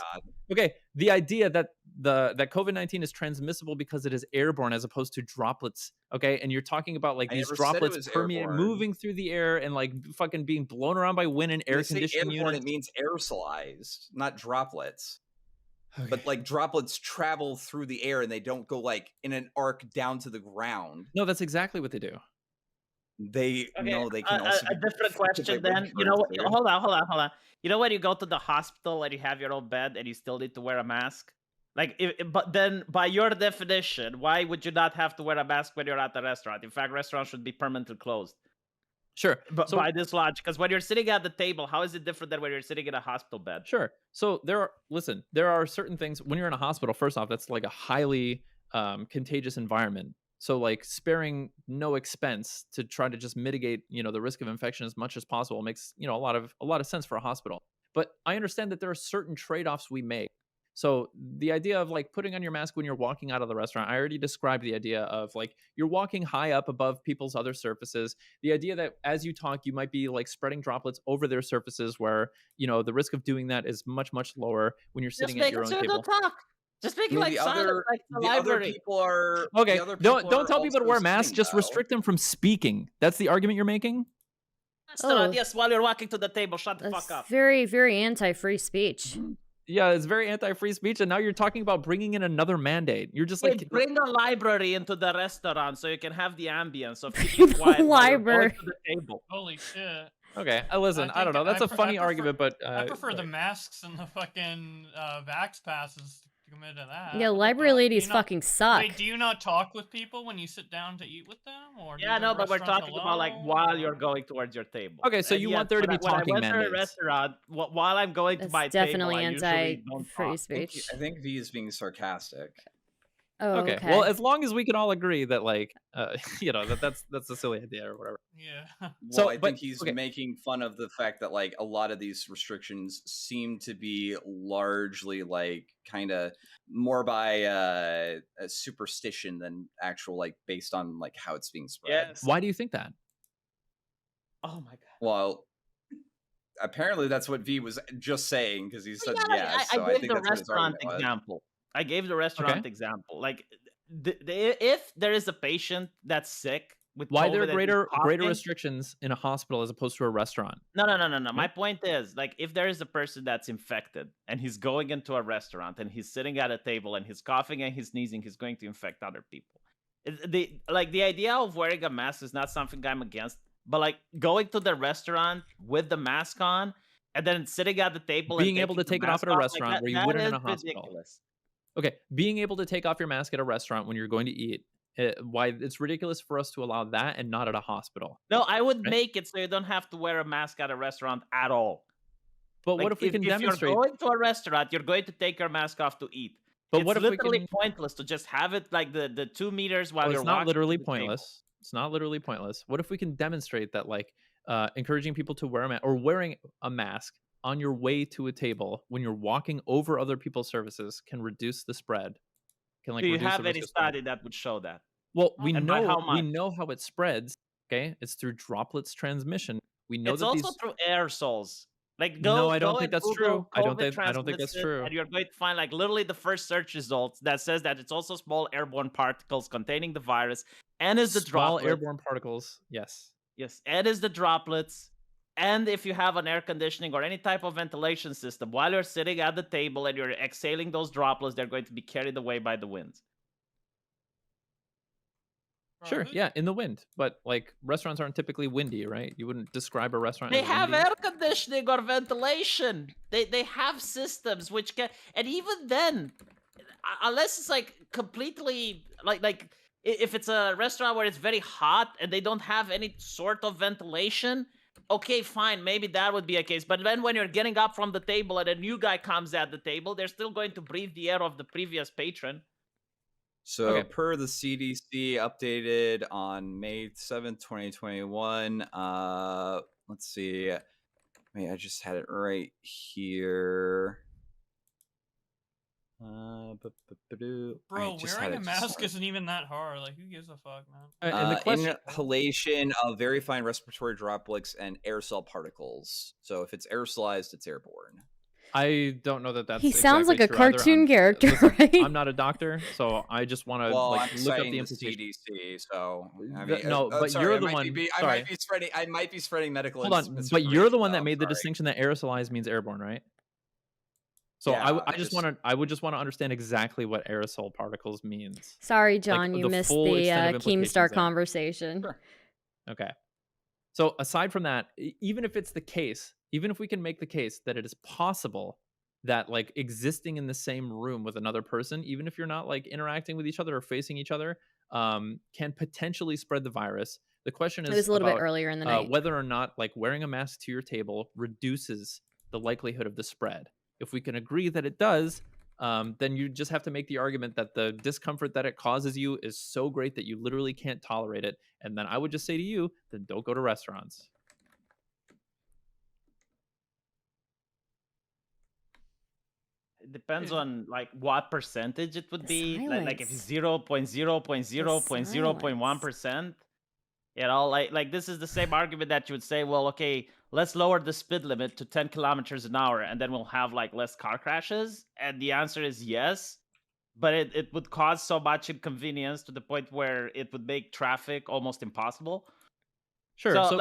Okay, the idea that that COVID-19 is transmissible because it is airborne as opposed to droplets. Okay, and you're talking about like these droplets moving through the air and like fucking being blown around by wind and air conditioning units. It means aerosolized, not droplets. Okay. But like droplets travel through the air and they don't go like in an arc down to the ground. No, that's exactly what they do. They can also a different question then. You know what? Hold on. You know when you go to the hospital and you have your own bed and you still need to wear a mask? Like, but then by your definition, why would you not have to wear a mask when you're at the restaurant? In fact, restaurants should be permanently closed. Sure. But by this logic, because when you're sitting at the table, how is it different than when you're sitting in a hospital bed? Sure. So there are certain things when you're in a hospital. First off, that's like a highly contagious environment. So like sparing no expense to try to just mitigate, you know, the risk of infection as much as possible makes, you know, a lot of sense for a hospital. But I understand that there are certain trade-offs we make. So the idea of like putting on your mask when you're walking out of the restaurant, I already described the idea of like you're walking high up above people's other surfaces. The idea that as you talk, you might be like spreading droplets over their surfaces where, you know, the risk of doing that is much, much lower when you're sitting at your own table. Just make it like silent, like the library. Other people are okay. Don't tell people to wear masks. Just restrict them from speaking. That's the argument you're making. Yes, while you're walking to the table, shut the fuck up. Very, very anti-free speech. Yeah, it's very anti-free speech, and now you're talking about bringing in another mandate. You're just like bring a library into the restaurant so you can have the ambience of keeping quiet library to the table. Holy shit. Okay, listen, I don't know. That's a funny argument, but I prefer the masks and the fucking vax passes to commit to that. Yeah, What the library fuck? Do you ladies not fucking suck. wait? Do you not talk with people when you sit down to eat with them, or do Yeah, the no, but we're restaurants talking about like alone, while you're or going towards your table. Okay, so And you yes, want there to be when I talking went to a mandates. restaurant, while I'm going to That's my table, definitely I usually don't anti-free talk. speech. I think V is being sarcastic. Oh, Okay. Well, okay. as long as we can all agree that like that's a silly idea or whatever. yeah? Well, So, I but think he's okay. making fun of the fact that like a lot of these restrictions seem to be largely like kind of more by a superstition than actual like based on like how it's being spread. Yes. Why do you think that? Oh my god. Well, apparently that's what V was just saying because he said Yeah, yes. I So I gave think the that's what his restaurant argument was. example. I gave the Okay. restaurant example. Like, if there is a patient that's sick with Why there are COVID and he's greater coughing, restrictions in a hospital as opposed to a restaurant? no. Right? My point is, like, if there is a person that's infected and he's going into a restaurant and he's sitting at a table and he's coughing and he's sneezing, he's going to infect other people. The idea of wearing a mask is not something I'm against, but like going to the restaurant with the mask on and then sitting at the table Being and able to taking take the it off mask at a off, like restaurant where you that wouldn't in is a hospital. ridiculous. Okay, being able to take off your mask at a restaurant when you're going to eat, why it's ridiculous for us to allow that and not at a hospital. No, I would Right? make it so you don't have to wear a mask at a restaurant at all. But what Like, if we can if you're demonstrate? going to a restaurant, you're going to take your mask off to eat. But It's what if we literally can? pointless to just have it like the 2 meters while Well, you're it's not walking literally to the table. pointless. It's not literally pointless. What if we can demonstrate that, like, encouraging people to wear a mask or wearing a mask on your way to a table when you're walking over other people's surfaces can reduce the spread? Can like Do you reduce the have risk any of spread. study that would show that? Well, And by how we much? know how it spreads. Okay, it's through droplets transmission. We know It's that also these. through aerosols. Like, No, go I don't go think and that's Google true. I don't COVID think that's transmitted, true. and you're going to find like literally the first search results that says that it's also small airborne particles containing the virus, and is the Small droplets. airborne particles. Yes. Yes, and is the droplets. And if you have an air conditioning or any type of ventilation system, while you're sitting at the table and you're exhaling those droplets, they're going to be carried away by the winds. Bro, Sure. who- Yeah, in the wind. But like restaurants aren't typically windy, right? You wouldn't describe a restaurant They as have windy. air conditioning or ventilation. They have systems which can, and even then, unless it's like completely like if it's a restaurant where it's very hot and they don't have any sort of ventilation, okay, fine, maybe that would be a case. But then when you're getting up from the table and a new guy comes at the table, they're still going to breathe the air of the previous patron. So Okay. per the CDC updated on May 7th, 2021, let's see. Wait, I just had it right here. Bro, I just had wearing a it mask just- isn't even that hard. Like, who gives a fuck, man? And the question. Inhalation of very fine respiratory droplets and aerosol particles. So if it's aerosolized, it's airborne. I don't know that that's. He sounds like a exactly true either. cartoon character, Listen, right? I'm not a doctor, so I just want to Well, like I'm look up citing the the implications. CDC, so I The- mean, no, but sorry, you're I the might one. Be, I sorry. might be spreading medical. Hold on, but you're the one that misinformation, made the though, sorry. distinction that aerosolized means airborne, right? So Yeah, I I just just- want to. I would just want to understand exactly what aerosol particles means. Sorry, John, you the missed full the extent of Keemstar implications there. conversation. Sure. Okay. So aside from that, even if it's the case, even if we can make the case that it is possible that like existing in the same room with another person, even if you're not like interacting with each other or facing each other, can potentially spread the virus. The question is It was a little bit about, earlier in the night. whether or not like wearing a mask to your table reduces the likelihood of the spread. If we can agree that it does, then you just have to make the argument that the discomfort that it causes you is so great that you literally can't tolerate it. And then I would just say to you, then don't go to restaurants. It depends on like what percentage it would The be. Like if it's silence. 0.0.0.0.01%. You know, like this is the same argument that you would say, well, okay, let's lower the speed limit to 10 kilometers an hour and then we'll have like less car crashes. And the answer is yes. But it would cause so much inconvenience to the point where it would make traffic almost impossible. Sure. So, So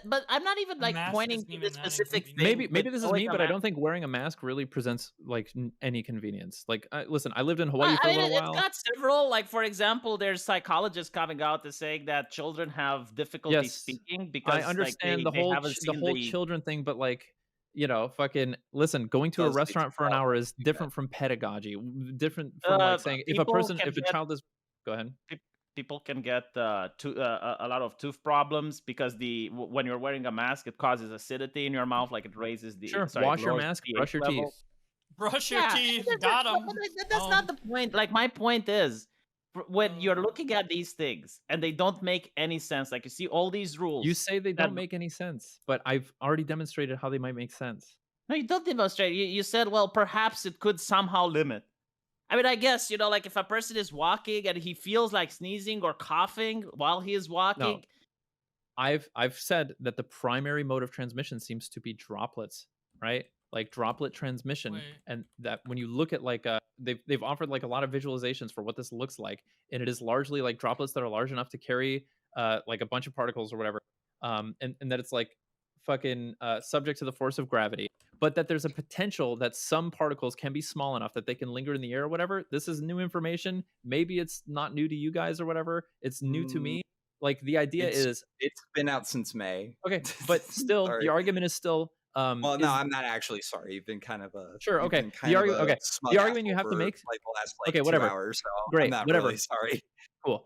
but I'm not even like mask pointing isn't to even the that specific thing. inconvenient. maybe with this is going me, a but I mask. don't think wearing a mask really presents like any convenience. Like, listen, I lived in Hawaii for a little It's while. got several. Like, for example, there's psychologists coming out and saying that children have difficulty Yes, speaking because I understand like, they the haven't seen whole the. children thing, but like fucking listen, going to a Does lead to restaurant for an hour problems. is Yeah. different from pedagogy, different from like saying if a Get child is, go ahead. peop- people can get a lot of tooth problems because when you're wearing a mask, it causes acidity in your mouth, like it raises Sure, it wash your lowers mask, the pH brush your level. teeth. Brush your Yeah, teeth. Got him. that's not the point. Like my point is, when you're Uh, looking at these things and they don't make any sense, like you see all these You rules say they that don't make any sense, but I've already demonstrated how they might make sense. no, you don't demonstrate. You said, well, perhaps it could somehow limit. I mean, I guess, like if a person is walking and he feels like sneezing or coughing while he is No, walking. I've said that the primary mode of transmission seems to be droplets, right? Like droplet transmission, wait. and that when you look at like they've offered like a lot of visualizations for what this looks like, and it is largely like droplets that are large enough to carry like a bunch of particles or whatever, and that it's like fucking subject to the force of gravity, but that there's a potential that some particles can be small enough that they can linger in the air or whatever. This is new information. Maybe it's not new to you guys or whatever. It's new to Mm, me. Like the idea is It's been out since May. okay, but still, the Sorry. argument is still Well, no, is I'm not actually sorry. You've been kind of sure you've okay. been The kind of argument a okay. smug The argument you asshole have to for make like the last okay, like 2 whatever. hours, so I'm Great, not whatever. really sorry. Cool.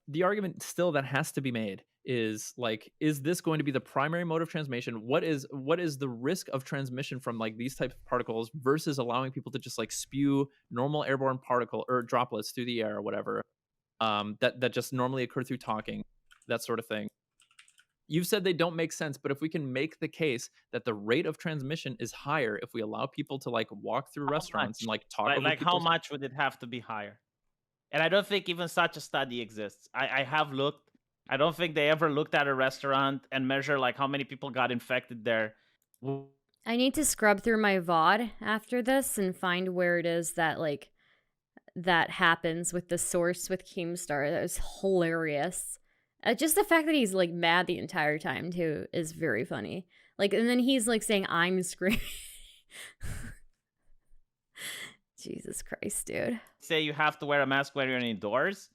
The argument still that has to be made is like, is this going to be the primary mode of transmission? What is the risk of transmission from like these types of particles versus allowing people to just like spew normal airborne particle or droplets through the air or whatever, that just normally occur through talking, that sort of thing. You've said they don't make sense, but if we can make the case that the rate of transmission is higher if we allow people to like walk through How restaurants and much? like talk Like, over like how people's much would it have to be higher? And I don't think even such a study exists. I have looked. I don't think they ever looked at a restaurant and measure like how many people got infected there. I need to scrub through my VOD after this and find where it is that like that happens with the source with Keemstar. That was hilarious. Just the fact that he's like mad the entire time too is very funny. Like, and then he's like saying, "I'm screaming." Jesus Christ, dude. Say you have to wear a mask when you're indoors,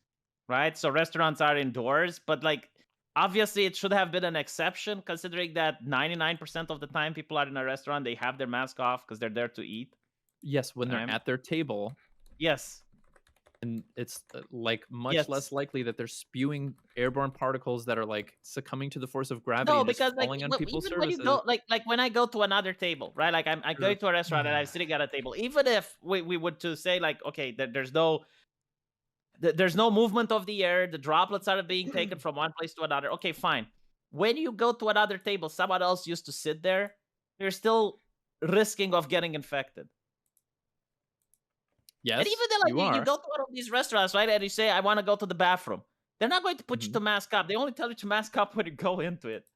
right? So restaurants are indoors, but like obviously it should have been an exception considering that 99% of the time people are in a restaurant, they have their mask off because they're there to eat. yes, when they're Right. at their table, Yes. and it's like much Yes. less likely that they're spewing airborne particles that are like sucking to the force of gravity No, and just because like falling on people's even when you surfaces. go like when I go to another table, right? Like I'm Sure. going to a restaurant and I'm sitting at a table. Even if we would to say like, okay, there's no movement of the air, the droplets are being taken from one place to another. Okay, fine. When you go to another table, someone else used to sit there, you're still risking of getting infected. Yes, And even then, you like you are. go to one of these restaurants, right? And you say, I want to go to the bathroom. They're not going to put you Mhm. to mask up. They only tell you to mask up when you go into it.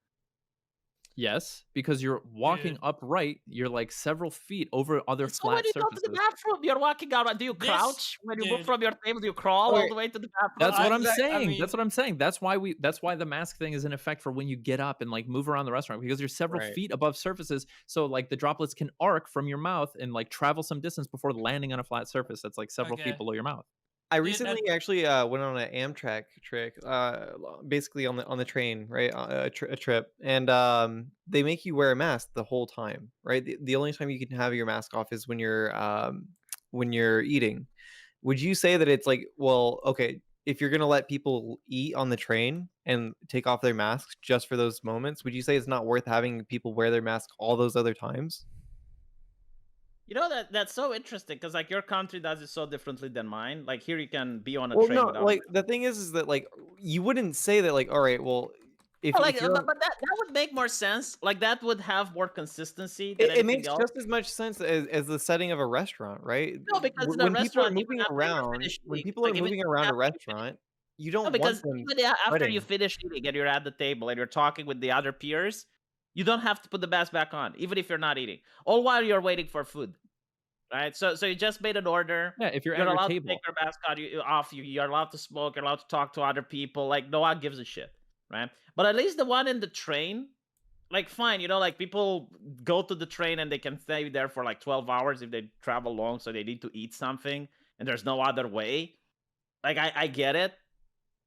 Yes, because you're walking Dude. upright. You're like several feet over other So when flat you go to the surfaces. bathroom, you're walking out. Do you This- crouch when you move dude. from your table? Do you crawl all Okay. the way to the bathroom? That's what I'm I saying. mean- That's what I'm saying. That's why the mask thing is in effect for when you get up and like move around the restaurant because you're several Right. feet above surfaces. So like the droplets can arc from your mouth and like travel some distance before landing on a flat surface that's like several Okay. feet below your mouth. I Dude, recently actually went on an Amtrak trick, basically on the train, right? A trip, and they make you wear a mask the whole time, right? The only time you can have your mask off is when you're eating. Would you say that it's like, well, okay, if you're gonna let people eat on the train and take off their masks just for those moments, would you say it's not worth having people wear their mask all those other times? You know that's so interesting because like your country does it so differently than mine. Like here you can be on a Well, train no, without. like the thing is that like you wouldn't say that like, all right, well, if, Like, if you're but that would make more sense. Like that would have more consistency than it anything makes else. just as much sense as the setting of a restaurant, right? No, because in a When people are restaurant, even moving after you around, finish when eating, people are like, even moving around a after you finish restaurant, you No, don't because want them even after you sweating. finish eating and you're at the table and you're talking with the other peers, you don't have to put the mask back on, even if you're not eating, all while you're waiting for food. Right? So you just made an order. Yeah, if you're at You're your allowed to table. take your mask off. You're allowed to smoke. You're allowed to talk to other people. Like no one gives a shit, right? But at least the one in the train, like fine, like people go to the train and they can stay there for like 12 hours if they travel long, so they need to eat something, and there's no other way. Like I get it,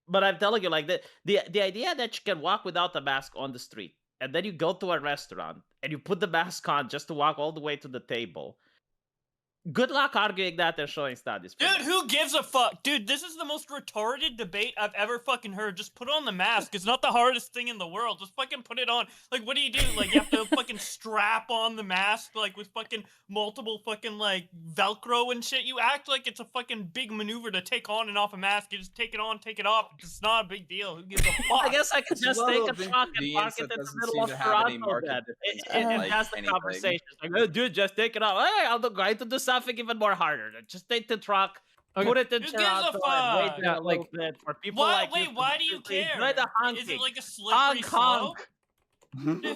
but I'm telling you, like the idea that you can walk without a mask on the street, and then you go to a restaurant and you put the mask on just to walk all the way to the table. Good luck arguing that they're showing studies. Dude, who gives a fuck? Dude, this is the most retarded debate I've ever fucking heard. Just put on the mask. It's not the hardest thing in the world. Just fucking put it on. Like, what do? Like, you have to fucking strap on the mask, like, with fucking multiple fucking, like, Velcro and shit. You act like it's a fucking big maneuver to take on and off a mask. You just take it on, take it off. It's not a big deal. Who gives a fuck? I guess I could just take a truck and park it in the middle of Toronto then. And that's the conversation. It's like, dude, just take it off. Hey, I'm going to do something even more harder. Just take the truck, put it in Toronto, and wait there a little bit for people like you. Wait, why do you care? Is it like a slippery slope? Dude,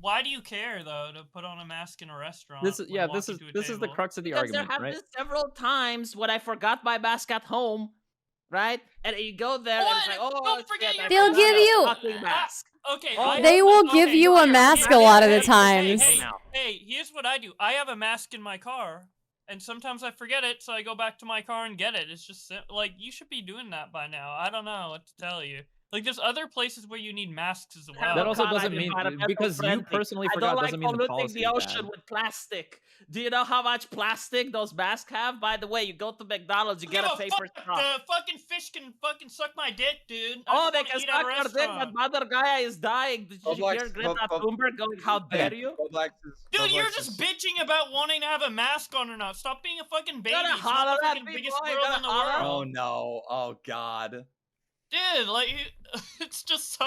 why do you care though to put on a mask in a restaurant? This is the crux of the argument, there have right? been several times when I forgot my mask at home, right? And you go there and it's like, oh, shit, They'll give you. Mask. Okay, They will give you a mask a lot of the times. Hey, here's what I do. I have a mask in my car, and sometimes I forget it, so I go back to my car and get it. It's just like, you should be doing that by now. I don't know what to tell you. Like, there's other places where you need masks as well. That also doesn't mean, because you personally forgot doesn't mean the policy the ocean with plastic. Do you know how much plastic those masks have? By the way, you go to McDonald's, you get a paper straw. The fucking fish can fucking suck my dick, dude. They can suck your dick, but Mother Gaia is dying. Did you hear Greta Thunberg going, how dare you? Dude, you're just bitching about wanting to have a mask on or not. Stop being a fucking baby. It's not the fucking biggest world in the world. Oh no, oh god. Dude, like, it's just so,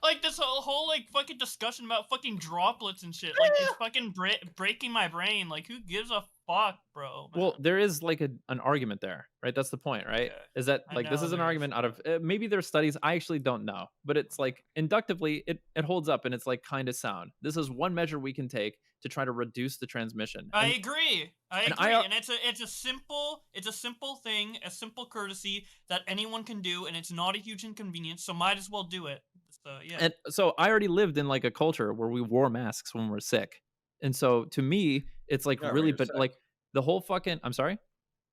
like, this whole, like, fucking discussion about fucking droplets and shit, like, it's fucking breaking my brain. Like, who gives a fuck, bro? Man. Well, there is, like, an argument there, right? That's the point, right? Yeah, is that, like, this is an argument out of, maybe there's studies, I actually don't know, but it's, like, inductively, it holds up, and it's, like, kind of sound. This is one measure we can take to try to reduce the transmission. I agree. And it's a simple thing, a simple courtesy that anyone can do, and it's not a huge inconvenience, so might as well do it. So yeah. And so I already lived in, like, a culture where we wore masks when we're sick. And so to me, it's like really, but like the whole fucking, I'm sorry?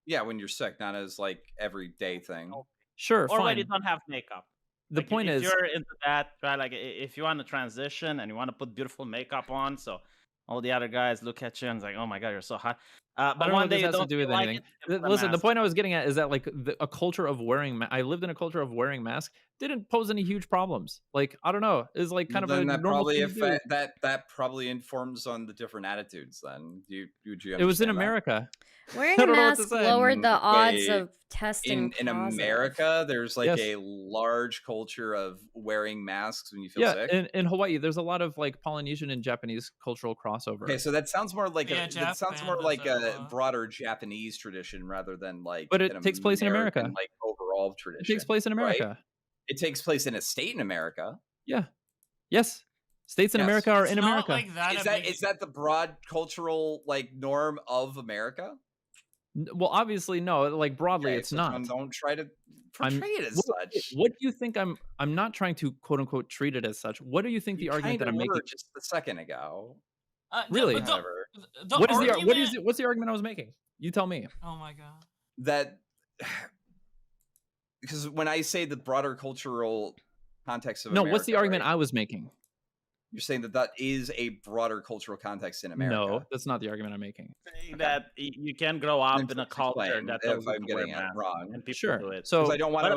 Yeah, when you're sick, not as like everyday thing. Sure, or fine. when you don't have makeup. The like, point if is, you're into that, right? Like, if you want to transition and you want to put beautiful makeup on, so all the other guys look at you and it's like, oh my god, you're so hot. But one day you don't do anything. Listen, the point I was getting at is that, like, a culture of wearing, I lived in a culture of wearing masks, didn't pose any huge problems. Like, I don't know, it's like kind of a normal thing to do. That probably informs on the different attitudes. Then it was in America. Wearing a mask lowered the odds of testing in America. There's like a large culture of wearing masks when you feel sick. Yeah, in Hawaii, there's a lot of, like, Polynesian and Japanese cultural crossover. Okay, so that sounds more like a broader Japanese tradition rather than like. But it takes place in America. Like overall tradition. It takes place in America. Right? It takes place in a state in America. Yeah. Yes. States in America are in America. Like that is that the broad cultural, like, norm of America? Well, obviously no. Like, broadly, it's not. Don't try to portray it as such. What do you think? I'm not trying to quote unquote treat it as such. What do you think the argument that I'm making just a second ago? Really? What's the argument I was making? You tell me. Oh my god. That because when I say the broader cultural context of America, what's the argument I was making? You're saying that is a broader cultural context in America. No, that's not the argument I'm making. Saying that you can grow up in a culture that if I'm getting it wrong, and people do it. So I don't want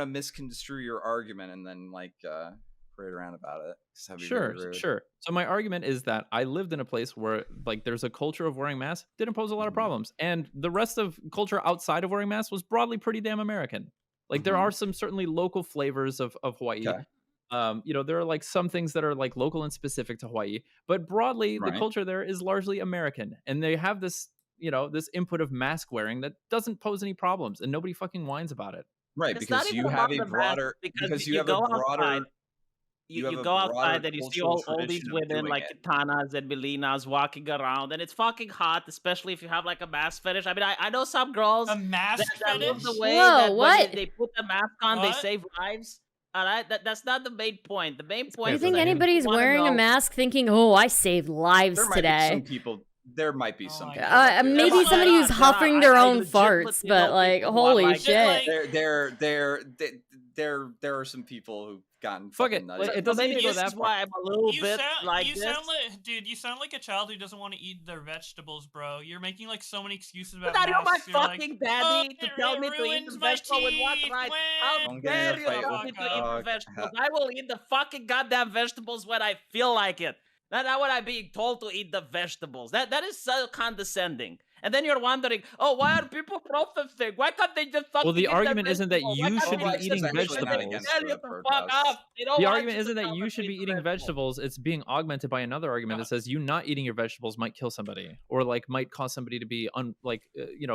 to misconstrue your argument and then, like, parade around about it. Sure. So my argument is that I lived in a place where, like, there's a culture of wearing masks, didn't pose a lot of problems, and the rest of culture outside of wearing masks was broadly pretty damn American. Like, there are some certainly local flavors of Hawaii. Okay. There are, like, some things that are, like, local and specific to Hawaii, but broadly the culture there is largely American, and they have this, this input of mask wearing that doesn't pose any problems, and nobody fucking whines about it. Right, because you have a broader, You go outside and you see all these women like katanas and melinas walking around, and it's fucking hot, especially if you have, like, a mask fetish. I mean, I know some girls a mask fetish. Love the way that when they put the mask on, they save lives. All right, that's not the main point. The main point. Do you think anybody's wearing a mask thinking, "Oh, I saved lives today"? There might be some people. Maybe somebody who's huffing their own farts, but, like, holy shit. there are some people who've gotten Fuck fucking it. nutty. It doesn't need to go this that is far. why I'm a little You bit sound, like you this. sound like, dude, you sound like a child who doesn't want to eat their vegetables, bro. You're making like so many excuses about But are you my masks. You're like, fucking oh, daddy to tell it me to eat ruins the my vegetable with what teeth right? when- How Don't get in a dare you fight tell with me the to eat the dog. vegetables? I will eat the fucking goddamn vegetables when I feel like it. Not when I'm being told to eat the vegetables. That is so condescending. And then you're wondering, oh, why are people protesting? Why can't they just fucking Well, the eat their argument isn't that vegetables? Why you can't should they be Right, just eating that's actually not vegetables. against tell you the to fuck protests. off? They don't The want argument you isn't to that tell you them should to be eat the eating vegetables. It's being augmented by another argument that says you not eating your vegetables might kill somebody or like might cause somebody to be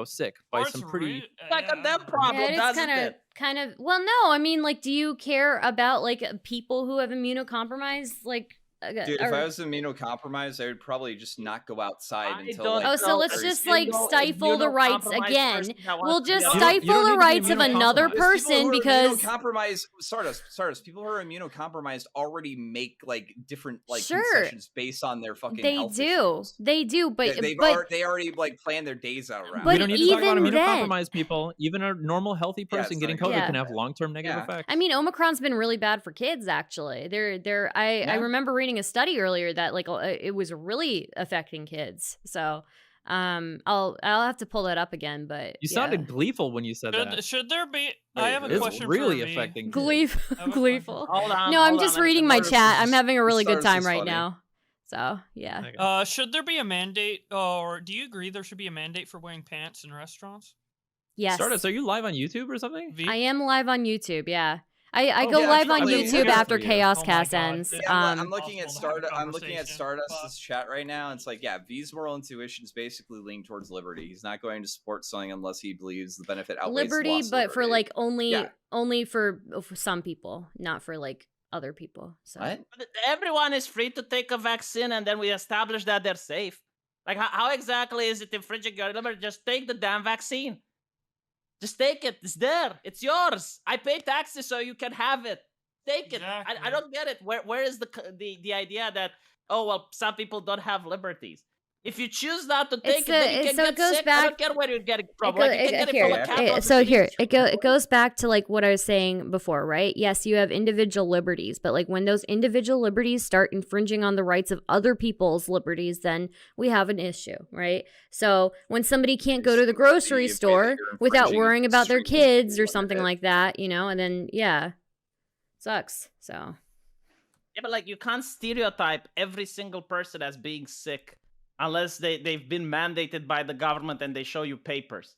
sick by Or it's some pretty. rude. Like Yeah, a them I don't know. problem, Yeah, it is doesn't kind it? of. Well, no, I mean, like, do you care about like people who have immunocompromised, like? Dude, if I was immunocompromised, I would probably just not go outside I until don't like. Oh, so know let's a just like single stifle the rights immunocompromised again. person that We'll wants to be just on- You don't stifle the need to be rights of another immunocompromised. There's people who person are because immunocompromised. Stardust. People who are immunocompromised already make like different like Sure. concessions based on their fucking they health do, issues. they do, but They already like plan their days out around. But We don't need to talk about even then- immunocompromised people. Even a normal healthy Yeah, person it's getting not COVID gonna can be have bad. long-term negative Yeah. effects. I mean, Omicron's been really bad for kids. Actually, I Yeah. remember reading a study earlier that like it was really affecting kids. So, I'll have to pull that up again. But you yeah. sounded gleeful when you said that. Should there be? There I you have a go. It's question really for me. affecting kids. Gleeful. I have a Gleeful. Hold on. No, I'm hold just on, reading my Stardust chat. is I'm just- having a really good Stardust time is right funny. now. So yeah. Okay. Should there be a mandate, or do you agree there should be a mandate for wearing pants in restaurants? Yes. Stardust, are you live on YouTube or something? V? I am live on YouTube. Yeah. I Oh, go yeah, live on actually, YouTube yeah. after For you. Chaos Oh my Cast God. ends. Yeah, I'm looking at Impossible to have a I'm looking at conversation. Stardust's chat right now. And it's like, yeah, V's moral intuitions basically lean towards liberty. He's not going to support something unless he believes the benefit outweighs the Liberty, loss of but for liberty. like only Yeah. for some people, not for like other people. So What? But everyone is free to take a vaccine, and then we establish that they're safe. Like, how exactly is it infringing your liberty? Just take the damn vaccine. Just take it. It's there. It's yours. I pay taxes so you can have it. Take it. I Exactly. don't get it. Where is the idea that, oh, well, some people don't have liberties? If you choose not to take it, then you can so get it goes sick. I don't back- care where you're getting it from. It go- Like, you can it- get it here, from a it- capital it- so here city. it goes back to like what I was saying before, right? Yes, you have individual liberties, but like when those individual liberties start infringing on the rights of other people's liberties, then we have an issue, right? So when somebody can't go to the grocery The way that store you're without infringing worrying about their extremely kids or limited. something like that, and then sucks. So Yeah, but like you can't stereotype every single person as being sick unless they've been mandated by the government and they show you papers.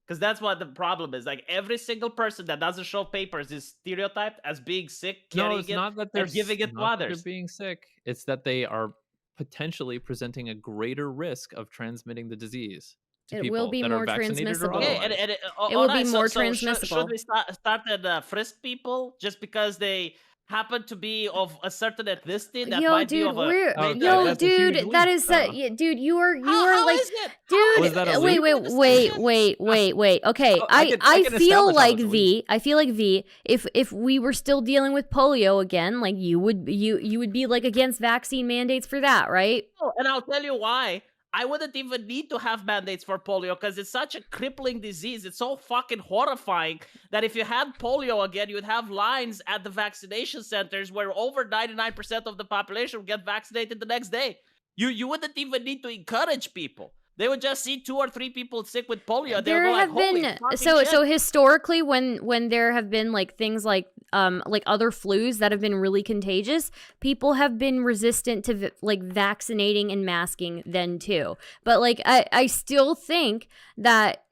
Because that's what the problem is. Like every single person that doesn't show papers is stereotyped as being sick, No, carrying it's it, not that they're and giving it to not that others. they're being sick. It's that they are potentially presenting a greater risk of transmitting the disease to It people will be that more are vaccinated or transmissible. Okay, otherwise. and It all will be right, more so transmissible. Should we start and frisk people just because they happen to be of a certain ethnicity that yo, might be dude, of a we're Oh, yo, that's a huge dude, that leap, is though. dude, you are How like, is it? dude. Was that a wait, leap? wait. Okay, Oh, I I can feel establish how like it's a V. I feel like V. If we were still dealing with polio again, like you would be like against vaccine mandates for that, right? And I'll tell you why. I wouldn't even need to have mandates for polio because it's such a crippling disease. It's so fucking horrifying that if you had polio again, you'd have lines at the vaccination centers where over 99% of the population would get vaccinated the next day. You wouldn't even need to encourage people. They would just see 2 or 3 people sick with polio. They would There go like, have holy been fucking so shit. historically when there have been like things like other flus that have been really contagious, people have been resistant to like vaccinating and masking then too. But like I still think that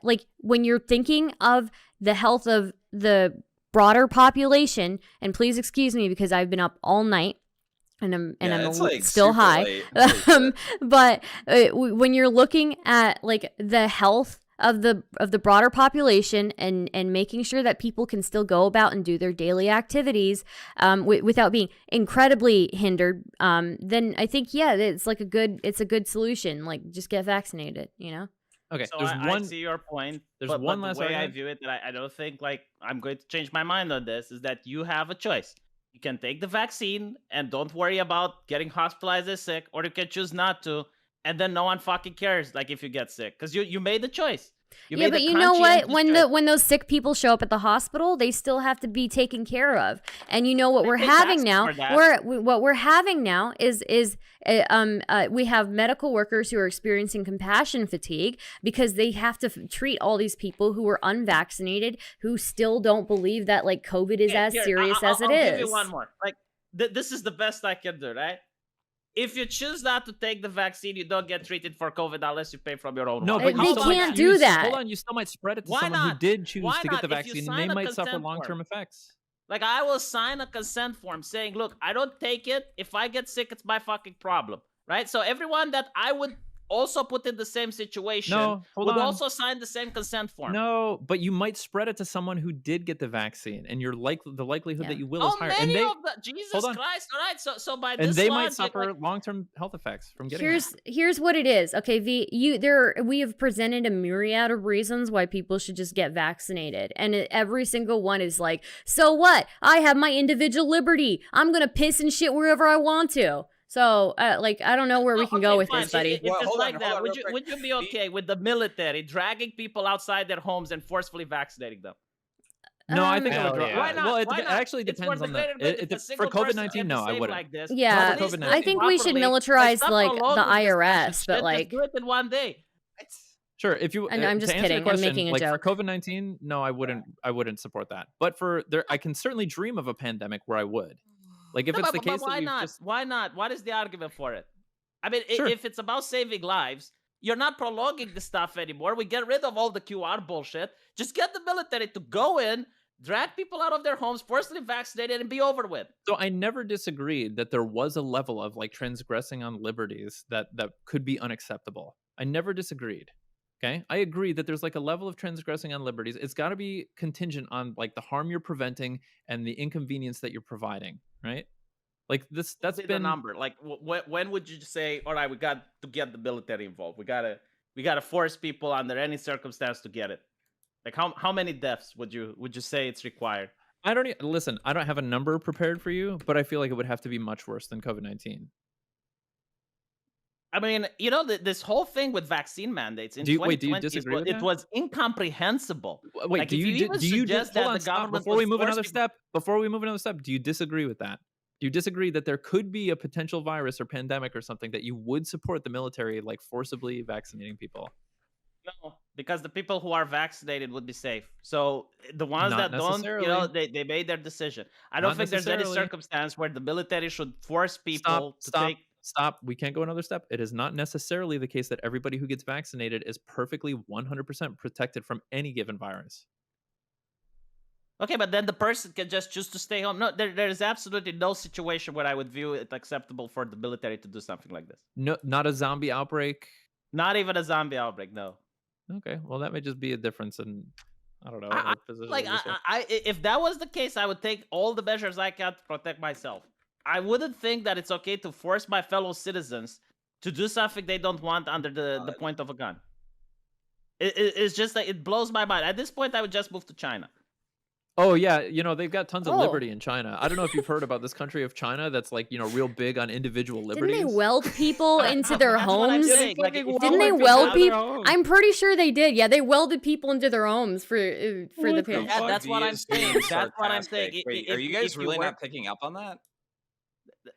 like when you're thinking of the health of the broader population, and please excuse me because I've been up all night. And I'm it's, like, still super high. late. Holy shit. But when you're looking at like the health of the broader population and making sure that people can still go about and do their daily activities without being incredibly hindered, then I think it's like a good solution. Like just get vaccinated, Okay, So there's I one. see your point. there's but one the last way I argument. view it, that I don't think like I'm going to change my mind on this, is that you have a choice. You can take the vaccine and don't worry about getting hospitalized as sick, or you can choose not to, and then no one fucking cares like if you get sick because you made the choice. You Yeah, made but a you know what? conscientious choice. When those sick people show up at the hospital, they still have to be taken care of. And you know what They we're pay having taxes now? for that. What we're having now is we have medical workers who are experiencing compassion fatigue because they have to treat all these people who are unvaccinated who still don't believe that like COVID is as Here, serious as it I'll give you one is. more. Like this is the best I can do, right? If you choose not to take the vaccine, you don't get treated for COVID unless you pay from your own No, wallet. but you They still might can't you do s- that. hold on, you still might spread it to Why someone who not? did choose Why to get the not? If you vaccine, and they sign a might suffer consent long-term form, effects. like I will sign a consent form saying, "Look, I don't take it. If I get sick, it's my fucking problem." Right? So everyone that I would also put in the same situation No, hold would on. also sign the same consent form. No, but you might spread it to someone who did get the vaccine, and the likelihood that Yeah. you will is Oh, higher. many And they of the Jesus hold on, Christ! All right, so by and this they might logic, suffer like, long-term health effects from getting it. Here's what it is. Okay, we have presented a myriad of reasons why people should just get vaccinated. And every single one is like, "So what? I have my individual liberty. I'm going to piss and shit wherever I want to." So, like I don't know where we oh, can okay, go with fine. this, buddy. If Well, it's hold like on that, real quick. would you be okay with the military dragging people outside their homes and forcefully vaccinating them? No, I think that would Hell draw. yeah. Why not? Well, it Why not? actually It's for depends the on the. greater good. If a For single COVID person 19, gets no, I saved wouldn't. like this, Yeah, at least do I it think we should properly. militarize stop like the prolonging this IRS, bullshit. but Just like, do it in one day. Sure, if you and I'm just to answer your kidding. I'm question, making a like for joke. COVID-19, no, I wouldn't support that. But for there, I can certainly dream of a pandemic where I would. Like if No, it's the but case that why we've not? just Why not? What is the argument for it? I mean, sure. if it's about saving lives, you're not prolonging the stuff anymore. We get rid of all the QR bullshit. Just get the military to go in, drag people out of their homes, forcibly vaccinated, and be over with. So I never disagreed that there was a level of like transgressing on liberties that could be unacceptable. I never disagreed. Okay? I agree that there's like a level of transgressing on liberties. It's got to be contingent on like the harm you're preventing and the inconvenience that you're providing, right? Like this that's The been number. Like, when would you say, all right, we got to get the military involved? We gotta force people under any circumstance to get it. Like, how many deaths would you say it's required? I don't listen, I don't have a number prepared for you, but I feel like it would have to be much worse than COVID-19. I mean, you know, this whole thing with vaccine mandates in Do you 2020 disagree with it that? was incomprehensible. Wait, Like, do if you even do you suggest hold that on, the stop government before we would move force another people- step. Before we move another step, do you disagree with that? Do you disagree that there could be a potential virus or pandemic or something that you would support the military like forcibly vaccinating people? No, because the people who are vaccinated would be safe. So the ones Not that don't, you know, necessarily. they made their decision. I don't Not think there's any necessarily. circumstance where the military should force people to take. Stop. We can't go another step. It is not necessarily the case that everybody who gets vaccinated is perfectly 100% protected from any given virus. Okay, but then the person can just choose to stay home. No, there is absolutely no situation where I would view it acceptable for the military to do something like this. No, not a zombie outbreak. Not even a zombie outbreak. No. Okay, well that may just be a difference in, I don't know, position. Like, if that was the case, I would take all the measures I can to protect myself. I wouldn't think that it's okay to force my fellow citizens to do something they don't want under the point of a gun. It's just like, it blows my mind. At this point, I would just move to China. Oh yeah, you know, they've got tons of Oh. liberty in China. I don't know if you've heard about this country of China that's like, you know, real big on individual liberties. Didn't they weld people into their That's what I'm homes? saying. Like, if Didn't they you weld have- people? I'm pretty sure they did. Yeah, they welded people into their homes for the pandemic. Yeah, that's what I'm saying. That's what I'm saying. Sarcastic. Wait, are If- you guys if you really were- not picking up on that?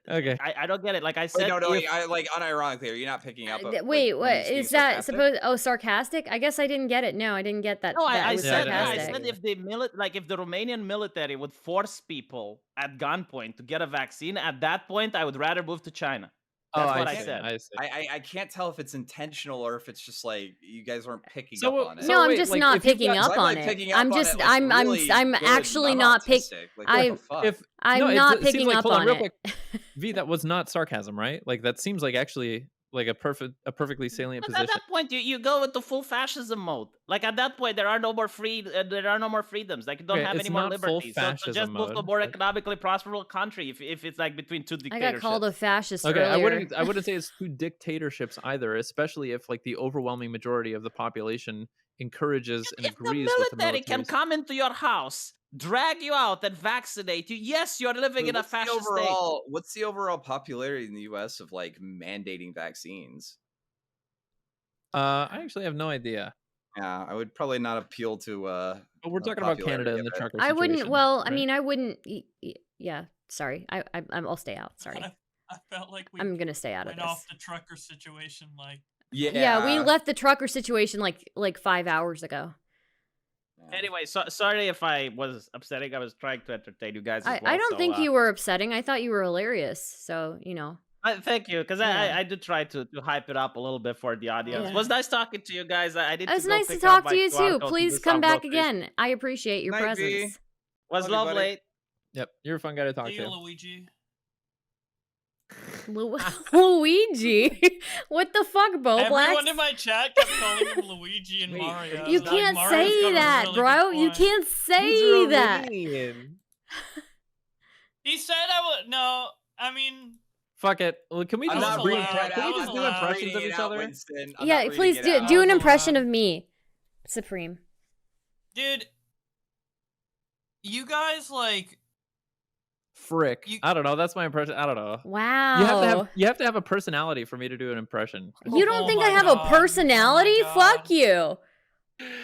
Okay. I don't get it. Like I Wait, said, no, if- I like unironically. Are you not picking up? Wait, like, what when he's being is that sarcastic? supposed? Oh, sarcastic? I guess I didn't get it. No, I didn't get that. No, that I it was said, Yeah, I sarcastic. said if the if the Romanian military would force people at gunpoint to get a vaccine, at that point, I would rather move to China. That's what I see, said. I see. I can't tell if it's intentional or if it's just like you guys aren't picking So, up on it. so No, I'm wait, just like, not if you've picking got- up I'm, on like, it. picking up I'm on just, it, like, I'm really I'm good, actually and not I'm pick. autistic. Like, I- what the fuck? If I'm no, not it seems picking like, up hold on, on real it. quick. V, that was not sarcasm, right? Like that seems like actually like a perfectly salient But at position. that point, you go into full fascism mode. Like at that point, there are no more there are no more freedoms. Like you don't Okay, have it's any more not full liberties. So just fascism move to a mode, more but- economically prosperous country if it's like between two I dictatorships. got called a fascist Okay, earlier. I wouldn't say it's two dictatorships either, especially if like the overwhelming majority of the population encourages and If the agrees with the military can military's- come into your house, drag you out, and vaccinate you, yes, you're living Wait, in a what's the fascist state. What's the overall popularity in the U.S. of like mandating vaccines? I actually have no idea. Yeah, I would probably not appeal to. But we're talking about Canada and the trucker I situation. wouldn't. Well, I right? mean, I wouldn't. Yeah. Sorry. I'll stay out. Sorry. I felt like we I'm gonna stay out of went this. off the trucker situation. Like, Yeah, we left the trucker situation like 5 hours ago. Anyway, sorry if I was upsetting. I was trying to entertain you guys as well. I don't think you were upsetting. I thought you were hilarious. So, you know. Thank you, because Yeah. I did try to hype it up a little bit for the audience. Yeah. It was nice talking to you guys. I did. It was to go nice to pick up talk my to you too. Toronto to Please do come some back groceries. again. I appreciate your Night, V. presence. Was Love you, buddy. lovely. Yep, you're a fun guy to talk see you, to. Luigi. Luigi? What the fuck, Bo Everyone Blacks? in my chat kept calling him Luigi and Wait, Mario. You Like, can't Mario's say got a that, really good bro. You point. can't He's say that. Romanian. He said I would. No, I mean, Fuck it. Well, can we I'm just not bring? reading allowed. it Can we out. just I'm do not impressions reading of it each out, other? Winston. I'm Yeah, not please reading it out. do an Hold impression on. of me, Supreme. dude, you guys like. Frick. You- I don't know. That's my impression. I don't know. Wow. You have to have a personality for me to do an impression. You don't Oh think my I have God. a personality? Oh my Fuck God. you.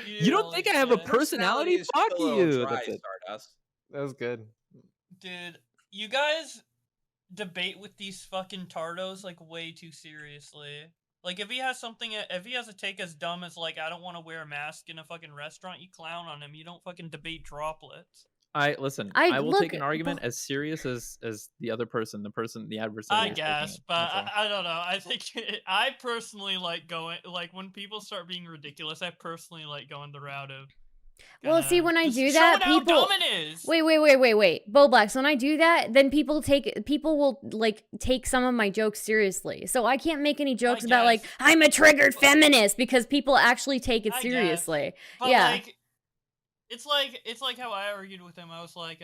You don't think I have a shit. personality? is Fuck still a little you. dry, That's it. Stardust. That was good. Dude, you guys debate with these fucking tardos like way too seriously. Like if he has a take as dumb as like I don't want to wear a mask in a fucking restaurant, you clown on him. You don't fucking debate droplets. Listen. I I will look- take an argument as serious as the other person, the adversary. I is taking guess, it. but That's all. I don't know. I think I personally like going like when people start being ridiculous. I personally like going the route of. Well, see, when I just do that, showing people. how dumb it is. Wait. Bo Blacks, when I do that, then people will like take some of my jokes seriously. So I can't make any jokes about like guess. I'm a triggered feminist because people actually take it I guess. seriously. But Yeah. like, it's like how I argued with him. I was like,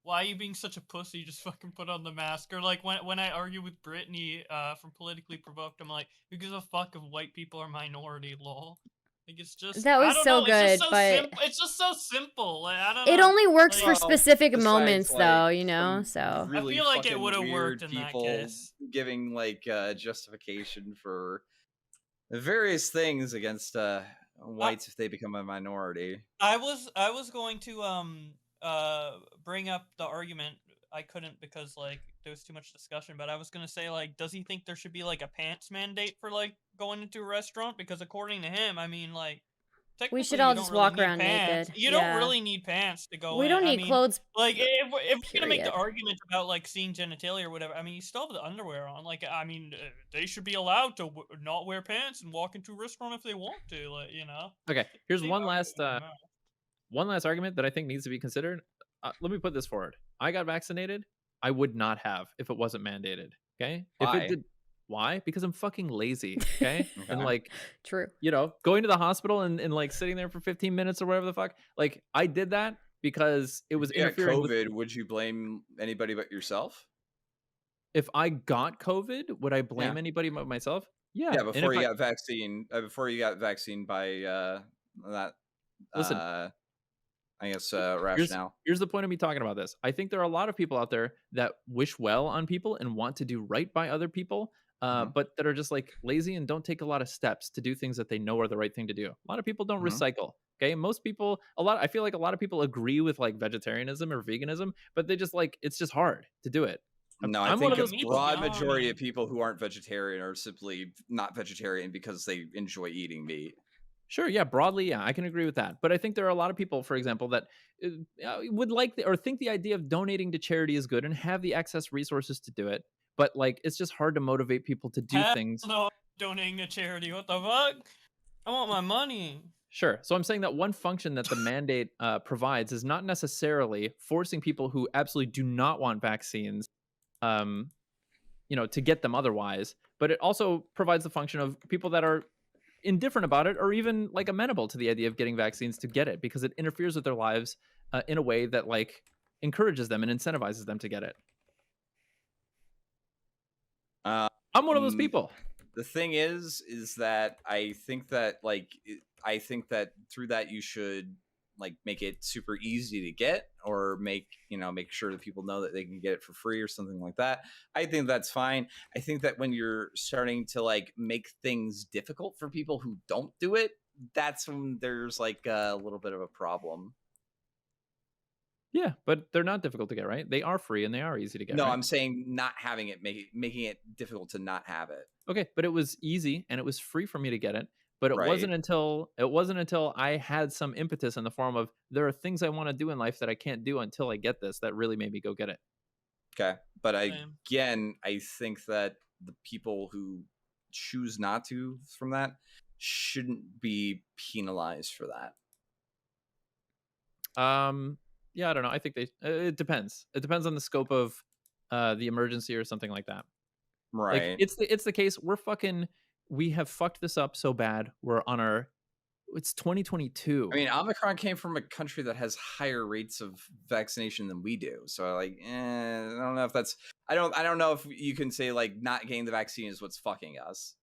why are you being such a pussy? Just fucking put on the mask. Or like when I argue with Brittany from Politically Provoked, I'm like, who gives a fuck if white people are minority? Lol. Like it's just That was I don't so know, good, it's just so but it's just so simple. Like I don't it know. only works Like, for specific besides, moments, like, though. You know, some so really I feel like it fucking would have weird worked in that people case. giving like justification for various things against whites if they become a minority. I was going to bring up the argument. I couldn't because like there was too much discussion, but I was gonna say like, does he think there should be like a pants mandate for like going into a restaurant? Because according to him, I mean like technically should you all don't just really walk need around pants. naked. You Yeah. don't really need pants to go we in. don't I need mean, clothes. like if we're gonna make the Period. argument about like seeing genitalia or whatever, I mean you still have the underwear on. Like I mean they should be allowed to not wear pants and walk into a restaurant if they want to. Like you know. Okay. Here's Take one argument last from that. one last argument that I think needs to be considered. Let me put this forward. I got vaccinated. I would not have if it wasn't mandated. Okay. Why? If it did, why? Because I'm fucking lazy. Okay. And Okay. like, True. you know, going to the hospital and like sitting there for 15 minutes or whatever the fuck. Like I did that because it was If you had interfering with. COVID, would you blame anybody but yourself? If I got COVID, would I blame Yeah. anybody but myself? Yeah. Yeah, And before if you I- got vaccine, by that Listen. I guess rationale. Here's the point of me talking about this. I think there are a lot of people out there that wish well on people and want to do right by other people, Mhm. but that are just like lazy and don't take a lot of steps to do things that they know are the right thing to do. A lot of people don't Mhm. recycle. Okay, most people, I feel like a lot of people agree with like vegetarianism or veganism, but they just like it's just hard to do it. No, I I'm one think of a those people. broad No, I majority mean- of people who aren't vegetarian are simply not vegetarian because they enjoy eating meat. Sure, yeah, broadly, yeah, I can agree with that. But I think there are a lot of people, for example, that would like or think the idea of donating to charity is good and have the access resources to do it. But like, it's just hard to motivate people to do Hell things. no, I'm donating to charity. What the fuck? I want my money. Sure. So I'm saying that one function that the mandate provides is not necessarily forcing people who absolutely do not want vaccines, to get them otherwise. But it also provides the function of people that are indifferent about it or even like amenable to the idea of getting vaccines to get it because it interferes with their lives in a way that like encourages them and incentivizes them to get it. I'm one of those people. The thing is that I think that through that you should like make it super easy to get or make sure that people know that they can get it for free or something like that. I think that's fine. I think that when you're starting to like make things difficult for people who don't do it, that's when there's like a little bit of a problem. Yeah, but they're not difficult to get, right? They are free and they are easy to get, No, right? I'm saying not having it, making it difficult to not have it. Okay, but it was easy and it was free for me to get it. But it Right. wasn't until I had some impetus in the form of there are things I want to do in life that I can't do until I get this that really made me go get it. Okay. But Same. again, I think that the people who choose not to from that shouldn't be penalized for that. Yeah, I don't know. I think it depends. It depends on the scope of the emergency or something like that. Like Right. it's the case we have fucked this up so bad. We're on our it's 2022. I mean, Omicron came from a country that has higher rates of vaccination than we do. So like, I don't know if that's I don't know if you can say like not getting the vaccine is what's fucking us.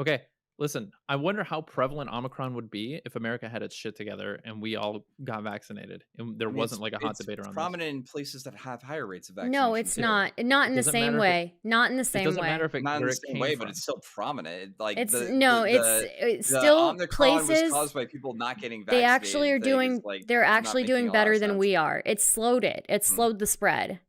Okay, listen, I wonder how prevalent Omicron would be if America had its shit together and we all got vaccinated and there I mean, wasn't like a hot it's debate around this. prominent in places that have higher rates of vaccination. No, it's too. not. Not in It the doesn't same matter if way. Not in the It same doesn't way. matter if it, Not in where the it same came way, from. but it's still prominent. Like It's the still Omicron was places. caused by people not getting They vaccinated. actually are thing is, doing. like, They're not actually making doing a lot of better than sense. we are. It slowed it. It Mhm. slowed the spread.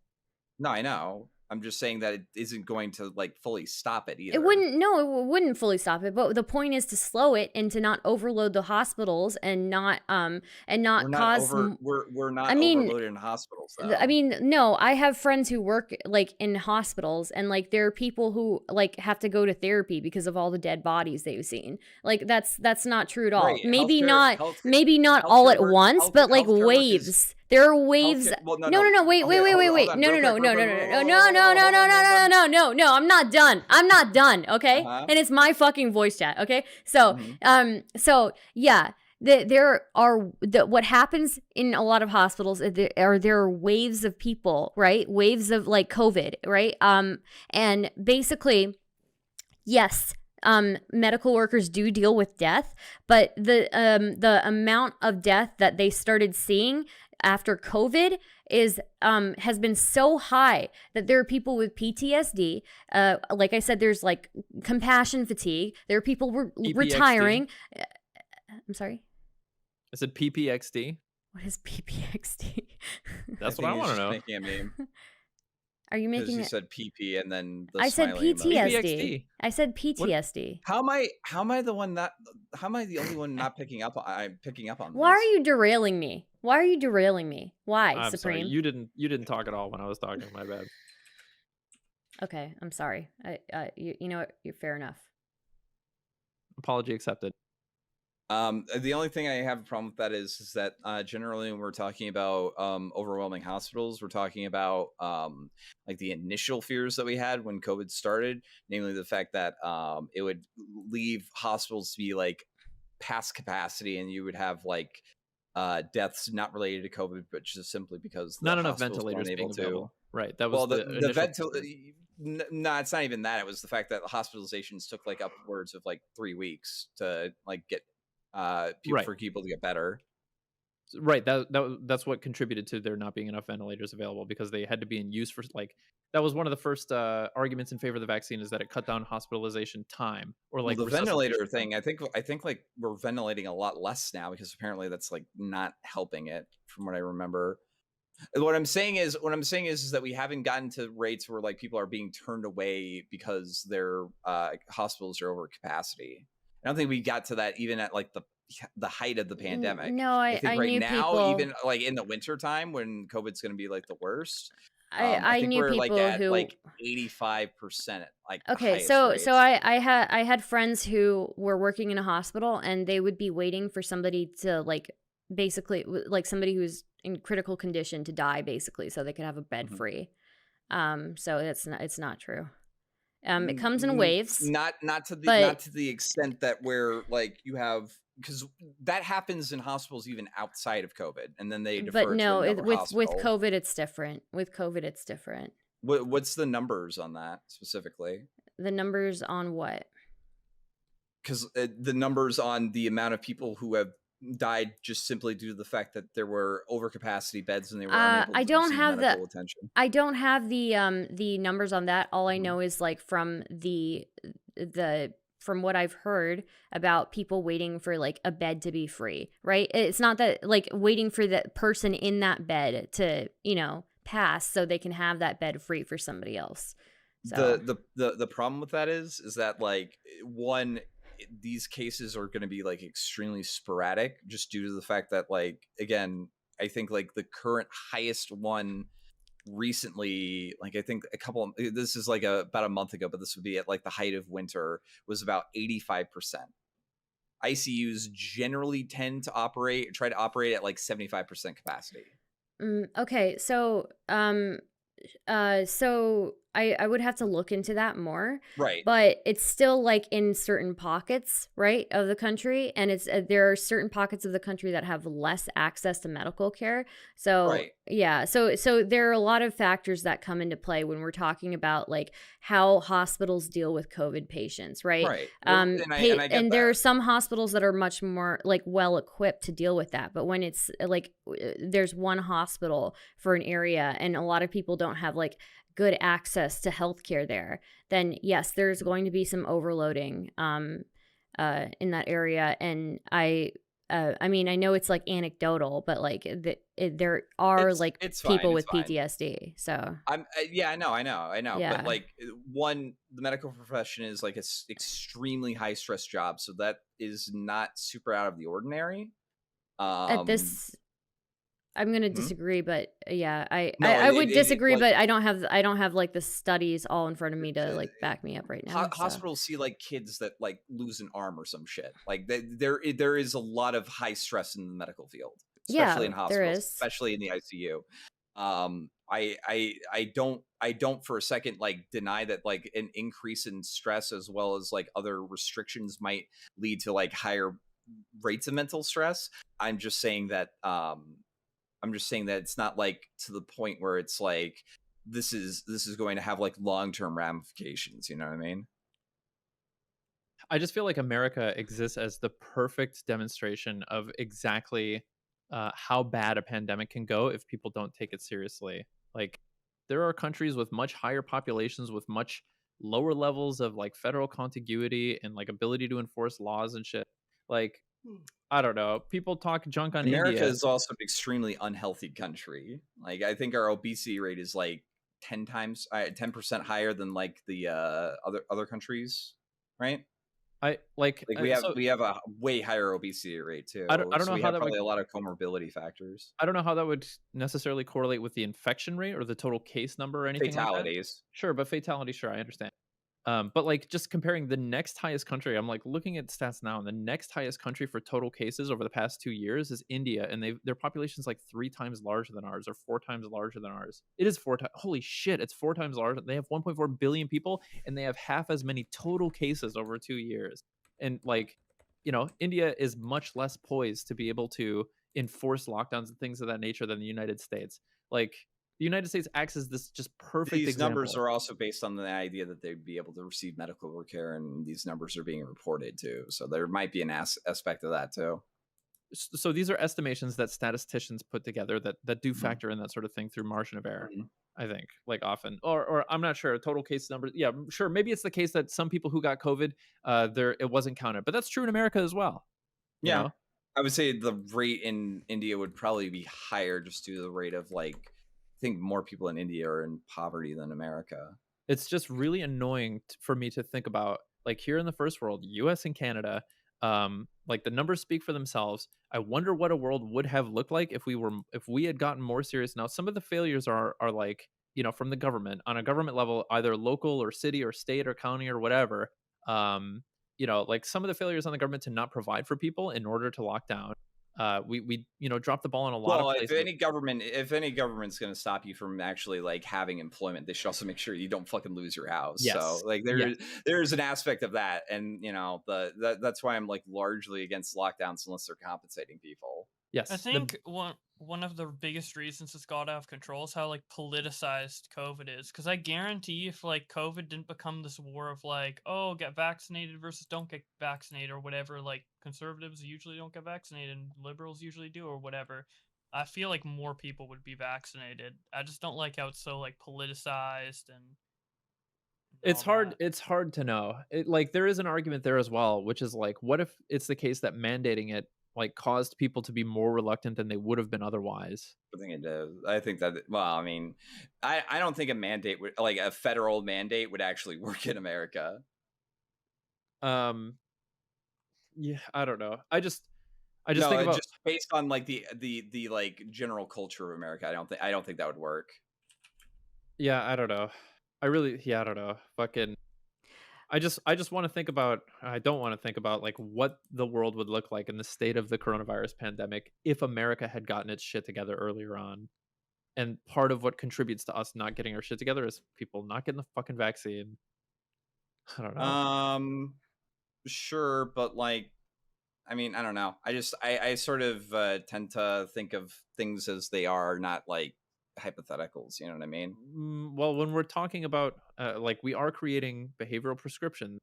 No, I know. I'm just saying that it isn't going to like fully stop it either. It wouldn't. No, it wouldn't fully stop it. But the point is to slow it and to not overload the hospitals and not We're not cause. we're not I mean, overloaded in hospitals though. I mean, no, I have friends who work like in hospitals and like there are people who like have to go to therapy because of all the dead bodies they've seen. Like that's not true at all. Right, Maybe healthcare- not all healthcare at work- once, health- but like healthcare work is- waves. There are waves. healthcare- well, No, wait. Okay, hold on, No, real quick, real quick, I'm not done. I'm not done, okay? Uh-huh. And it's my fucking voice chat, okay? So, Mhm. so yeah, what happens in a lot of hospitals is there are waves of people, right? Waves of like COVID, right? And basically, yes, medical workers do deal with death, but the amount of death that they started seeing after COVID has been so high that there are people with PTSD. Like I said, there's like compassion fatigue. There are people retiring. I'm sorry. I said PPXD. What is PPXD? That's what I want to know. Making a meme. Are you Because making you it? said PP and then the I said smiley emoji. PTSD. PPXD. I said PTSD. How am I the only one not picking up on Why these? are you derailing me? Why are you derailing me? Why, I'm Supreme? sorry. You didn't talk at all when I was talking. My bad. Okay, I'm sorry. You know what? You're fair enough. Apology accepted. The only thing I have a problem with that is that generally when we're talking about overwhelming hospitals, we're talking about like the initial fears that we had when COVID started, namely the fact that it would leave hospitals to be like past capacity, and you would have like deaths not related to COVID, but just simply because Not enough hospitals weren't ventilators being able to. available. Right. That was the initial concern. No, it's not even that. It was the fact that the hospitalizations took like upwards of like 3 weeks to like get Right. for people to get better. Right. That's what contributed to there not being enough ventilators available, because they had to be in use for like that was one of the first arguments in favor of the vaccine, is that it cut down hospitalization time or like Well, the ventilator resuscitation time. thing, I think like we're ventilating a lot less now because apparently that's like not helping it from what I remember. What I'm saying is that we haven't gotten to rates where like people are being turned away because their hospitals are over capacity. I don't think we got to that even at like the height of the pandemic. No, I think right knew now, people. even like in the winter time when COVID's going to be like the worst, I think knew we're people like at who like 85% like the Okay, highest so rates. I had friends who were working in a hospital and they would be waiting for somebody to like basically like somebody who's in critical condition to die basically so they could have a bed free. So it's not true. It comes in waves. Not to the extent that where like you have, because that happens in hospitals even outside of COVID, and then they defer But no, to another with hospital. COVID it's different. With COVID it's different. What's the numbers on that specifically? The numbers on what? Because the numbers on the amount of people who have died just simply due to the fact that there were overcapacity beds and they were unable to receive medical attention. I don't have the numbers on that. All I know is like from the from what I've heard about people waiting for like a bed to be free, right? It's not that like waiting for the person in that bed to, pass so they can have that bed free for somebody else. So The problem with that is that like one, these cases are going to be like extremely sporadic just due to the fact that like again, I think like the current highest one recently, like I think this is like about a month ago, but this would be at like the height of winter, was about 85%. ICUs generally try to operate at like 75% capacity. Okay, so I would have to look into that more, Right. but it's still like in certain pockets, right, of the country, and it's there are certain pockets of the country that have less access to medical care. So Right. yeah, so there are a lot of factors that come into play when we're talking about like how hospitals deal with COVID patients, right? Right. And I get And there are that. some hospitals that are much more like well equipped to deal with that, but when it's like there's one hospital for an area and a lot of people don't have like good access to healthcare there, then yes, there's going to be some overloading in that area. And I mean, I know it's like anecdotal, but like there are like It's people fine. It's with fine. PTSD. So yeah, I know. yeah. But like one, the medical profession is like it's extremely high stress job, so that is not super out of the ordinary. At this, I'm gonna Hmm? disagree, but yeah, No, I would disagree, like but I don't have like the studies all in front of me to like back me up right now. So hospitals see like kids that like lose an arm or some shit. Like there is a lot of high stress in the medical field, especially yeah, in there hospitals, is. especially in the ICU. I don't for a second like deny that like an increase in stress as well as like other restrictions might lead to like higher rates of mental stress. I'm just saying that it's not like to the point where it's like this is going to have like long-term ramifications, you know what I mean? I just feel like America exists as the perfect demonstration of exactly how bad a pandemic can go if people don't take it seriously. Like, there are countries with much higher populations with much lower levels of like federal contiguity and like ability to enforce laws and shit. Like, I don't know. People talk junk on America India. is also an extremely unhealthy country. Like I think our obesity rate is like 10% higher than like the other countries, right? I like Like so we have a way higher obesity rate too. I don't So know we how have that would probably a lot of comorbidity factors. I don't know how that would necessarily correlate with the infection rate or the total case number or anything like that. Fatalities. Sure, but fatality, sure, I understand. But like just comparing the next highest country, I'm like looking at stats now, and the next highest country for total cases over the past 2 years is India, and their population is like 3 times larger than ours or 4 times larger than ours. It is 4 times. Holy shit, it's 4 times larger. They have 1.4 billion people, and they have half as many total cases over 2 years. And like, India is much less poised to be able to enforce lockdowns and things of that nature than the United States. Like, the United States acts as this just perfect These numbers example. are also based on the idea that they'd be able to receive medical care, and these numbers are being reported too. So there might be an aspect of that too. So these are estimations that statisticians put together that do Mhm. factor in that sort of thing through margin of error. Mhm. I think, like, often, or I'm not sure total case numbers. Yeah, sure, maybe it's the case that some people who got COVID, there it wasn't counted, but that's true in America as well. You Yeah, know, I would say the rate in India would probably be higher just due to the rate of like, I think more people in India are in poverty than America. it's just really annoying for me to think about, like, here in the first world, US and Canada, like, the numbers speak for themselves. I wonder what a world would have looked like if we had gotten more serious. Now, some of the failures are like, from the government on a government level, either local or city or state or county or whatever. Um, like some of the failures on the government to not provide for people in order to lock down. We dropped the ball in a lot of Well, places. if any government's going to stop you from actually like having employment, they should also make sure you don't fucking lose your house. Yes. So like Yes. there's an aspect of that, and that's why I'm like largely against lockdowns unless they're compensating people. Yes. I think one of the biggest reasons it's got out of control is how like politicized COVID is. Because I guarantee if like COVID didn't become this war of like, oh, get vaccinated versus don't get vaccinated or whatever, like conservatives usually don't get vaccinated and liberals usually do or whatever, I feel like more people would be vaccinated. I just don't like how it's so like politicized and It's all hard. that. It's hard to know. Like there is an argument there as well, which is like, what if it's the case that mandating it like caused people to be more reluctant than they would have been otherwise? I think it does. I think that. Well, I mean, I don't think a mandate would, like a federal mandate, would actually work in America. Yeah, I don't know. I just No, think about just based on like the like general culture of America. I don't think that would work. yeah, I don't know. I really I don't know. Fucking I just want to think about I don't want to think about like what the world would look like in the state of the coronavirus pandemic if America had gotten its shit together earlier on. And part of what contributes to us not getting our shit together is people not getting the fucking vaccine. I don't know. Sure, but like, I mean, I don't know. I sort of tend to think of things as they are, not like hypotheticals. You know what I mean? Well, when we're talking about like we are creating behavioral prescriptions,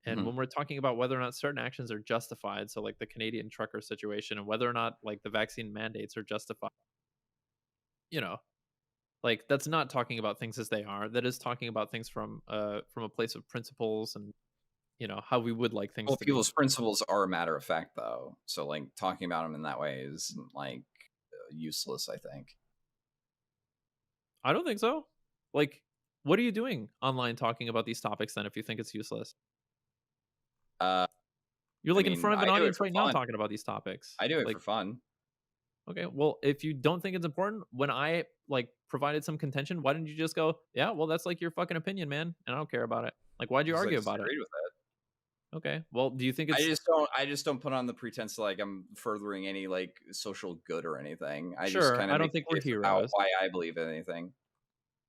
and Mhm. when we're talking about whether or not certain actions are justified, so like the Canadian trucker situation, and whether or not like the vaccine mandates are justified, you know, like that's not talking about things as they are. That is talking about things from a place of principles and how we would like things Well, to be. people's principles are a matter of fact, though. So, like, talking about them in that way is like useless. I think. I don't think so. Like, what are you doing online talking about these topics then if you think it's useless? You're I like in mean, front of an I do it audience for right now fun. talking about these topics. I do it Like, for fun. okay, well, if you don't think it's important, when I like provided some contention, why didn't you just go, yeah, well, that's like your fucking opinion, man, and I don't care about it. Like, why'd you Because I argue about it? disagreed with it. Okay, well, do you think it's I just don't put on the pretense like I'm furthering any like social good or anything. I just sure? kind I of don't make think a we're case about heroes. why I believe in anything.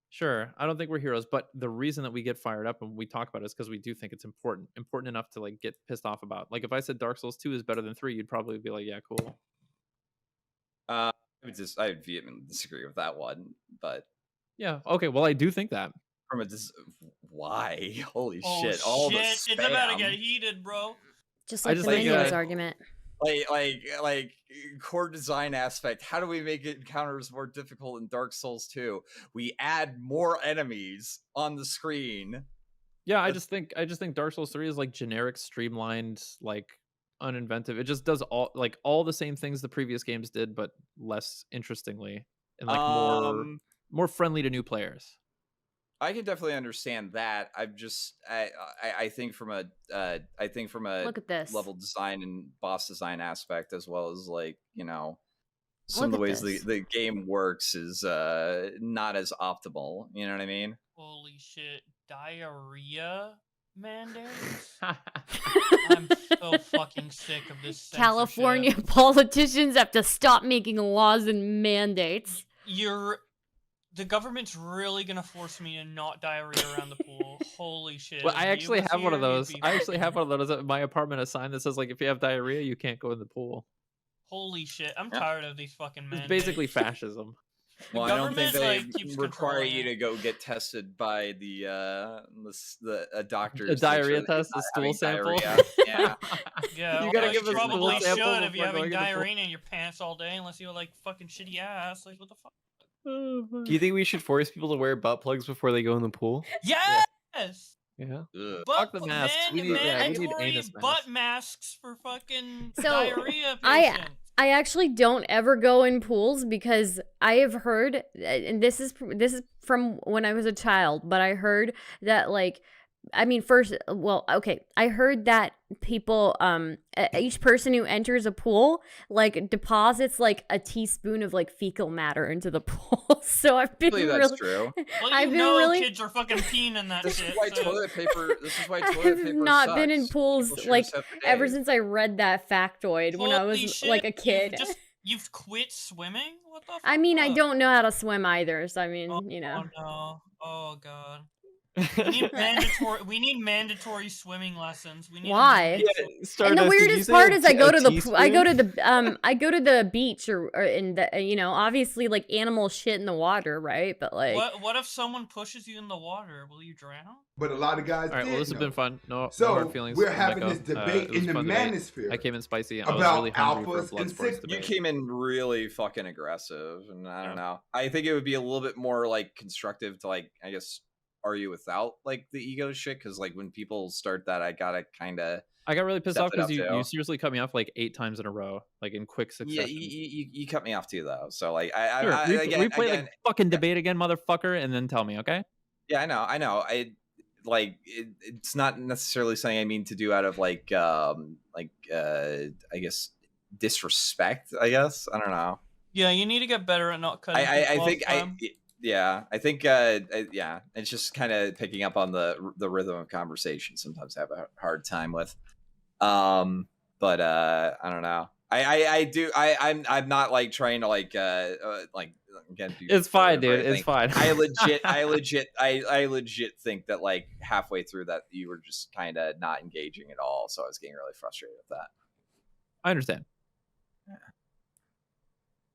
Sure, I don't think we're heroes, but the reason that we get fired up and we talk about it is because we do think it's important enough to like get pissed off about. Like, if I said Dark Souls 2 is better than 3, you'd probably be like, yeah, cool. I would vehemently disagree with that one, but Yeah, okay, well, I do think that. from a why? Holy Oh shit! All the shit! It's about to get spam. heated, bro. Just I like just the think, Minions argument. Like core design aspect. How do we make encounters more difficult in Dark Souls 2? We add more enemies on the screen. Yeah, I just think Dark Souls 3 is like generic, streamlined, like uninventive. It just does all the same things the previous games did, but less interestingly and like more friendly to new players. I can definitely understand that. I think from a Look at this. level design and boss design aspect, as well as like some of Look the at ways this. the game works is not as optimal. You know what I mean? Holy shit! Diarrhea mandates. I'm so fucking sick of this censorship. California politicians have to stop making laws and mandates. The government's really gonna force me to not diarrhea around the pool. Holy shit! Well, I If you actually was have one of here, you'd those. be I actually have fucking- one of those at my apartment, a sign that says like if you have diarrhea, you can't go in the pool. Holy shit! I'm Yeah. tired of these fucking mandates. It's basically fascism. Well, I don't think government, they keeps require controlling you it. to go get tested by a doctor. A diarrhea test, a stool sample. Yeah. Yeah, You gotta well, give you a stool probably sample should if you're before having going in the pool. diarrhea in your pants all day, unless you have like fucking shitty ass. Like what the fuck? Do you think we should force people to wear butt plugs before they go in the pool? Yes. Yeah. Ugh. Fuck the masks. We need mandatory anus butt masks. masks for fucking So, diarrhea I patients. actually don't ever go in pools because I have heard, and this is from when I was a child, but I heard that like, I mean, first, well, okay, I heard that people, each person who enters a pool like deposits like a teaspoon of like fecal matter into the pool. So I've been I believe that's true. Well, I've you been know really- kids are fucking peeing in that This shit. is why so- toilet paper. This is why toilet I've paper not been in sucks. pools People should like accept the ever day. since I read that factoid when I Holy was shit, like a kid. You've quit swimming? What the fuck? I mean, I up? don't know how to swim either, so I mean, you know. Oh no. Oh god. We need mandatory swimming lessons. We need Why? And the weirdest part is I go to the beach or in the obviously like animals shit in the water, right? But like What if someone pushes you in the water? Will you drown? But a lot of guys All right, well, did this has know. been fun. No So hard feelings. we're from having Mecca. this debate It was in the fun debate. manosphere I came in spicy. I was about really hungry for a alphas and Bloodsports six- You debate. came in really fucking aggressive, and I don't know. I think it would be a little bit more like constructive to like, I guess, are you without like the ego shit? Because like when people start that, I gotta kind of I got really pissed step off it because up you too. seriously cut me off like 8 times in a row, like in quick Yeah, succession. you cut me off too though. So like Here, replay again, the fucking yeah, debate again, motherfucker, and then tell me, okay? yeah, I know. It's not necessarily something I mean to do out of like I guess disrespect. I guess I don't know. Yeah, you need to get better at not cutting people I off, think Tom. yeah, I think yeah, it's just kind of picking up on the rhythm of conversation. Sometimes I have a hard time with. But I don't know. I'm not like trying to like again do It's fine, dude. It's fine. I legit think that like halfway through that you were just kind of not engaging at all, so I was getting really frustrated with that. I understand.